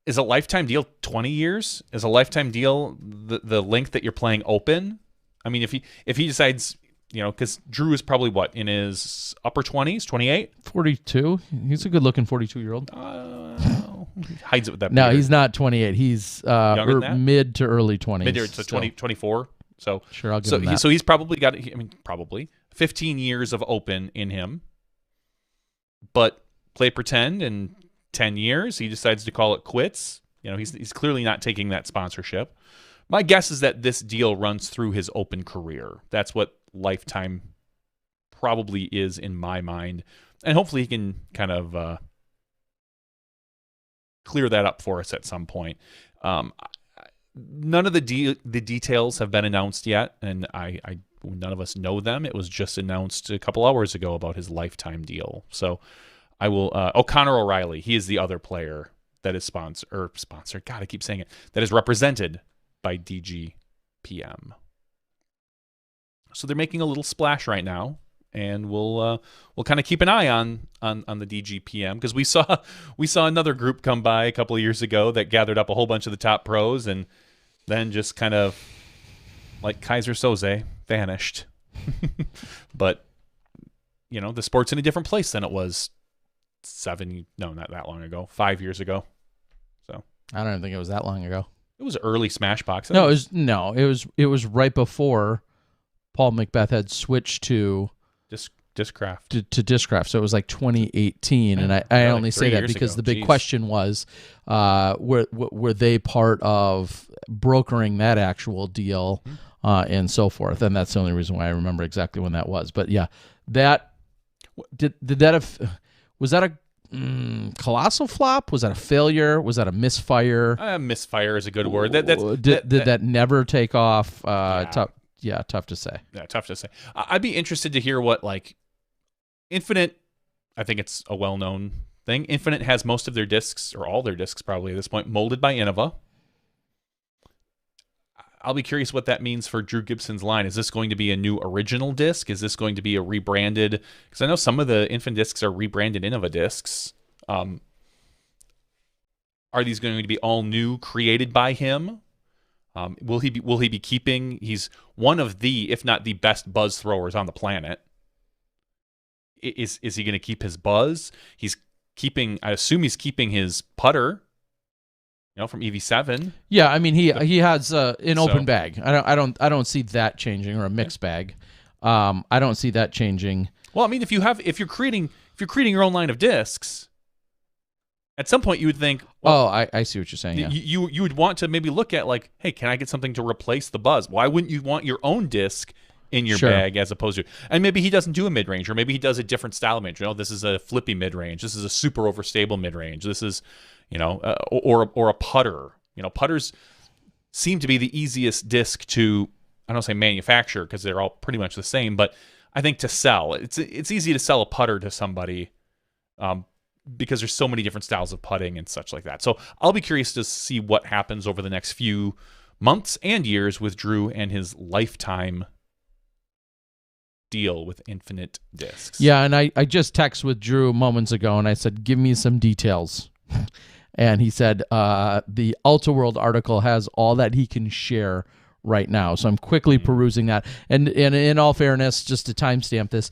Is a lifetime deal 20 years? Is a lifetime deal the length that you're playing open? I mean, if he decides, because Drew is probably what, in his upper 20s, 28? 42. He's a good-looking 42-year-old. Hides it with that No, beard. he's not 28. He's mid to early 20s. Mid to 20, 24. So sure, I'll give him that. So he's probably got, 15 years of open in him. But play pretend and 10 years, he decides to call it quits. He's clearly not taking that sponsorship. My guess is that this deal runs through his open career. That's what lifetime probably is in my mind. And hopefully he can kind of clear that up for us at some point. None of the details have been announced yet, and none of us know them. It was just announced a couple hours ago about his lifetime deal. So I will. Connor O'Reilly. He is the other player that is sponsored. God, I keep saying it. That is represented by DGPM. So they're making a little splash right now, and we'll kind of keep an eye on the DGPM, because we saw another group come by a couple of years ago that gathered up a whole bunch of the top pros and then just kind of, like Kaiser Soze, vanished. But the sport's in a different place than it was not that long ago, 5 years ago. So I don't think it was that long ago. it was early Smashbox. It was right before Paul Macbeth had switched to Discraft. to Discraft. So it was like 2018, and I Yeah, only like say 3 that years because ago. the big Jeez. question was, were they part of brokering that actual deal, and so forth? And that's the only reason why I remember exactly when that was. But yeah, that was that a colossal flop? Was that a failure? Was that a misfire? Misfire is a good word. Did that never take off? Tough to say. Yeah, tough to say. I'd be interested to hear what, like, Infinite, I think it's a well-known thing. Infinite has most of their discs, or all their discs probably at this point, molded by Innova. I'll be curious what that means for Drew Gibson's line. Is this going to be a new original disc? Is this going to be a rebranded? Because I know some of the Infinite discs are rebranded Innova discs. Are these going to be all new, created by him? Will he be keeping? He's one of the, if not the best buzz throwers on the planet. Is he going to keep his buzz? He's keeping. I assume he's keeping his putter. From EV7. Yeah, I mean he has an open bag. I don't see that changing, or a mixed bag. I don't see that changing. Well, I mean, if you're creating your own line of discs, at some point you would think, well, I see what you're saying. Yeah. You would want to maybe look at, like, hey, can I get something to replace the buzz? Why wouldn't you want your own disc in your bag as opposed to? And maybe he doesn't do a mid range, or maybe he does a different style of mid range. This is a flippy mid range. This is a super overstable mid range. This is, or a putter. Putters seem to be the easiest disc to, I don't say manufacture because they're all pretty much the same, but I think to sell. It's easy to sell a putter to somebody. Because there's so many different styles of putting and such like that. So I'll be curious to see what happens over the next few months and years with Drew and his lifetime deal with Infinite discs. Yeah, and I just texted with Drew moments ago, and I said, give me some details. And he said the Ultra World article has all that he can share right now. So I'm quickly perusing that. And in all fairness, just to timestamp this,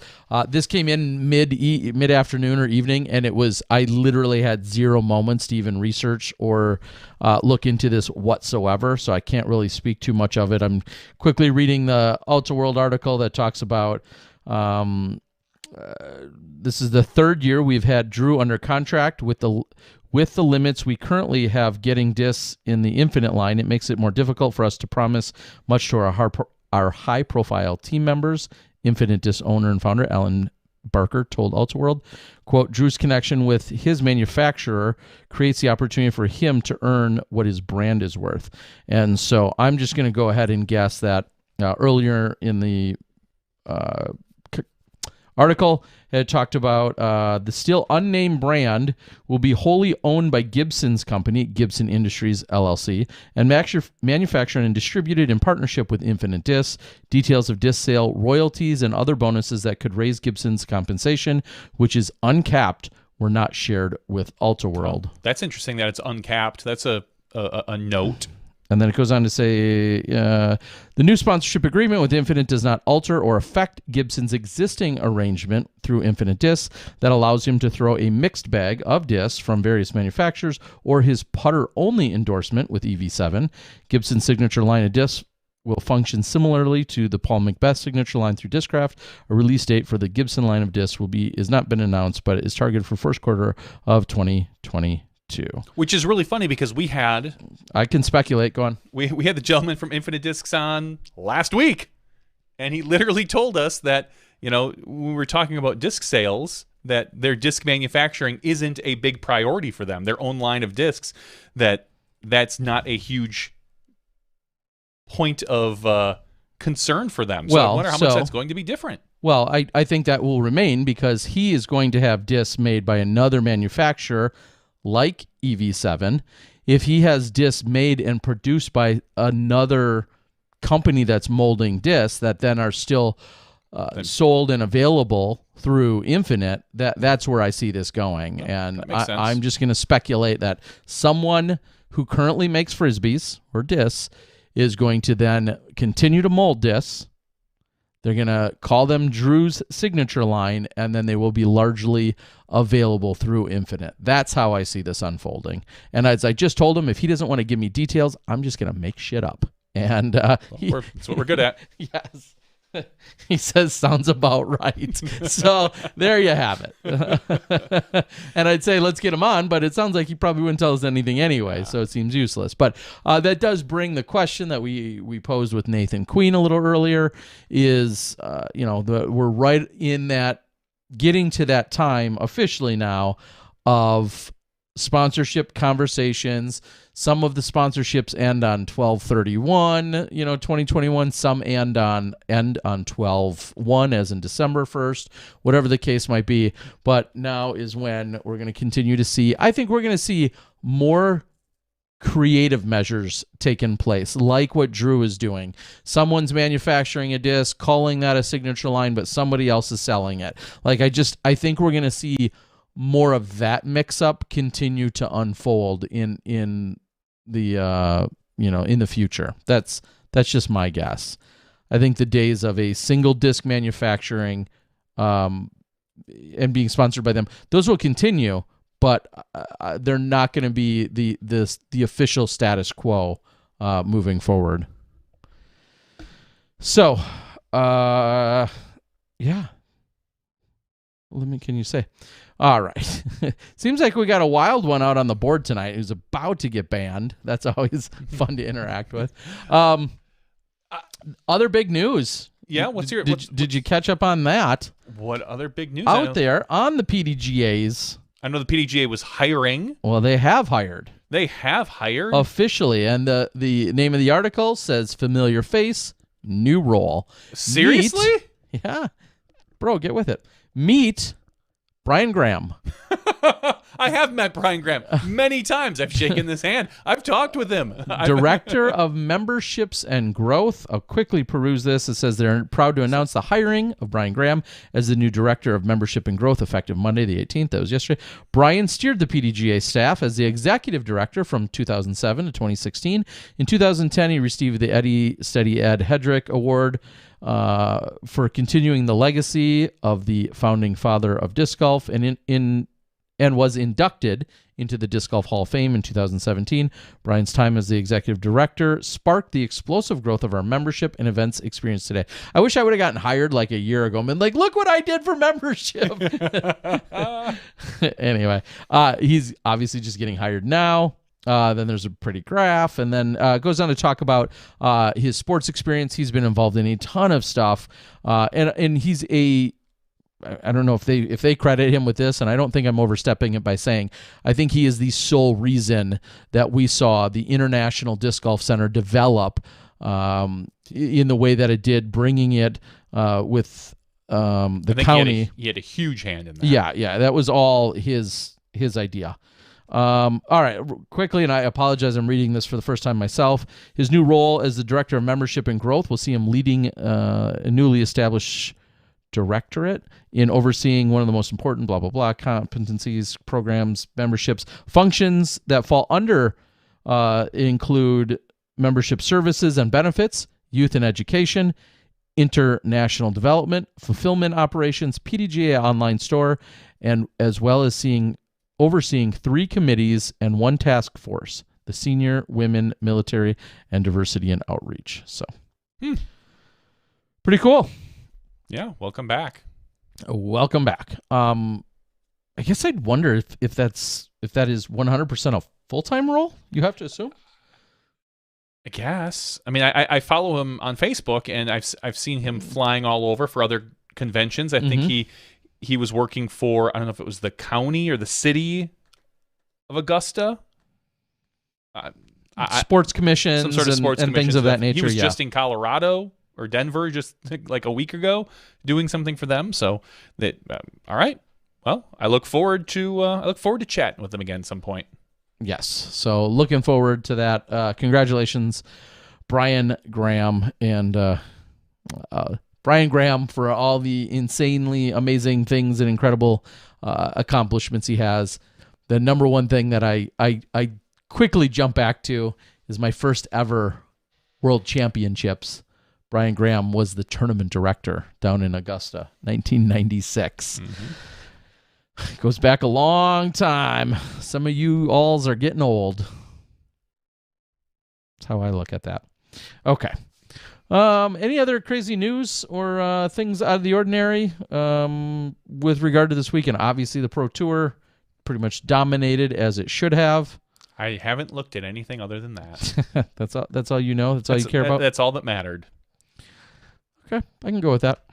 this came in mid-afternoon or evening, and I literally had 0 moments to even research or look into this whatsoever, so I can't really speak too much of it. I'm quickly reading the Ultra World article that talks about this is the 3rd year we've had Drew under contract with the limits we currently have getting discs in the Infinite line. It makes it more difficult for us to promise much to our high-profile team members. Infinite Disc owner and founder Alan Barker told Ultraworld, quote, Drew's connection with his manufacturer creates the opportunity for him to earn what his brand is worth. And so I'm just going to go ahead and guess that earlier in the article, it talked about the still unnamed brand will be wholly owned by Gibson's company, Gibson Industries, LLC, and manufactured and distributed in partnership with Infinite Discs. Details of disc sale, royalties, and other bonuses that could raise Gibson's compensation, which is uncapped, were not shared with Ultraworld. Oh, that's interesting that it's uncapped. That's a note. And then it goes on to say, the new sponsorship agreement with Infinite does not alter or affect Gibson's existing arrangement through Infinite Discs that allows him to throw a mixed bag of discs from various manufacturers or his putter-only endorsement with EV7. Gibson's signature line of discs will function similarly to the Paul Macbeth signature line through Discraft. A release date for the Gibson line of discs is not been announced, but it is targeted for first quarter of 2022. Which is really funny because I can speculate. Go on. We had the gentleman from Infinite Discs on last week, and he literally told us that, when we were talking about disc sales, that their disc manufacturing isn't a big priority for them. Their own line of discs, that's not a huge point of concern for them. So I wonder how much that's going to be different. Well, I think that will remain because he is going to have discs made by another manufacturer like EV7. If he has discs made and produced by another company that's molding discs that then are still sold and available through Infinite, that's where I see this going. And I'm just going to speculate that someone who currently makes Frisbees or discs is going to then continue to mold discs. They're going to call them Drew's signature line, and then they will be largely available through Infinite. That's how I see this unfolding. And as I just told him, if he doesn't want to give me details, I'm just going to make shit up. And That's what we're good at. Yes. He says, sounds about right. So there you have it. And I'd say, let's get him on, but it sounds like he probably wouldn't tell us anything anyway, so it seems useless. But that does bring the question that we posed with Nathan Queen a little earlier is, we're right in that, getting to that time officially now of sponsorship conversations. Some of the sponsorships end on 12/31, 2021. Some end on 12/1, as in December 1st, whatever the case might be. But now is when we're going to continue to see, I think we're going to see more creative measures taking place, like what Drew is doing. Someone's manufacturing a disc, calling that a signature line, but somebody else is selling it. I think we're going to see more of that mix-up continue to unfold in the in the future. That's just my guess. I think the days of a single disc manufacturing and being sponsored by them, those will continue, but they're not going to be the official status quo moving forward. So, yeah. What can you say? All right. Seems like we got a wild one out on the board tonight who's about to get banned. That's always fun to interact with. Other big news. Yeah, did you catch up on that? What other big news out there on the PDGAs? I know the PDGA was hiring. Well, they have hired. They have hired officially, and the name of the article says "Familiar face, new role." Seriously? Yeah, bro, get with it. Meet Brian Graham. I have met Brian Graham many times. I've shaken his hand. I've talked with him. Director of Memberships and Growth. I'll quickly peruse this. It says they're proud to announce the hiring of Brian Graham as the new Director of Membership and Growth effective Monday the 18th. That was yesterday. Brian steered the PDGA staff as the Executive Director from 2007 to 2016. In 2010, he received the Eddie Steady Ed Hedrick Award for continuing the legacy of the founding father of disc golf, and was inducted into the Disc Golf Hall of Fame in 2017. Brian's time as the executive director sparked the explosive growth of our membership and events experience today. I wish I would have gotten hired like a year ago and been like, look what I did for membership. Anyway, he's obviously just getting hired now. Then there's a pretty graph, and then goes on to talk about his sports experience. He's been involved in a ton of stuff, and he's I don't know if they credit him with this, and I don't think I'm overstepping it by saying I think he is the sole reason that we saw the International Disc Golf Center develop in the way that it did, bringing it with the county. He had a huge hand in that. Yeah, that was all his idea. All right, quickly, and I apologize, I'm reading this for the first time myself. His new role as the Director of Membership and Growth will see him leading a newly established directorate in overseeing one of the most important competencies, programs, memberships, functions that fall under include membership services and benefits, youth and education, international development, fulfillment operations, PDGA online store, and as well as overseeing 3 committees and 1 task force, the Senior, Women, Military, and Diversity and Outreach. So, pretty cool. Yeah, welcome back. Welcome back. I guess I'd wonder if that is 100% a full-time role, you have to assume? I guess. I mean, I follow him on Facebook, and I've seen him flying all over for other conventions. I think he was working for, I don't know if it was the county or the city of Augusta. Sports commissions, some sort of sports and things of that nature. He was just in Colorado or Denver just like a week ago doing something for them. So that all right. Well, I look forward to chatting with them again at some point. Yes. So looking forward to that. Congratulations, Brian Graham, and Brian Graham, for all the insanely amazing things and incredible accomplishments he has. The number one thing that I quickly jump back to is my first ever World Championships Brian Graham was the tournament director down in Augusta, 1996. Goes back a long time. Some of you alls are getting old. That's how I look at that. Okay. Any other crazy news or things out of the ordinary with regard to this weekend? Obviously, the Pro Tour pretty much dominated as it should have. I haven't looked at anything other than that. That's all you know? That's all you care about? That's all that mattered. Okay, I can go with that.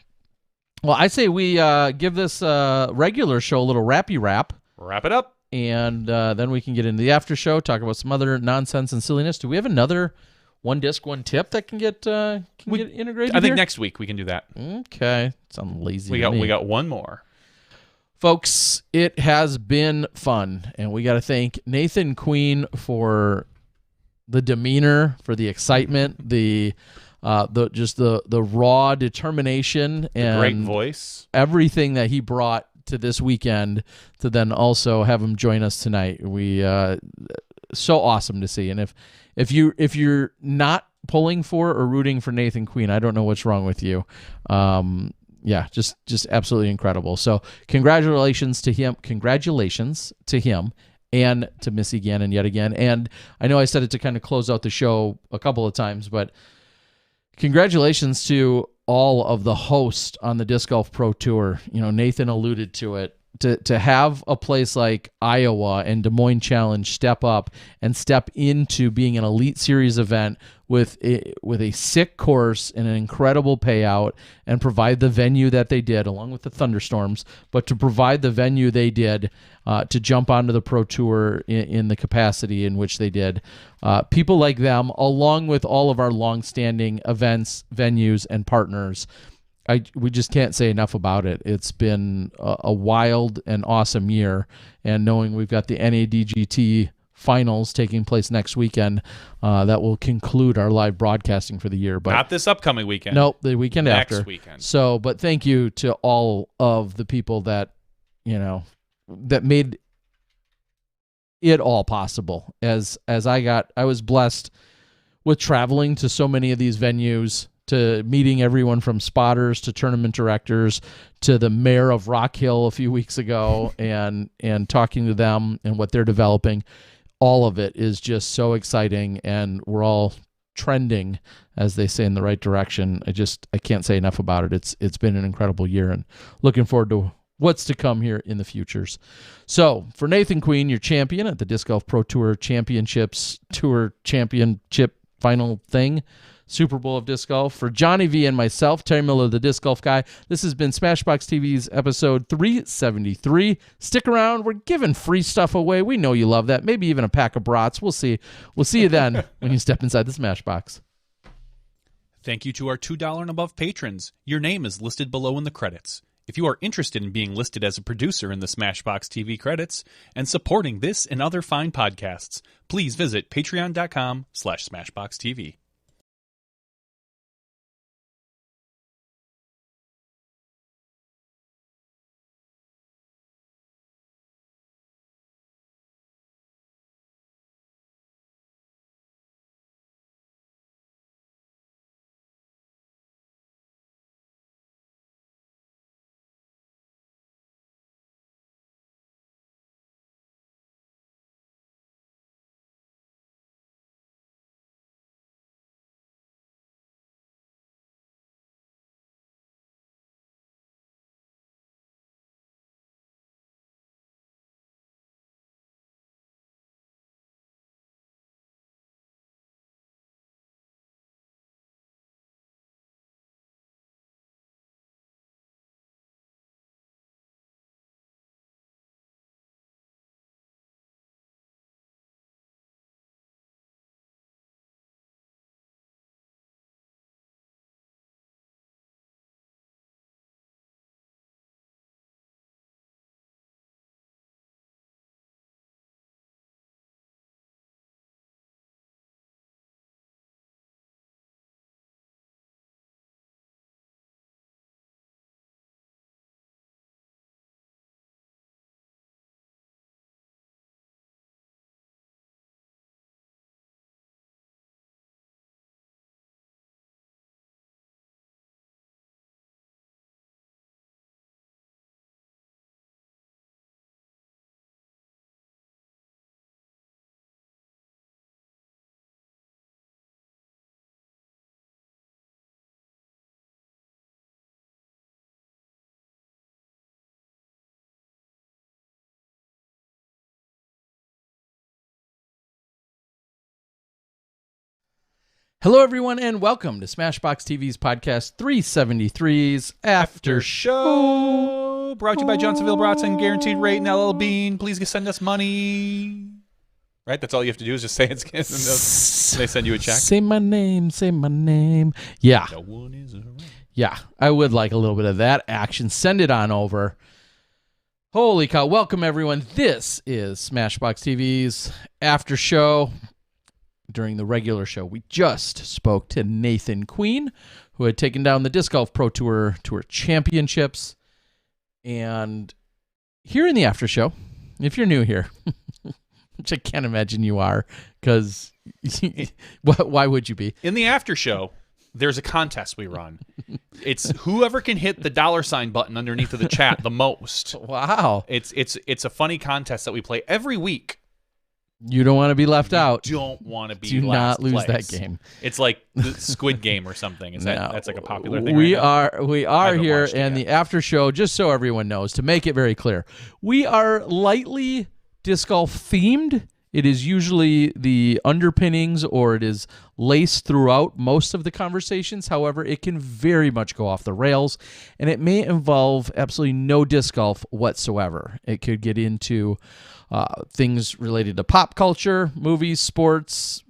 Well, I say we give this regular show a little rappy wrap. Wrap it up. And then we can get into the after show, talk about some other nonsense and silliness. Do we have another one disc, one tip that can get integrated? I think next week we can do that. Okay. Sounds lazy. We got one more. Folks, it has been fun, and we got to thank Nathan Queen for the demeanor, for the excitement, the raw determination, and great voice, everything that he brought to this weekend, to then also have him join us tonight. We so awesome to see. And if you're not pulling for or rooting for Nathan Queen, I don't know what's wrong with you. Yeah, just absolutely incredible. So congratulations to him and to Missy Gannon yet again. And I know I said it to kind of close out the show a couple of times, but congratulations to all of the hosts on the Disc Golf Pro Tour. You know, Nathan alluded to it. To have a place like Iowa and Des Moines Challenge step up and step into being an Elite Series event with a sick course and an incredible payout, and provide the venue that they did, along with the thunderstorms, but to provide the venue they did to jump onto the Pro Tour in the capacity in which they did. People like them, along with all of our longstanding events, venues, and partners, we just can't say enough about it. It's been a wild and awesome year, and knowing we've got the NADGT finals taking place next weekend, that will conclude our live broadcasting for the year. But not this upcoming weekend. Nope, the weekend after. Next weekend. So, but thank you to all of the people that, that made it all possible. As I was blessed with traveling to so many of these venues, to meeting everyone from spotters to tournament directors to the mayor of Rock Hill a few weeks ago, and talking to them and what they're developing. All of it is just so exciting, and we're all trending, as they say, in the right direction. I can't say enough about it. It's been an incredible year, and looking forward to what's to come here in the futures. So for Nathan Queen, your champion at the Disc Golf Pro Tour Championships Tour Championship final thing, Super Bowl of Disc Golf. For Johnny V and myself, Terry Miller, the Disc Golf Guy, this has been Smashbox TV's episode 373. Stick around. We're giving free stuff away. We know you love that. Maybe even a pack of brats. We'll see. We'll see you then when you step inside the Smashbox. Thank you to our $2 and above patrons. Your name is listed below in the credits. If you are interested in being listed as a producer in the Smashbox TV credits and supporting this and other fine podcasts, please visit patreon.com/SmashboxTV. Hello, everyone, and welcome to Smashbox TV's podcast 373's After Show. Brought to you by Johnsonville Bratson, Guaranteed Rate, and LL Bean. Please send us money. Right? That's all you have to do is just say it's and they send you a check. Say my name, say my name. Yeah. No one is around. Yeah, I would like a little bit of that action. Send it on over. Holy cow. Welcome, everyone. This is Smashbox TV's After Show. During the regular show, we just spoke to Nathan Queen, who had taken down the Disc Golf Pro Tour Championships. And here in the After Show, if you're new here, which I can't imagine you are, because why would you be? In the After Show, there's a contest we run. It's whoever can hit the $ button underneath of the chat the most. Wow. It's a funny contest that we play every week. You don't want to be left out. Don't want to be Do last not lose place. that game. It's like the Squid Game or something. Is that's like a popular thing? We right now? We are here, and the After Show, just so everyone knows, to make it very clear, we are lightly disc golf themed. It is usually the underpinnings, or it is laced throughout most of the conversations. However, it can very much go off the rails, and it may involve absolutely no disc golf whatsoever. It could get into things related to pop culture, movies, sports,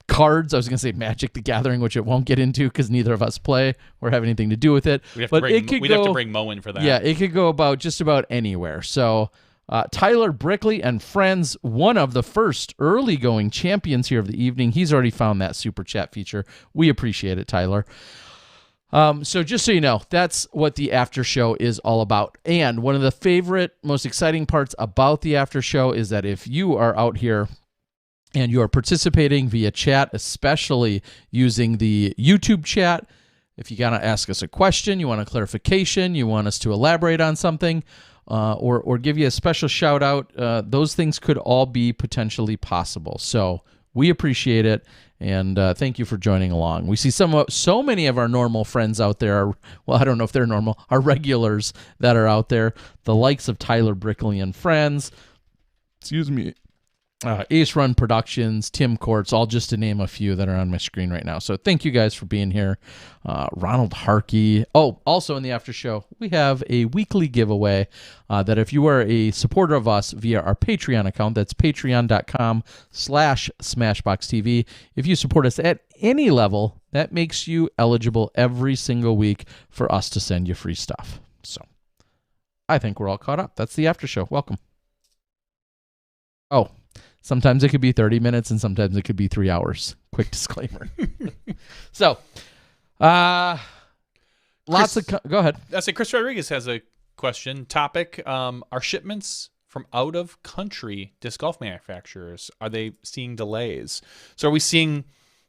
cards. I was going to say Magic the Gathering, which it won't get into because neither of us play or have anything to do with it. We'd have to bring Mo in for that. Yeah, it could go about just about anywhere. So Tyler Brickley and friends, one of the first early going champions here of the evening. He's already found that super chat feature. We appreciate it, Tyler. So just so you know, that's what the After Show is all about. And one of the favorite, most exciting parts about the After Show is that if you are out here and you are participating via chat, especially using the YouTube chat, if you got to ask us a question, you want a clarification, you want us to elaborate on something, or give you a special shout out, those things could all be potentially possible. So we appreciate it. And thank you for joining along. We see so many of our normal friends out there. Well, I don't know if they're normal. Our regulars that are out there. The likes of Tyler Brickley and friends. Excuse me. Ace Run Productions, Tim Courts, all just to name a few that are on my screen right now. So thank you guys for being here. Ronald Harkey. Oh, also in the After Show, we have a weekly giveaway that if you are a supporter of us via our Patreon account, that's patreon.com/SmashboxTV. If you support us at any level, that makes you eligible every single week for us to send you free stuff. So I think we're all caught up. That's the After Show. Welcome. Oh, sometimes it could be 30 minutes and sometimes it could be 3 hours. Quick disclaimer. So, go ahead. I say Chris Rodriguez has a question. Topic, are shipments from out of country disc golf manufacturers, are they seeing delays? So are we seeing,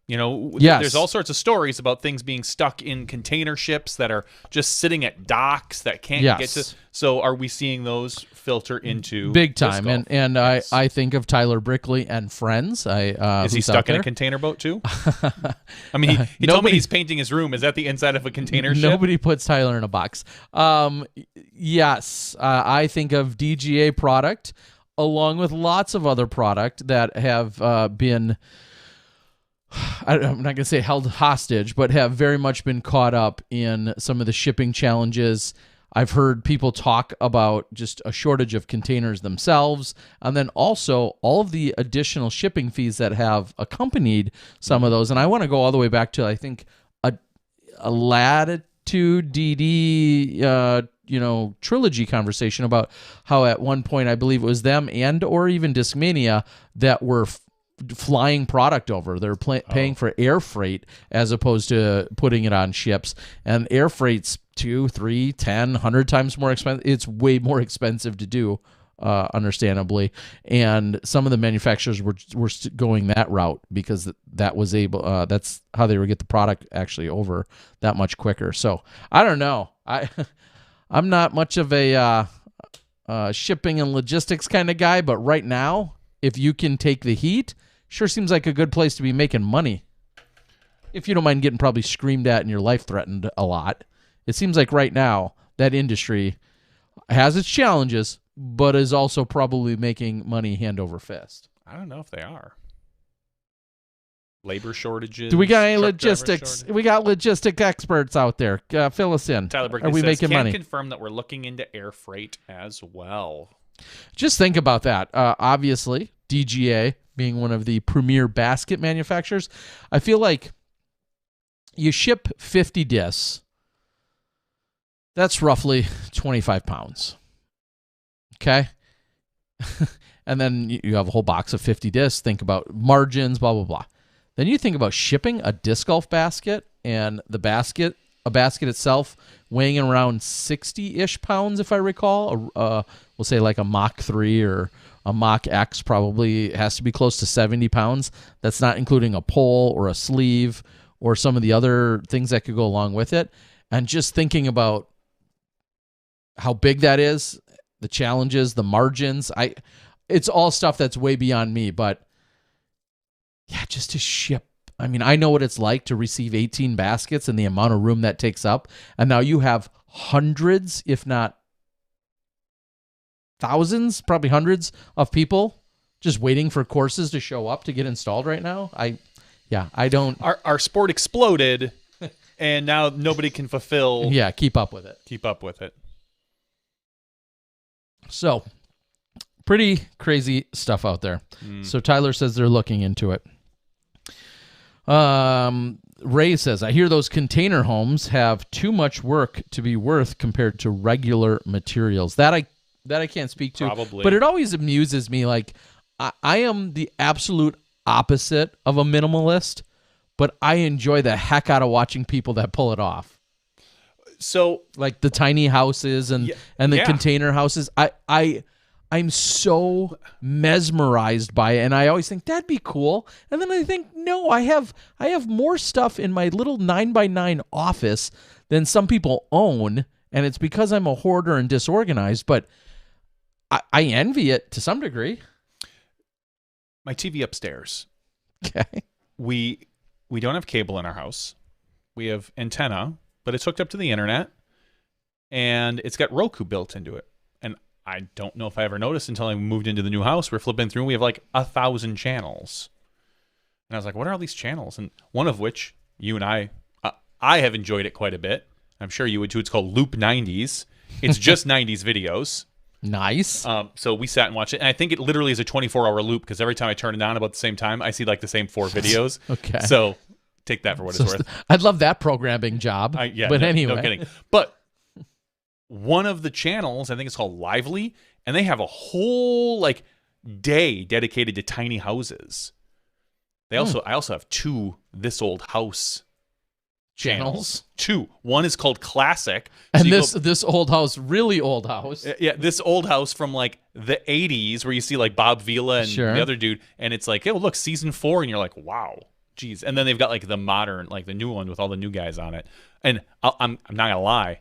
yes. There's all sorts of stories about things being stuck in container ships that are just sitting at docks that can't get to. So are we seeing those filter into big time? Disc golf? And Yes. I think of Tyler Brickley and friends. Is he stuck in a container boat too? I mean, he told me he's painting his room. Is that the inside of a container ship? Nobody puts Tyler in a box. Yes, I think of DGA product along with lots of other product that have been, I'm not going to say held hostage, but have very much been caught up in some of the shipping challenges. I've heard people talk about just a shortage of containers themselves, and then also all of the additional shipping fees that have accompanied some of those. And I want to go all the way back to, I think, a Latitude DD, trilogy conversation about how at one point, I believe it was them and or even Discmania that were flying product over. They're paying for air freight as opposed to putting it on ships, and air freight's 2, 3, 10, 100 times more expensive. It's way more expensive to do, understandably, and some of the manufacturers were going that route because that was able. That's how they would get the product actually over that much quicker. So I don't know. I'm not much of a shipping and logistics kind of guy, but right now, if you can take the heat, sure seems like a good place to be making money. If you don't mind getting probably screamed at and your life threatened a lot. It seems like right now that industry has its challenges, but is also probably making money hand over fist. I don't know if they are. labor shortages. Do we got any truck driver logistics? shortage. We got logistic experts out there. Fill us in. Tyler Are Berkeley we says, making can money? confirm that we're looking into air freight as well. Just think about that. Obviously, DGA being one of the premier basket manufacturers, I feel like you ship 50 discs. That's roughly 25 pounds. Okay? And then you have a whole box of 50 discs. Think about margins, blah, blah, blah. Then you think about shipping a disc golf basket and a basket itself weighing around 60-ish pounds, if I recall. We'll say like a Mach 3 or a Mach X probably has to be close to 70 pounds. That's not including a pole or a sleeve or some of the other things that could go along with it. And just thinking about how big that is, the challenges, the margins, it's all stuff that's way beyond me, but yeah, just to ship. I mean, I know what it's like to receive 18 baskets and the amount of room that takes up. And now you have hundreds, if not thousands, probably hundreds of people just waiting for courses to show up to get installed right now. I don't. Our sport exploded, and now nobody can fulfill. Yeah, keep up with it. Keep up with it. So, pretty crazy stuff out there. So Tyler says they're looking into it. Ray says, I hear those container homes have too much work to be worth compared to regular materials. That I can't speak to. Probably. But it always amuses me. Like, I am the absolute opposite of a minimalist, but I enjoy the heck out of watching people that pull it off. So, like the tiny houses and the yeah. container houses. I'm so mesmerized by it, and I always think that'd be cool. And then I think, no, I have more stuff in my little 9x9 office than some people own, and it's because I'm a hoarder and disorganized. But I envy it to some degree. My TV upstairs. Okay. We don't have cable in our house. We have antenna, but it's hooked up to the internet, and it's got Roku built into it. And I don't know if I ever noticed until I moved into the new house. We're flipping through, and we have like 1,000 channels. And I was like, what are all these channels? And one of which, you and I have enjoyed it quite a bit. I'm sure you would too. It's called Loop 90s. It's just 90s videos. Nice. So we sat and watched it, and I think it literally is a 24-hour loop because every time I turn it on about the same time, I see like the same 4 videos. Okay. So take that for what it's worth. I'd love that programming job. Anyway. No kidding. But one of the channels, I think it's called Lively, and they have a whole like day dedicated to tiny houses. I also have 2 This Old House channels. 2. One is called Classic. And this old house, really old house. Yeah, this old house from like the 80s where you see like Bob Vila and the other dude, and it's like, oh, look, season 4, and you're like, wow, geez. And then they've got like the modern, like the new one with all the new guys on it. And I'm not gonna lie,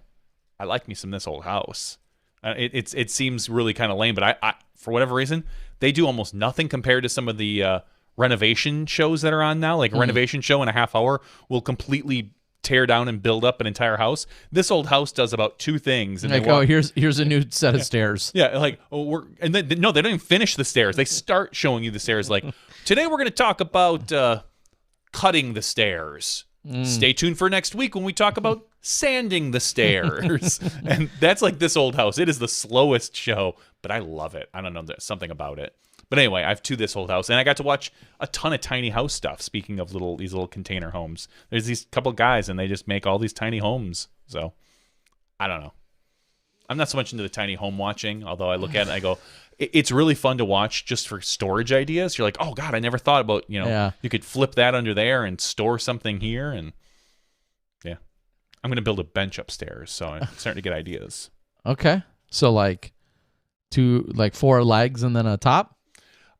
I like me some This Old House. It seems really kind of lame, but I for whatever reason they do almost nothing compared to some of the renovation shows that are on now. Like a renovation show in a half hour will completely tear down and build up an entire house. This Old House does about 2 things. And like, here's a new set of stairs. Yeah, like they don't even finish the stairs. They start showing you the stairs. Like, today we're going to talk about cutting the stairs. Stay tuned for next week when we talk about sanding the stairs. And that's like This Old House. It is the slowest show, but I love it. I don't know, there's something about it. But anyway, I have 2 This Old House, and I got to watch a ton of tiny house stuff. Speaking of these little container homes, there's these couple guys, and they just make all these tiny homes. So I don't know. I'm not so much into the tiny home watching, although I look at it and I go, it's really fun to watch just for storage ideas. You're like, oh God, I never thought about, you could flip that under there and store something here. And yeah, I'm going to build a bench upstairs. So I'm starting to get ideas. Okay. So like 4 legs and then a top?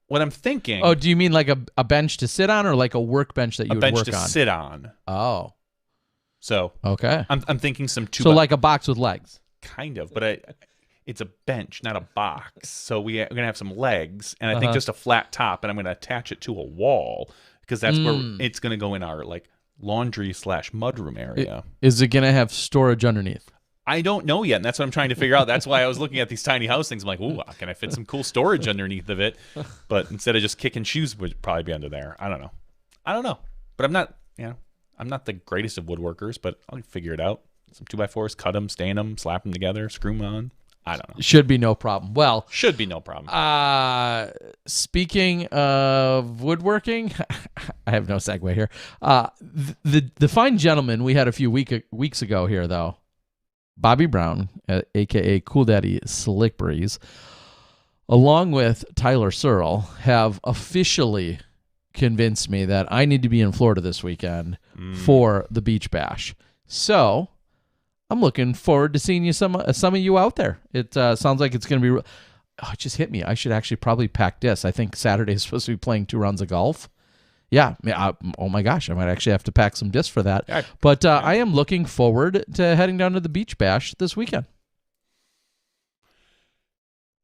What I'm thinking. Oh, do you mean like a bench to sit on, or like a workbench that you would work on? A bench to sit on. Oh. So okay. I'm thinking some 2. So like a box with legs. Kind of, but it's a bench, not a box. So we're gonna have some legs, and I think just a flat top, and I'm gonna attach it to a wall because that's where it's gonna go in our like laundry / mudroom area. Is it gonna have storage underneath? I don't know yet, and that's what I'm trying to figure out. That's why I was looking at these tiny house things. I'm like, ooh, can I fit some cool storage underneath of it? But instead of just kicking shoes, would probably be under there. I don't know. But I'm not the greatest of woodworkers, but I'll figure it out. Some 2x4s, cut them, stain them, slap them together, screw them on. I don't know. Should be no problem. Well, should be no problem. Speaking of woodworking, I have no segue here. The fine gentleman we had a few weeks ago here, though, Bobby Brown, a.k.a. Cool Daddy Slick Breeze, along with Tyler Searle, have officially convinced me that I need to be in Florida this weekend for the Beach Bash. So I'm looking forward to seeing some of you out there. It sounds like it's going to be. It just hit me. I should actually probably pack discs. I think Saturday is supposed to be playing 2 rounds of golf. Yeah. Oh my gosh, I might actually have to pack some discs for that. Yeah. But I am looking forward to heading down to the Beach Bash this weekend.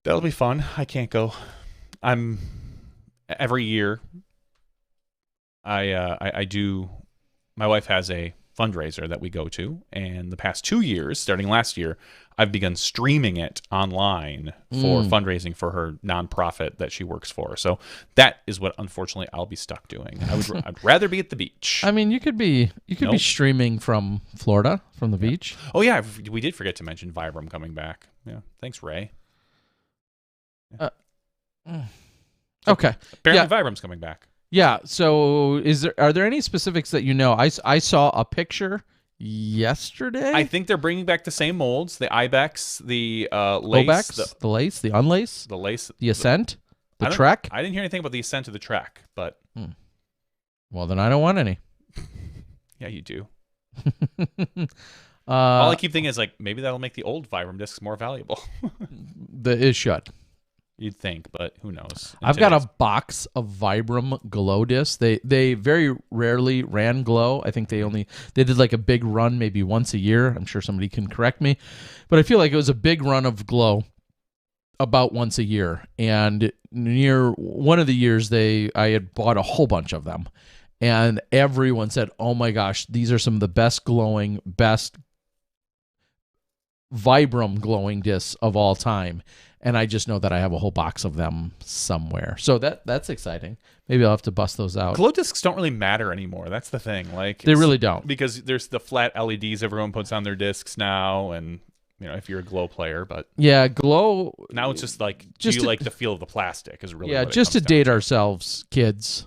That'll be fun. I can't go. Every year. I do. My wife has a fundraiser that we go to, and the past 2 years, starting last year, I've begun streaming it online for fundraising for her nonprofit that she works for. So that is what, unfortunately, I'll be stuck doing. I'd rather be at the beach. I mean, you could be streaming from Florida, from the beach. Oh yeah, we did forget to mention Vibram coming back. Yeah, thanks, Ray. Okay. Apparently, Vibram's coming back. Yeah. So, are there any specifics that you know? I saw a picture yesterday. I think they're bringing back the same molds: the Ibex, the lace, the lace, the unlace, the lace, the Ascent, the Trek. I didn't hear anything about the Ascent of the Trek, but well, then I don't want any. Yeah, you do. All I keep thinking is like maybe that'll make the old Vibram discs more valuable. It should. You'd think, but who knows? I've got a box of Vibram glow discs. They very rarely ran glow. I think they did like a big run maybe once a year. I'm sure somebody can correct me, but I feel like it was a big run of glow about once a year. And near one of the years I had bought a whole bunch of them, and everyone said, "Oh my gosh, these are some of the best Vibram glowing discs of all time." And I just know that I have a whole box of them somewhere. So that's exciting. Maybe I'll have to bust those out. Glow discs don't really matter anymore. That's the thing. Like they really don't. Because there's the flat LEDs everyone puts on their discs now, and if you're a glow player, but yeah, glow now it's just like do you like the feel of the plastic is really yeah, what it just to comes date down ourselves, kids.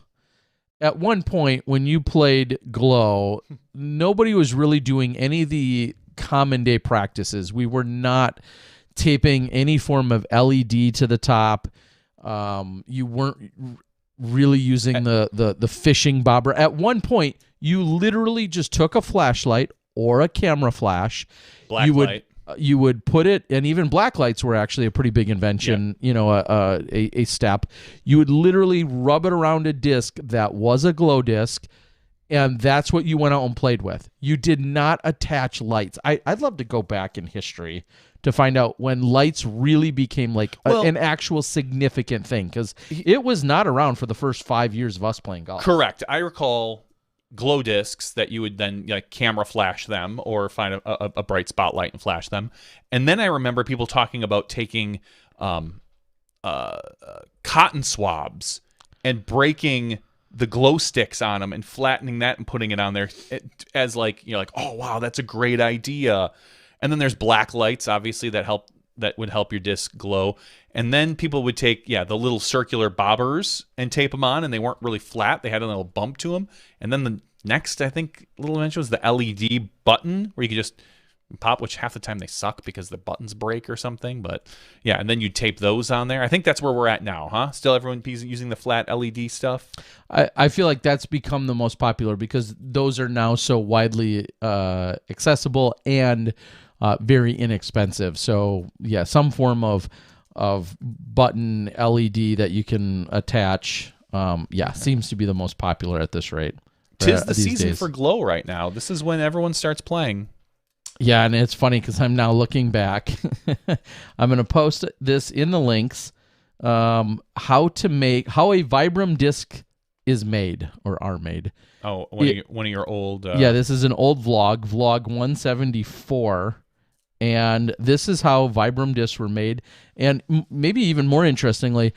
At one point when you played glow, nobody was really doing any of the common day practices. We were not taping any form of LED to the top. You weren't really using the fishing bobber. At one point, you literally just took a flashlight or a camera flash. You would put it, and even black lights were actually a pretty big invention. Yeah. A step. You would literally rub it around a disc that was a glow disc, and that's what you went out and played with. You did not attach lights. I'd love to go back in history to find out when lights really became like an actual significant thing, because it was not around for the first 5 years of us playing golf. Correct. I recall glow discs that you would then camera flash them or find a bright spotlight and flash them. And then I remember people talking about taking cotton swabs and breaking the glow sticks on them and flattening that and putting it on there as oh wow, that's a great idea. And then there's black lights, obviously, that would help your disc glow. And then people would take, the little circular bobbers and tape them on, and they weren't really flat. They had a little bump to them. And then the next, I think, little invention was the LED button, where you could just pop, which half the time they suck because the buttons break or something. But yeah, and then you tape those on there. I think that's where we're at now, huh? Still everyone using the flat LED stuff? I feel like that's become the most popular because those are now so widely accessible and very inexpensive. So yeah, some form of button LED that you can attach, seems to be the most popular at this rate. Tis the season for glow right now. This is when everyone starts playing. Yeah, and it's funny because I'm now looking back. I'm going to post this in the links. How a Vibram disc is made or are made. Oh, one of your old. Yeah, this is an old vlog 174. And this is how Vibram discs were made. And maybe even more interestingly,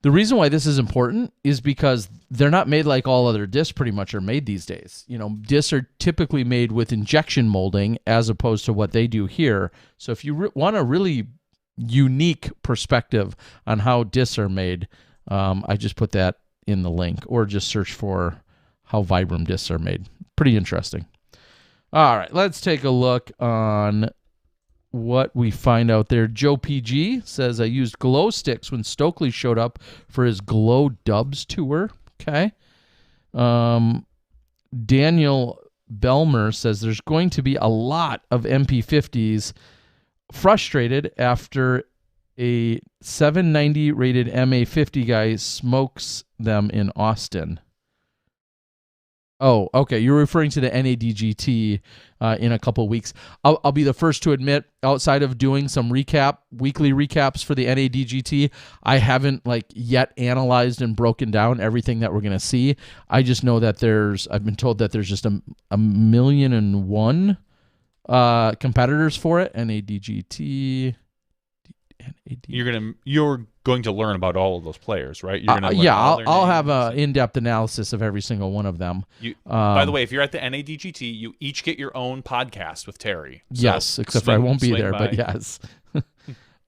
The reason why this is important is because they're not made like all other discs pretty much are made these days. Discs are typically made with injection molding as opposed to what they do here. So if you want a really unique perspective on how discs are made, I just put that in the link, or just search for how Vibram discs are made. Pretty interesting. All right, let's take a look on what we find out there. Joe PG says, I used glow sticks when Stokely showed up for his Glow Dubs tour. Okay. Daniel Belmer says there's going to be a lot of MP50s frustrated after a 790 rated MA50 guy smokes them in Austin. Oh, okay. You're referring to the NADGT in a couple of weeks. I'll be the first to admit, outside of doing some weekly recaps for the NADGT, I haven't yet analyzed and broken down everything that we're going to see. I just know that I've been told that there's just a million and one competitors for it. NADGT. You're going to learn about all of those players, right? You're going to learn I'll have an in-depth analysis of every single one of them. By the way, if you're at the NADGT, you each get your own podcast with Terry. So yes, except for I won't be there, but yes.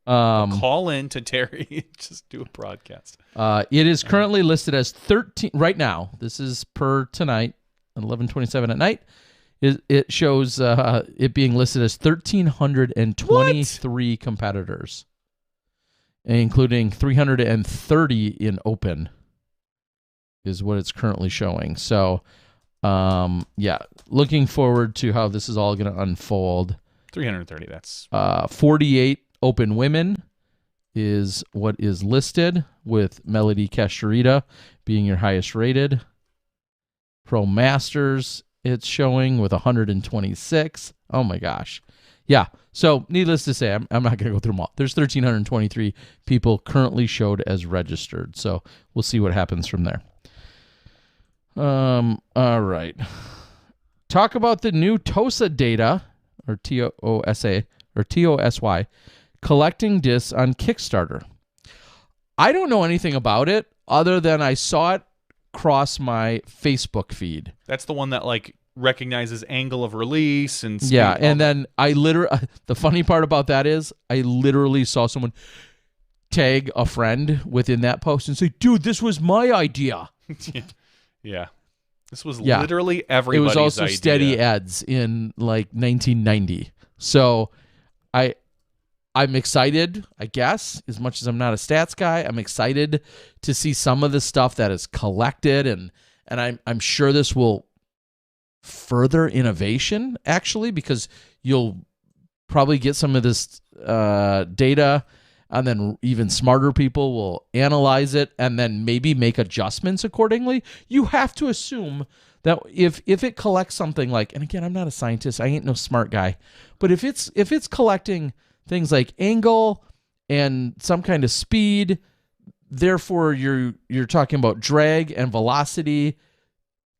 Call in to Terry, just do a broadcast. It is currently listed as 13 right now. This is per tonight, 11:27 at night. It shows it being listed as 1,323 competitors, including 330 in open, is what it's currently showing. So, looking forward to how this is all going to unfold. 330, that's... 48 open women is what is listed, with Melody Castorita being your highest rated. Pro Masters, it's showing with 126. Oh my gosh. Yeah. So needless to say, I'm not going to go through them all. There's 1,323 people currently showed as registered. So we'll see what happens from there. All right. Talk about the new TOSA data, or TOSA, or TOSY, collecting discs on Kickstarter. I don't know anything about it other than I saw it cross my Facebook feed. That's the one that recognizes angle of release and speed. Yeah, and then I literally, the funny part about that is I literally saw someone tag a friend within that post and say, dude, this was my idea. Yeah. This was literally everybody's idea. It was also idea. Steady Eds in 1990. So I'm excited, I guess, as much as I'm not a stats guy. I'm excited to see some of the stuff that is collected, and I'm sure this will further innovation, actually, because you'll probably get some of this data, and then even smarter people will analyze it and then maybe make adjustments accordingly. You have to assume that if it collects something and again, I'm not a scientist, I ain't no smart guy, but if it's collecting things like angle and some kind of speed, therefore you're talking about drag and velocity,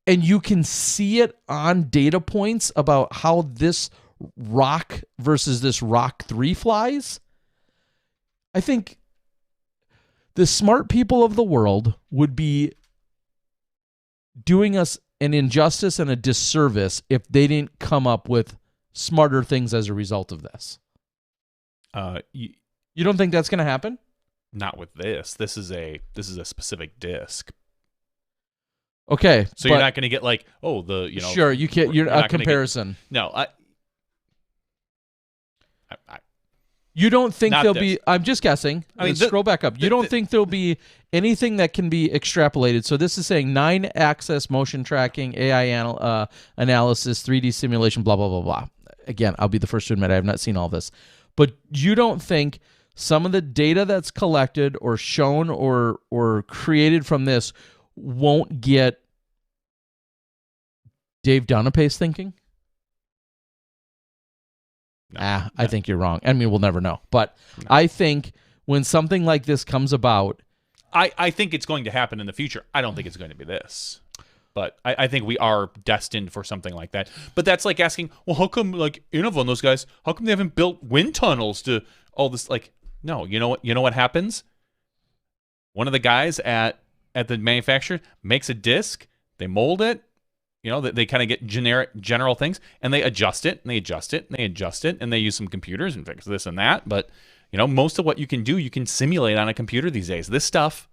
and you can see it on data points about how this rock versus this rock 3 flies. I think the smart people of the world would be doing us an injustice and a disservice if they didn't come up with smarter things as a result of this. You don't think that's going to happen? Not with this. This is a specific disc. Okay, so you're not going to get Sure, you can't. You're a comparison. You don't think there'll be? I'm just guessing. Scroll back up. You don't think there'll be anything that can be extrapolated? So this is saying 9-axis motion tracking, AI analysis, 3D simulation, blah blah blah blah. Again, I'll be the first to admit I have not seen all this. But you don't think some of the data that's collected or shown or created from this won't get Dave Donapace thinking? No. I think you're wrong. I mean, we'll never know. But no. I think when something like this comes about... I think it's going to happen in the future. I don't think it's going to be this. But I think we are destined for something like that. But that's like asking, well, how come Innova and those guys, how come they haven't built wind tunnels to all this? No, you know what happens? One of the guys at the manufacturer makes a disc, they mold it, they kind of get general things, and they adjust it, and they adjust it, and they adjust it, and they use some computers and fix this and that. But, most of what you can do, you can simulate on a computer these days. This stuff,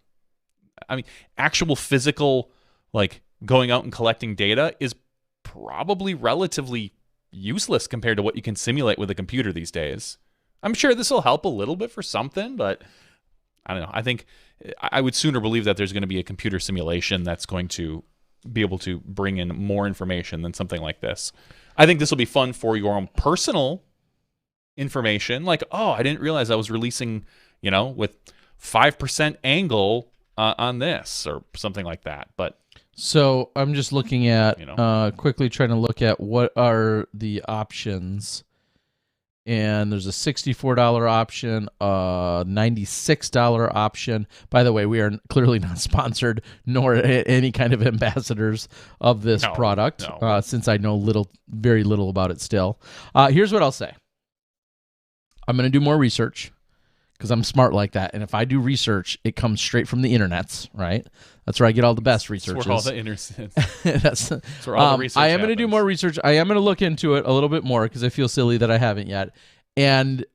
actual physical, like going out and collecting data is probably relatively useless compared to what you can simulate with a computer these days. I'm sure this will help a little bit for something, but I don't know. I think I would sooner believe that there's going to be a computer simulation that's going to be able to bring in more information than something like this. I think this will be fun for your own personal information. Like, oh, I didn't realize I was releasing, with 5% angle on this or something like that. But so I'm just looking at, quickly trying to look at what are the options. And there's a $64 option, a $96 option. By the way, we are clearly not sponsored nor any kind of ambassadors of this product, since I know very little about it still. Here's what I'll say. I'm going to do more research because I'm smart like that. And if I do research, it comes straight from the internets, right? That's where I get all the best researches. That's where all the internet. That's where all the research I am going to do more research. I am going to look into it a little bit more because I feel silly that I haven't yet. And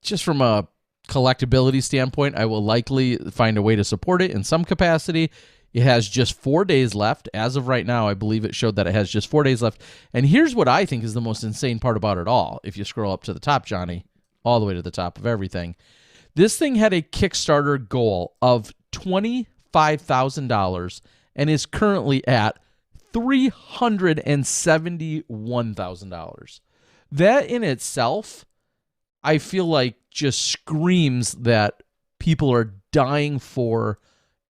just from a collectability standpoint, I will likely find a way to support it in some capacity. It has just 4 days left. As of right now, I believe it showed that it has just 4 days left. And here's what I think is the most insane part about it all. If you scroll up to the top, Johnny, all the way to the top of everything. This thing had a Kickstarter goal of $25,000 and is currently at $371,000. That in itself, I feel like just screams that people are dying for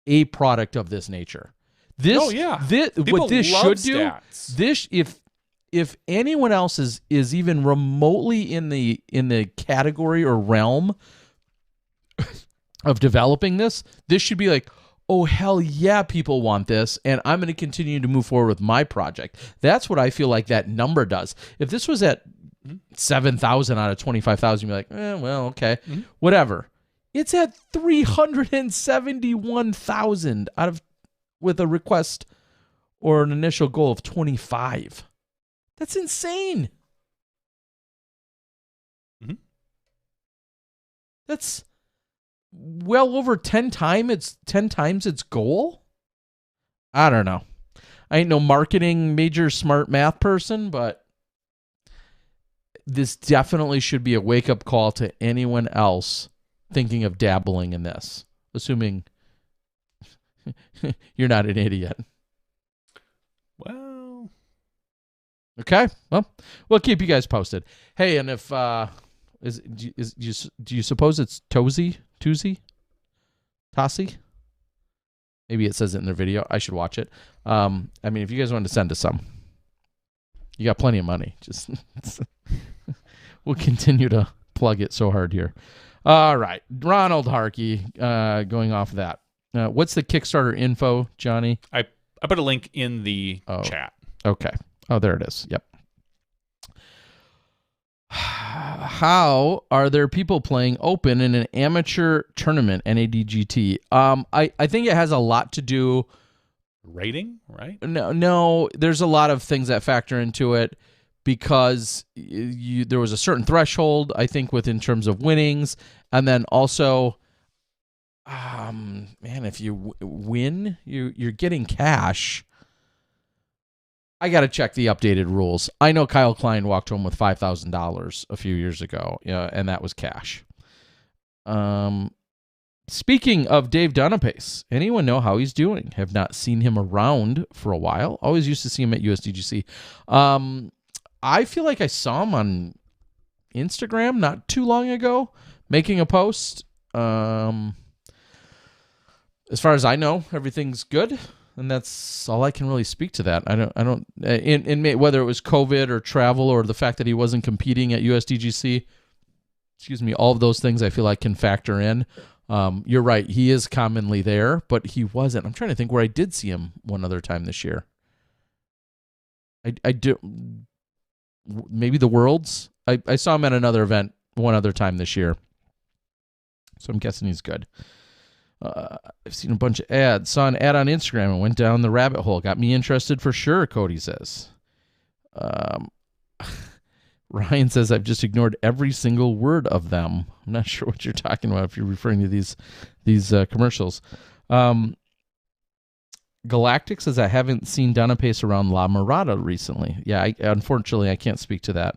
a product of this nature. What this should do, if anyone else is even remotely in the category or realm of developing this should be like, oh, hell yeah, people want this, and I'm going to continue to move forward with my project. That's what I feel like that number does. If this was at 7,000 out of 25,000, you'd be like, well, okay, whatever. It's at 371,000 with a request or an initial goal of 25. That's insane. Mm-hmm. That's well over 10 times its goal. I don't know. I ain't no marketing major smart math person, but this definitely should be a wake-up call to anyone else thinking of dabbling in this, assuming you're not an idiot. Well, okay. Well, we'll keep you guys posted. Hey, and if do you suppose it's Tozy? Tossie? Maybe it says it in their video. I should watch it. If you guys want to send us some, you got plenty of money. Just we'll continue to plug it so hard here. All right, Ronald Harkey. Going off of that, what's the Kickstarter info, Johnny? I put a link in the chat. Okay. Oh, there it is. Yep. How are there people playing open in an amateur tournament, NADGT? I think it has a lot to do. Rating, right? No, there's a lot of things that factor into it because there was a certain threshold, I think, in terms of winnings, and then also, if you win, you're getting cash. I got to check the updated rules. I know Kyle Klein walked home with $5,000 a few years ago, and that was cash. Speaking of Dave Donapace, anyone know how he's doing? Have not seen him around for a while. Always used to see him at USDGC. I feel like I saw him on Instagram not too long ago, making a post. As far as I know, everything's good. And that's all I can really speak to that. I don't. Whether it was COVID or travel or the fact that he wasn't competing at USDGC, all of those things I feel like can factor in. You're right. He is commonly there, but he wasn't. I'm trying to think where I did see him one other time this year. I do. Maybe the Worlds. I saw him at another event one other time this year. So I'm guessing he's good. I've seen a bunch of ads. Saw an ad on Instagram and went down the rabbit hole. Got me interested for sure, Cody says. Ryan says, I've just ignored every single word of them. I'm not sure what you're talking about if you're referring to these commercials. Galactic says, I haven't seen Donna Pace around La Mirada recently. Yeah, unfortunately, I can't speak to that.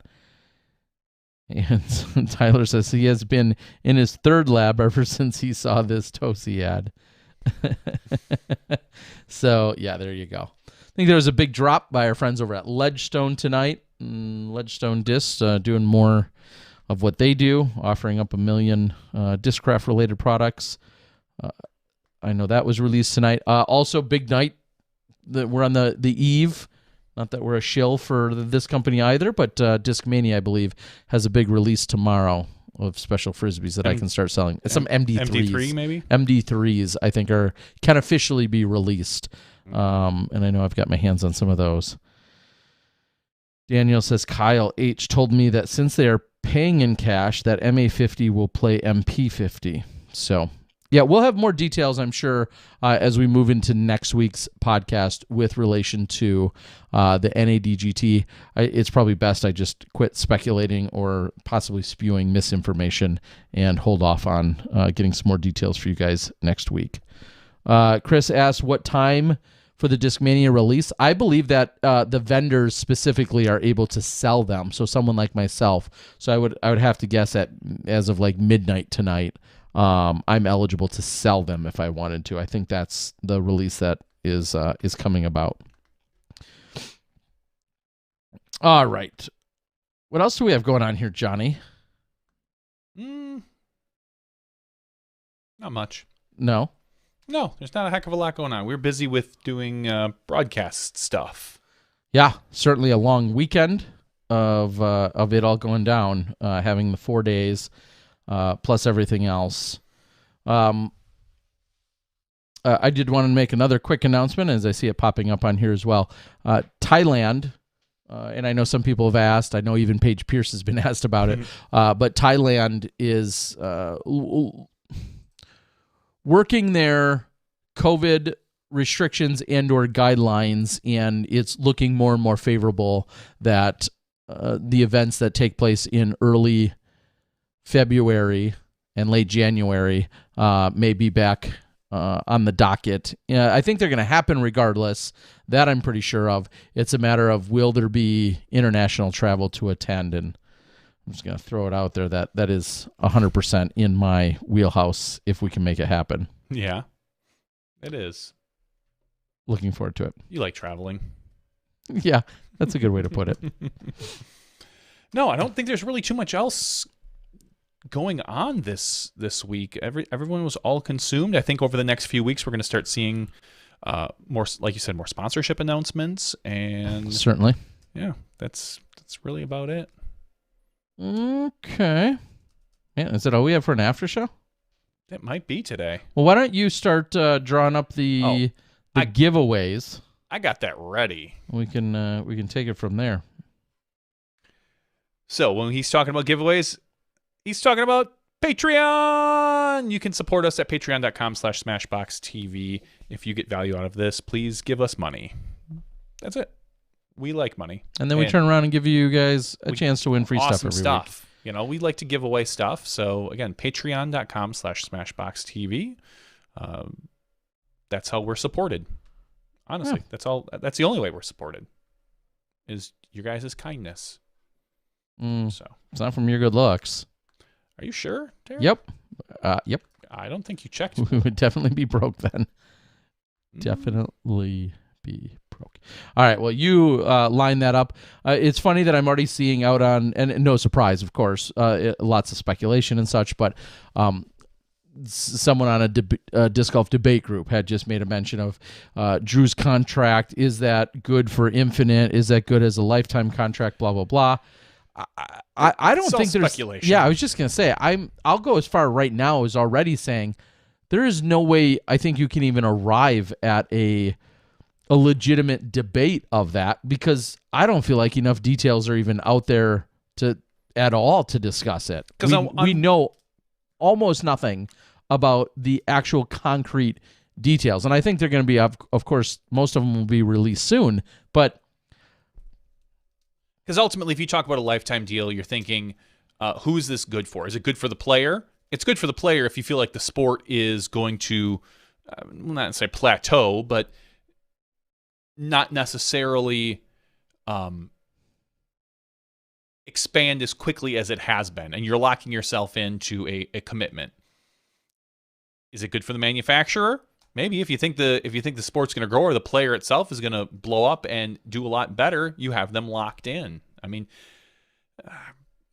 And Tyler says he has been in his third lab ever since he saw this Tosi ad. So, yeah, there you go. I think there was a big drop by our friends over at Ledgestone tonight. Ledgestone Discs doing more of what they do, offering up 1 million Discraft-related products. I know that was released tonight. Also, big night. We're on the eve. Not that we're a shill for this company either, but Discmania, I believe, has a big release tomorrow of special Frisbees that I can start selling. Some MD3s. MD3 maybe? MD3s, I think, can officially be released. And I know I've got my hands on some of those. Daniel says, Kyle H. told me that since they are paying in cash, that MA50 will play MP50. So, yeah, we'll have more details, I'm sure, as we move into next week's podcast with relation to the NADGT. It's probably best I just quit speculating or possibly spewing misinformation and hold off on getting some more details for you guys next week. Chris asked what time for the Discmania release. I believe that the vendors specifically are able to sell them. So someone like myself. So I would have to guess as of like midnight tonight. I'm eligible to sell them if I wanted to. I think that's the release that is coming about. All right. What else do we have going on here, Johnny? Not much. No? No, there's not a heck of a lot going on. We're busy with doing broadcast stuff. Yeah, certainly a long weekend of it all going down, having the 4 days, plus everything else. I did want to make another quick announcement as I see it popping up on here as well. Thailand, and I know some people have asked, I know even Paige Pierce has been asked about it, but Thailand is working their COVID restrictions and or guidelines, and it's looking more and more favorable that the events that take place in early February and late January may be back on the docket. I think they're going to happen regardless. That I'm pretty sure of. It's a matter of will there be international travel to attend, and I'm just going to throw it out there that is 100% in my wheelhouse if we can make it happen. Yeah, it is. Looking forward to it. You like traveling. Yeah, that's a good way to put it. No, I don't think there's really too much else going on this week. Everyone was all consumed. I think over the next few weeks we're going to start seeing more, like you said, more sponsorship announcements, and certainly. Yeah, that's really about it. Okay. Man, is that all we have for an after show? It might be today. Well, why don't you start drawing up the giveaways? I got that ready. We can take it from there. So when he's talking about giveaways, he's talking about Patreon. You can support us at patreon.com/smashboxtv. If you get value out of this, please give us money. That's it. We like money. And then we turn around and give you guys a chance to win free stuff every week. You know, we like to give away stuff. So again, patreon.com/smashboxtv. That's how we're supported. Honestly, that's the only way we're supported is your guys' kindness. So it's not from your good looks. Are you sure, Terry? Yep. Yep. I don't think you checked. We would definitely be broke then. Definitely be broke. All right. Well, you line that up. It's funny that I'm already seeing out on, and no surprise, of course, lots of speculation and such, but someone on a disc golf debate group had just made a mention of Drew's contract. Is that good for Infinite? Is that good as a lifetime contract? Blah, blah, blah. I don't think there's speculation. Yeah, I was just gonna say I'll go as far right now as already saying there is no way I think you can even arrive at a legitimate debate of that, because I don't feel like enough details are even out there at all to discuss it. Because we know almost nothing about the actual concrete details. And I think they're going to be, of course, most of them will be released soon, but because ultimately, if you talk about a lifetime deal, you're thinking, who is this good for? Is it good for the player? It's good for the player if you feel like the sport is going to, not say plateau, but not necessarily expand as quickly as it has been, and you're locking yourself into a commitment. Is it good for the manufacturer? Maybe if you think the sport's going to grow or the player itself is going to blow up and do a lot better, you have them locked in. I mean,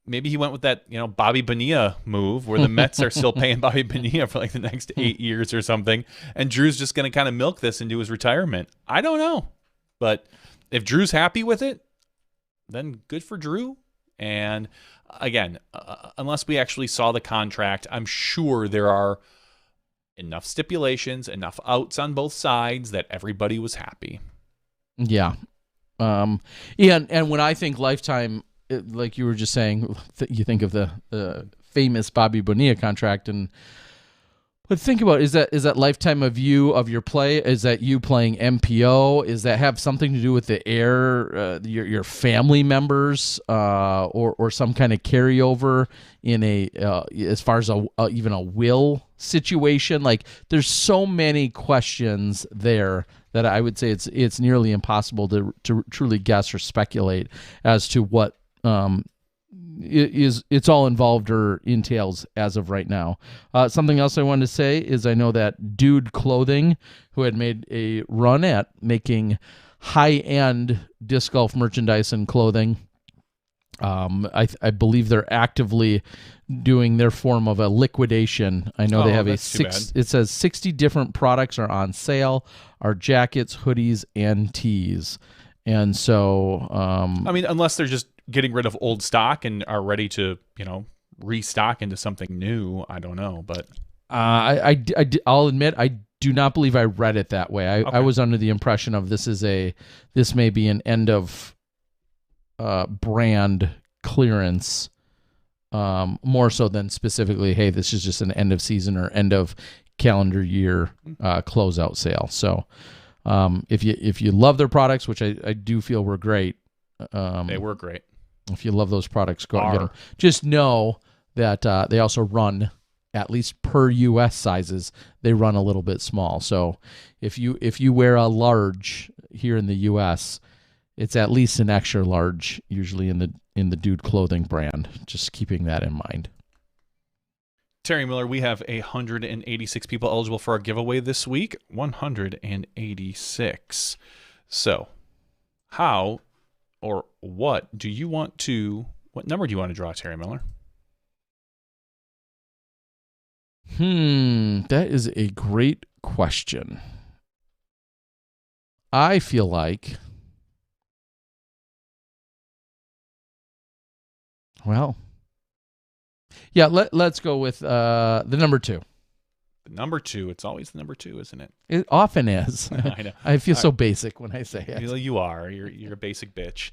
maybe he went with that, Bobby Bonilla move where the Mets are still paying Bobby Bonilla for like the next 8 years or something, and Drew's just going to kind of milk this into his retirement. I don't know, but if Drew's happy with it, then good for Drew. And again, unless we actually saw the contract, I'm sure there are enough stipulations, enough outs on both sides that everybody was happy. Yeah. And when I think lifetime, like you were just saying, you think of the famous Bobby Bonilla contract, but think about, is that lifetime of you of your play? Is that you playing MPO? Is that have something to do with the heir, your family members, or some kind of carryover in as far as even a will situation? Like, there's so many questions there that I would say it's nearly impossible to truly guess or speculate as to what it's all involved or entails as of right now. Something else I wanted to say is I know that Dude Clothing, who had made a run at making high-end disc golf merchandise and clothing, I believe they're actively doing their form of a liquidation. I know they have it says 60 different products are on sale, are jackets, hoodies, and tees. And so I mean, unless they're just getting rid of old stock and are ready to, restock into something new, I don't know, but I'll admit I do not believe I read it that way. I was under the impression of this may be an end of brand clearance, more so than specifically, hey, this is just an end of season or end of calendar year closeout sale. So if you love their products, which I do feel were great, they were great. If you love those products, go out and get them. Just know that they also run, at least per U.S. sizes, they run a little bit small. So if you wear a large here in the U.S., it's at least an extra large, usually in the Dude Clothing brand. Just keeping that in mind. Terry Miller, we have 186 people eligible for our giveaway this week. 186. So, how or what number do you want to draw, Terry Miller? That is a great question. I feel like, well, yeah, let's go with the number 2. The number 2. It's always the number 2, isn't it? It often is. I know. I feel so basic when I say it. You are. You're a basic bitch.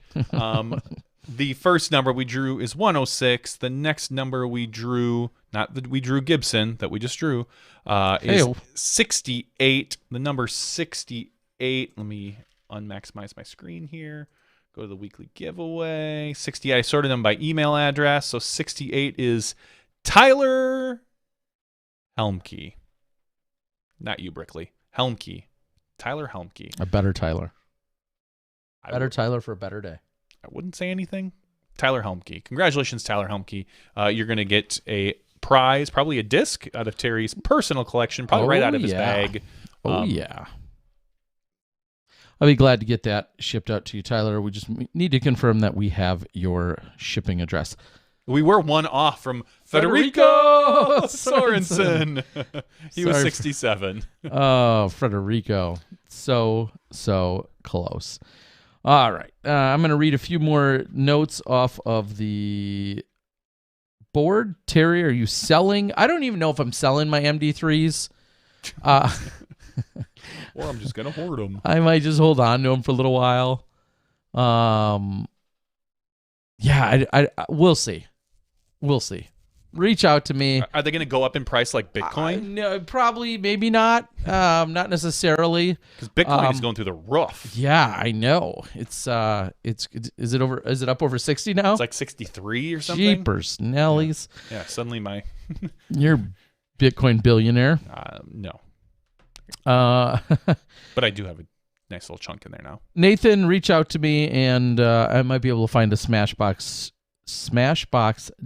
The first number we drew is 106. The next number we drew, we drew Gibson that we just drew, is 68. The number 68. Let me unmaximize my screen here. Go to the weekly giveaway. 68. I sorted them by email address. So 68 is Tyler Helmke. Not you, Brickley. Helmke. Tyler Helmke. A better Tyler. Tyler for a better day. I wouldn't say anything. Tyler Helmke. Congratulations, Tyler Helmke. You're going to get a prize, probably a disc out of Terry's personal collection, probably right out of his bag. Yeah. I'll be glad to get that shipped out to you, Tyler. We just need to confirm that we have your shipping address. We were one off from Federico Sorensen. He was 67. Oh, Federico. So close. All right. I'm going to read a few more notes off of the board. Terry, are you selling? I don't even know if I'm selling my MD3s. Or I'm just going to hoard them. I might just hold on to them for a little while. Yeah, we'll see. We'll see. reach out to me. Are they going to go up in price like Bitcoin? No, probably, maybe not. Not necessarily. Because Bitcoin is going through the roof. Yeah, I know. It's is it over? Is it up over 60 now? It's like 63 or something. Jeepers, Nellies. Yeah. Suddenly my. You're Bitcoin billionaire. No. But I do have a nice little chunk in there now. Nathan, reach out to me, and I might be able to find a Smashbox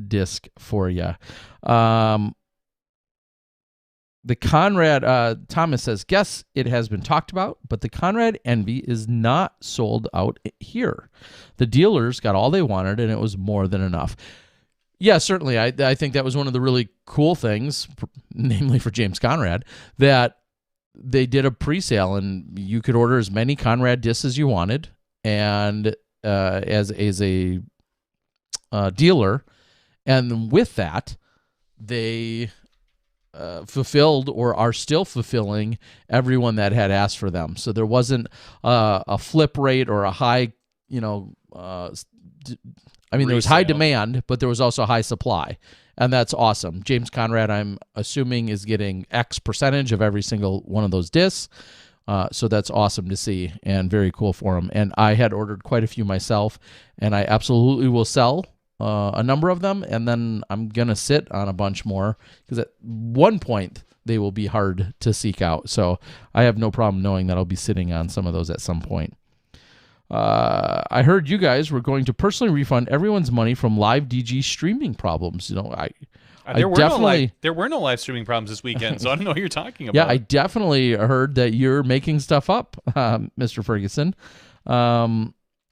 disc for you. The Conrad, Thomas says, guess it has been talked about, but the Conrad Envy is not sold out here. The dealers got all they wanted, and it was more than enough. Yeah, certainly. I think that was one of the really cool things, namely for James Conrad, that they did a pre-sale, and you could order as many Conrad discs as you wanted, and as a dealer, and with that, they fulfilled or are still fulfilling everyone that had asked for them. So there wasn't a flip rate or a high, there was high demand, but there was also high supply. And that's awesome. James Conrad, I'm assuming, is getting X percentage of every single one of those discs. So that's awesome to see and very cool for him. And I had ordered quite a few myself, and I absolutely will sell a number of them. And then I'm going to sit on a bunch more because at one point they will be hard to seek out. So I have no problem knowing that I'll be sitting on some of those at some point. I heard you guys were going to personally refund everyone's money from live DG streaming problems. There were no live streaming problems this weekend, so I don't know what you're talking about. Yeah, I definitely heard that you're making stuff up, Mr. Ferguson.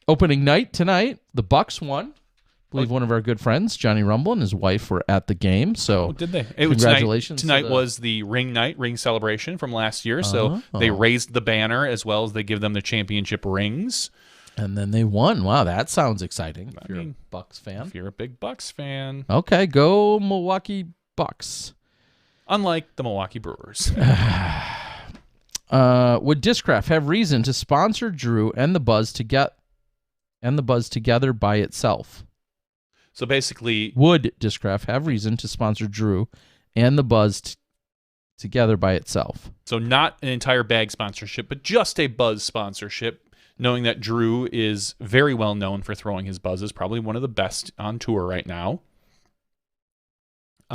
Opening night tonight, the Bucks won. I believe one of our good friends, Johnny Rumble, and his wife were at the game. So did they? Congratulations. Tonight was the ring celebration from last year. So they raised the banner as well as they give them the championship rings. And then they won. Wow, that sounds exciting. If you're a Bucks fan. If you're a big Bucks fan. Okay, go Milwaukee Bucks. Unlike the Milwaukee Brewers. Would Discraft have reason to sponsor Drew and the Buzz together by itself? So basically, would Discraft have reason to sponsor Drew and the Buzz together by itself? So not an entire bag sponsorship, but just a Buzz sponsorship. Knowing that Drew is very well known for throwing his buzzes, probably one of the best on tour right now.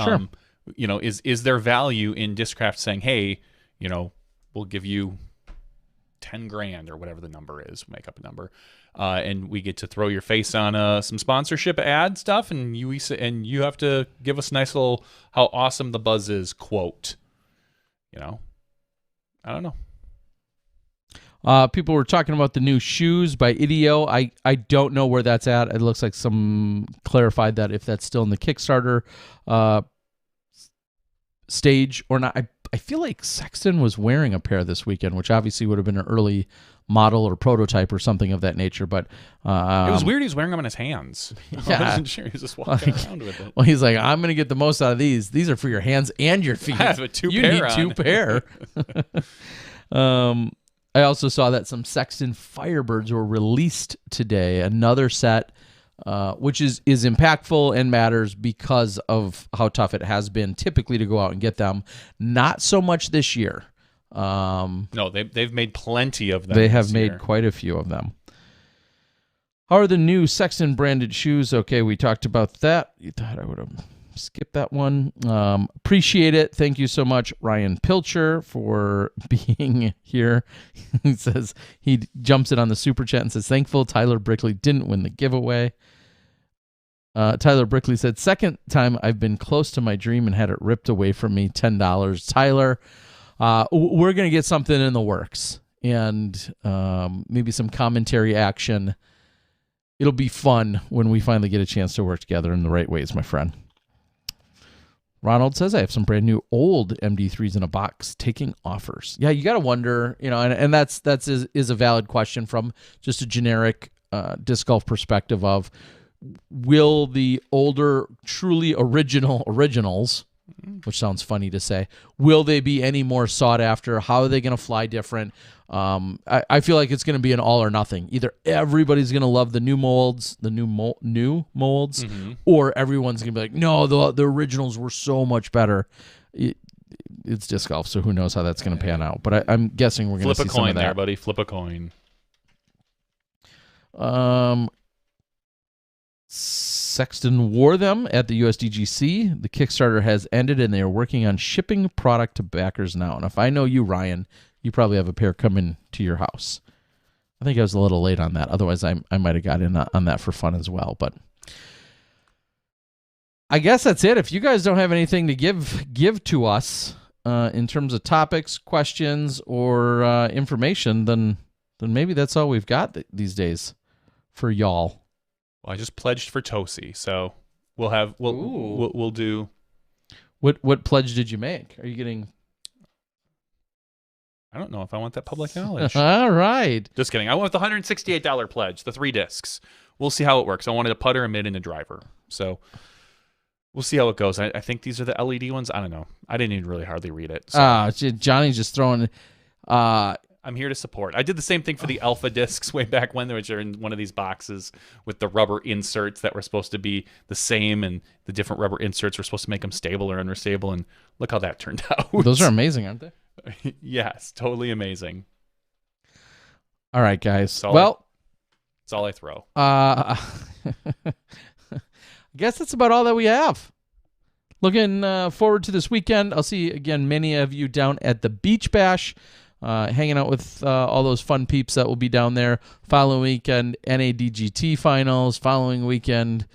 Sure. Is there value in Discraft saying, hey, we'll give you $10,000 or whatever the number is, make up a number, and we get to throw your face on some sponsorship ad stuff, and you have to give us a nice little how awesome the buzz is quote. I don't know. People were talking about the new shoes by Ideo. I don't know where that's at. It looks like some clarified that if that's still in the Kickstarter stage or not. I feel like Sexton was wearing a pair this weekend, which obviously would have been an early model or prototype or something of that nature. But it was weird. He was wearing them in his hands. Yeah. I wasn't sure. He was just walking around with it. Well, he's like, I'm going to get the most out of these. These are for your hands and your feet. I have you need two pair. I also saw that some Sexton Firebirds were released today. Another set, which is impactful and matters because of how tough it has been typically to go out and get them. Not so much this year. No, they've made plenty of them. They have made quite a few of them. How are the new Sexton branded shoes? Okay, we talked about that. You thought I would have skipped that one. Appreciate it. Thank you so much, Ryan Pilcher, for being here. He says he jumps in on the super chat and says, thankful Tyler Brickley didn't win the giveaway. Tyler Brickley said, second time I've been close to my dream and had it ripped away from me, $10. Tyler, we're going to get something in the works and maybe some commentary action. It'll be fun when we finally get a chance to work together in the right ways, my friend. Ronald says, I have some brand new old MD3s in a box taking offers. Yeah, you got to wonder, and that's is a valid question from just a generic disc golf perspective of, will the older, truly originals which sounds funny to say. Will they be any more sought after? How are they going to fly different? I feel like it's going to be an all or nothing. Either everybody's going to love the new molds, new molds, or everyone's going to be like, no, the originals were so much better. It's disc golf, so who knows how that's going to pan out. But I'm guessing we're going to see some of that. Flip a coin there, buddy. Flip a coin. Sexton wore them at the USDGC. The Kickstarter has ended, and they are working on shipping product to backers now. And if I know you, Ryan, you probably have a pair coming to your house. I think I was a little late on that. Otherwise, I might have got in on that for fun as well. But I guess that's it. If you guys don't have anything to give to us in terms of topics, questions, or information, then maybe that's all we've got these days for y'all. Well, I just pledged for Tosi, so we'll do. What pledge did you make? Are you getting? I don't know if I want that public knowledge. All right. Just kidding. I went with the $168 pledge, the 3 discs. We'll see how it works. I wanted a putter, a mid, and a driver. So we'll see how it goes. I think these are the LED ones. I don't know. I didn't even really hardly read it. So. Johnny's just throwing. I'm here to support. I did the same thing for the Alpha discs way back when, which are in one of these boxes with the rubber inserts that were supposed to be the same, and the different rubber inserts were supposed to make them stable or unstable, and look how that turned out. Those are amazing, aren't they? Yes, totally amazing. All right, guys. That's all I throw. I guess that's about all that we have. Looking forward to this weekend. I'll see, again, many of you down at the Beach Bash, hanging out with all those fun peeps that will be down there. Following weekend, NADGT finals. Following weekend,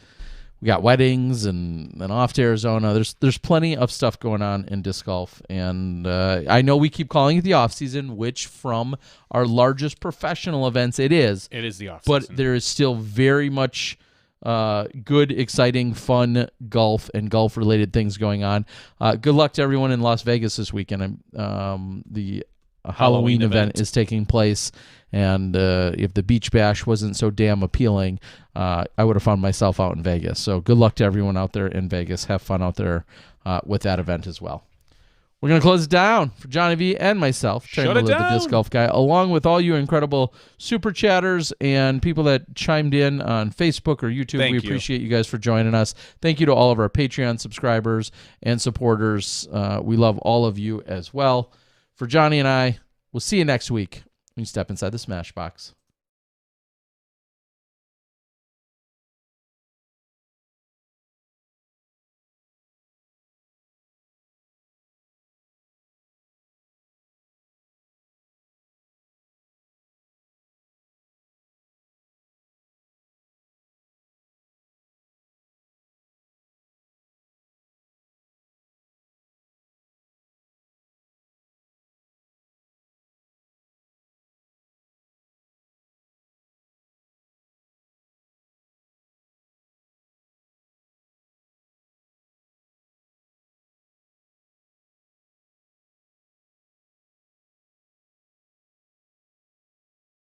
we got weddings and then off to Arizona. There's plenty of stuff going on in disc golf, and I know we keep calling it the off season, which from our largest professional events it is. It is the off season, but there is still very much good, exciting, fun golf and golf related things going on. Good luck to everyone in Las Vegas this weekend. The Halloween event is taking place, and if the Beach Bash wasn't so damn appealing, I would have found myself out in Vegas. So good luck to everyone out there in Vegas. Have fun out there with that event as well. We're going to close it down for Johnny V and myself, Terry Miller, the Disc Golf Guy, along with all you incredible super chatters and people that chimed in on Facebook or YouTube. We appreciate you guys for joining us. Thank you to all of our Patreon subscribers and supporters. We love all of you as well. For Johnny and I, we'll see you next week when you step inside the Smash Box.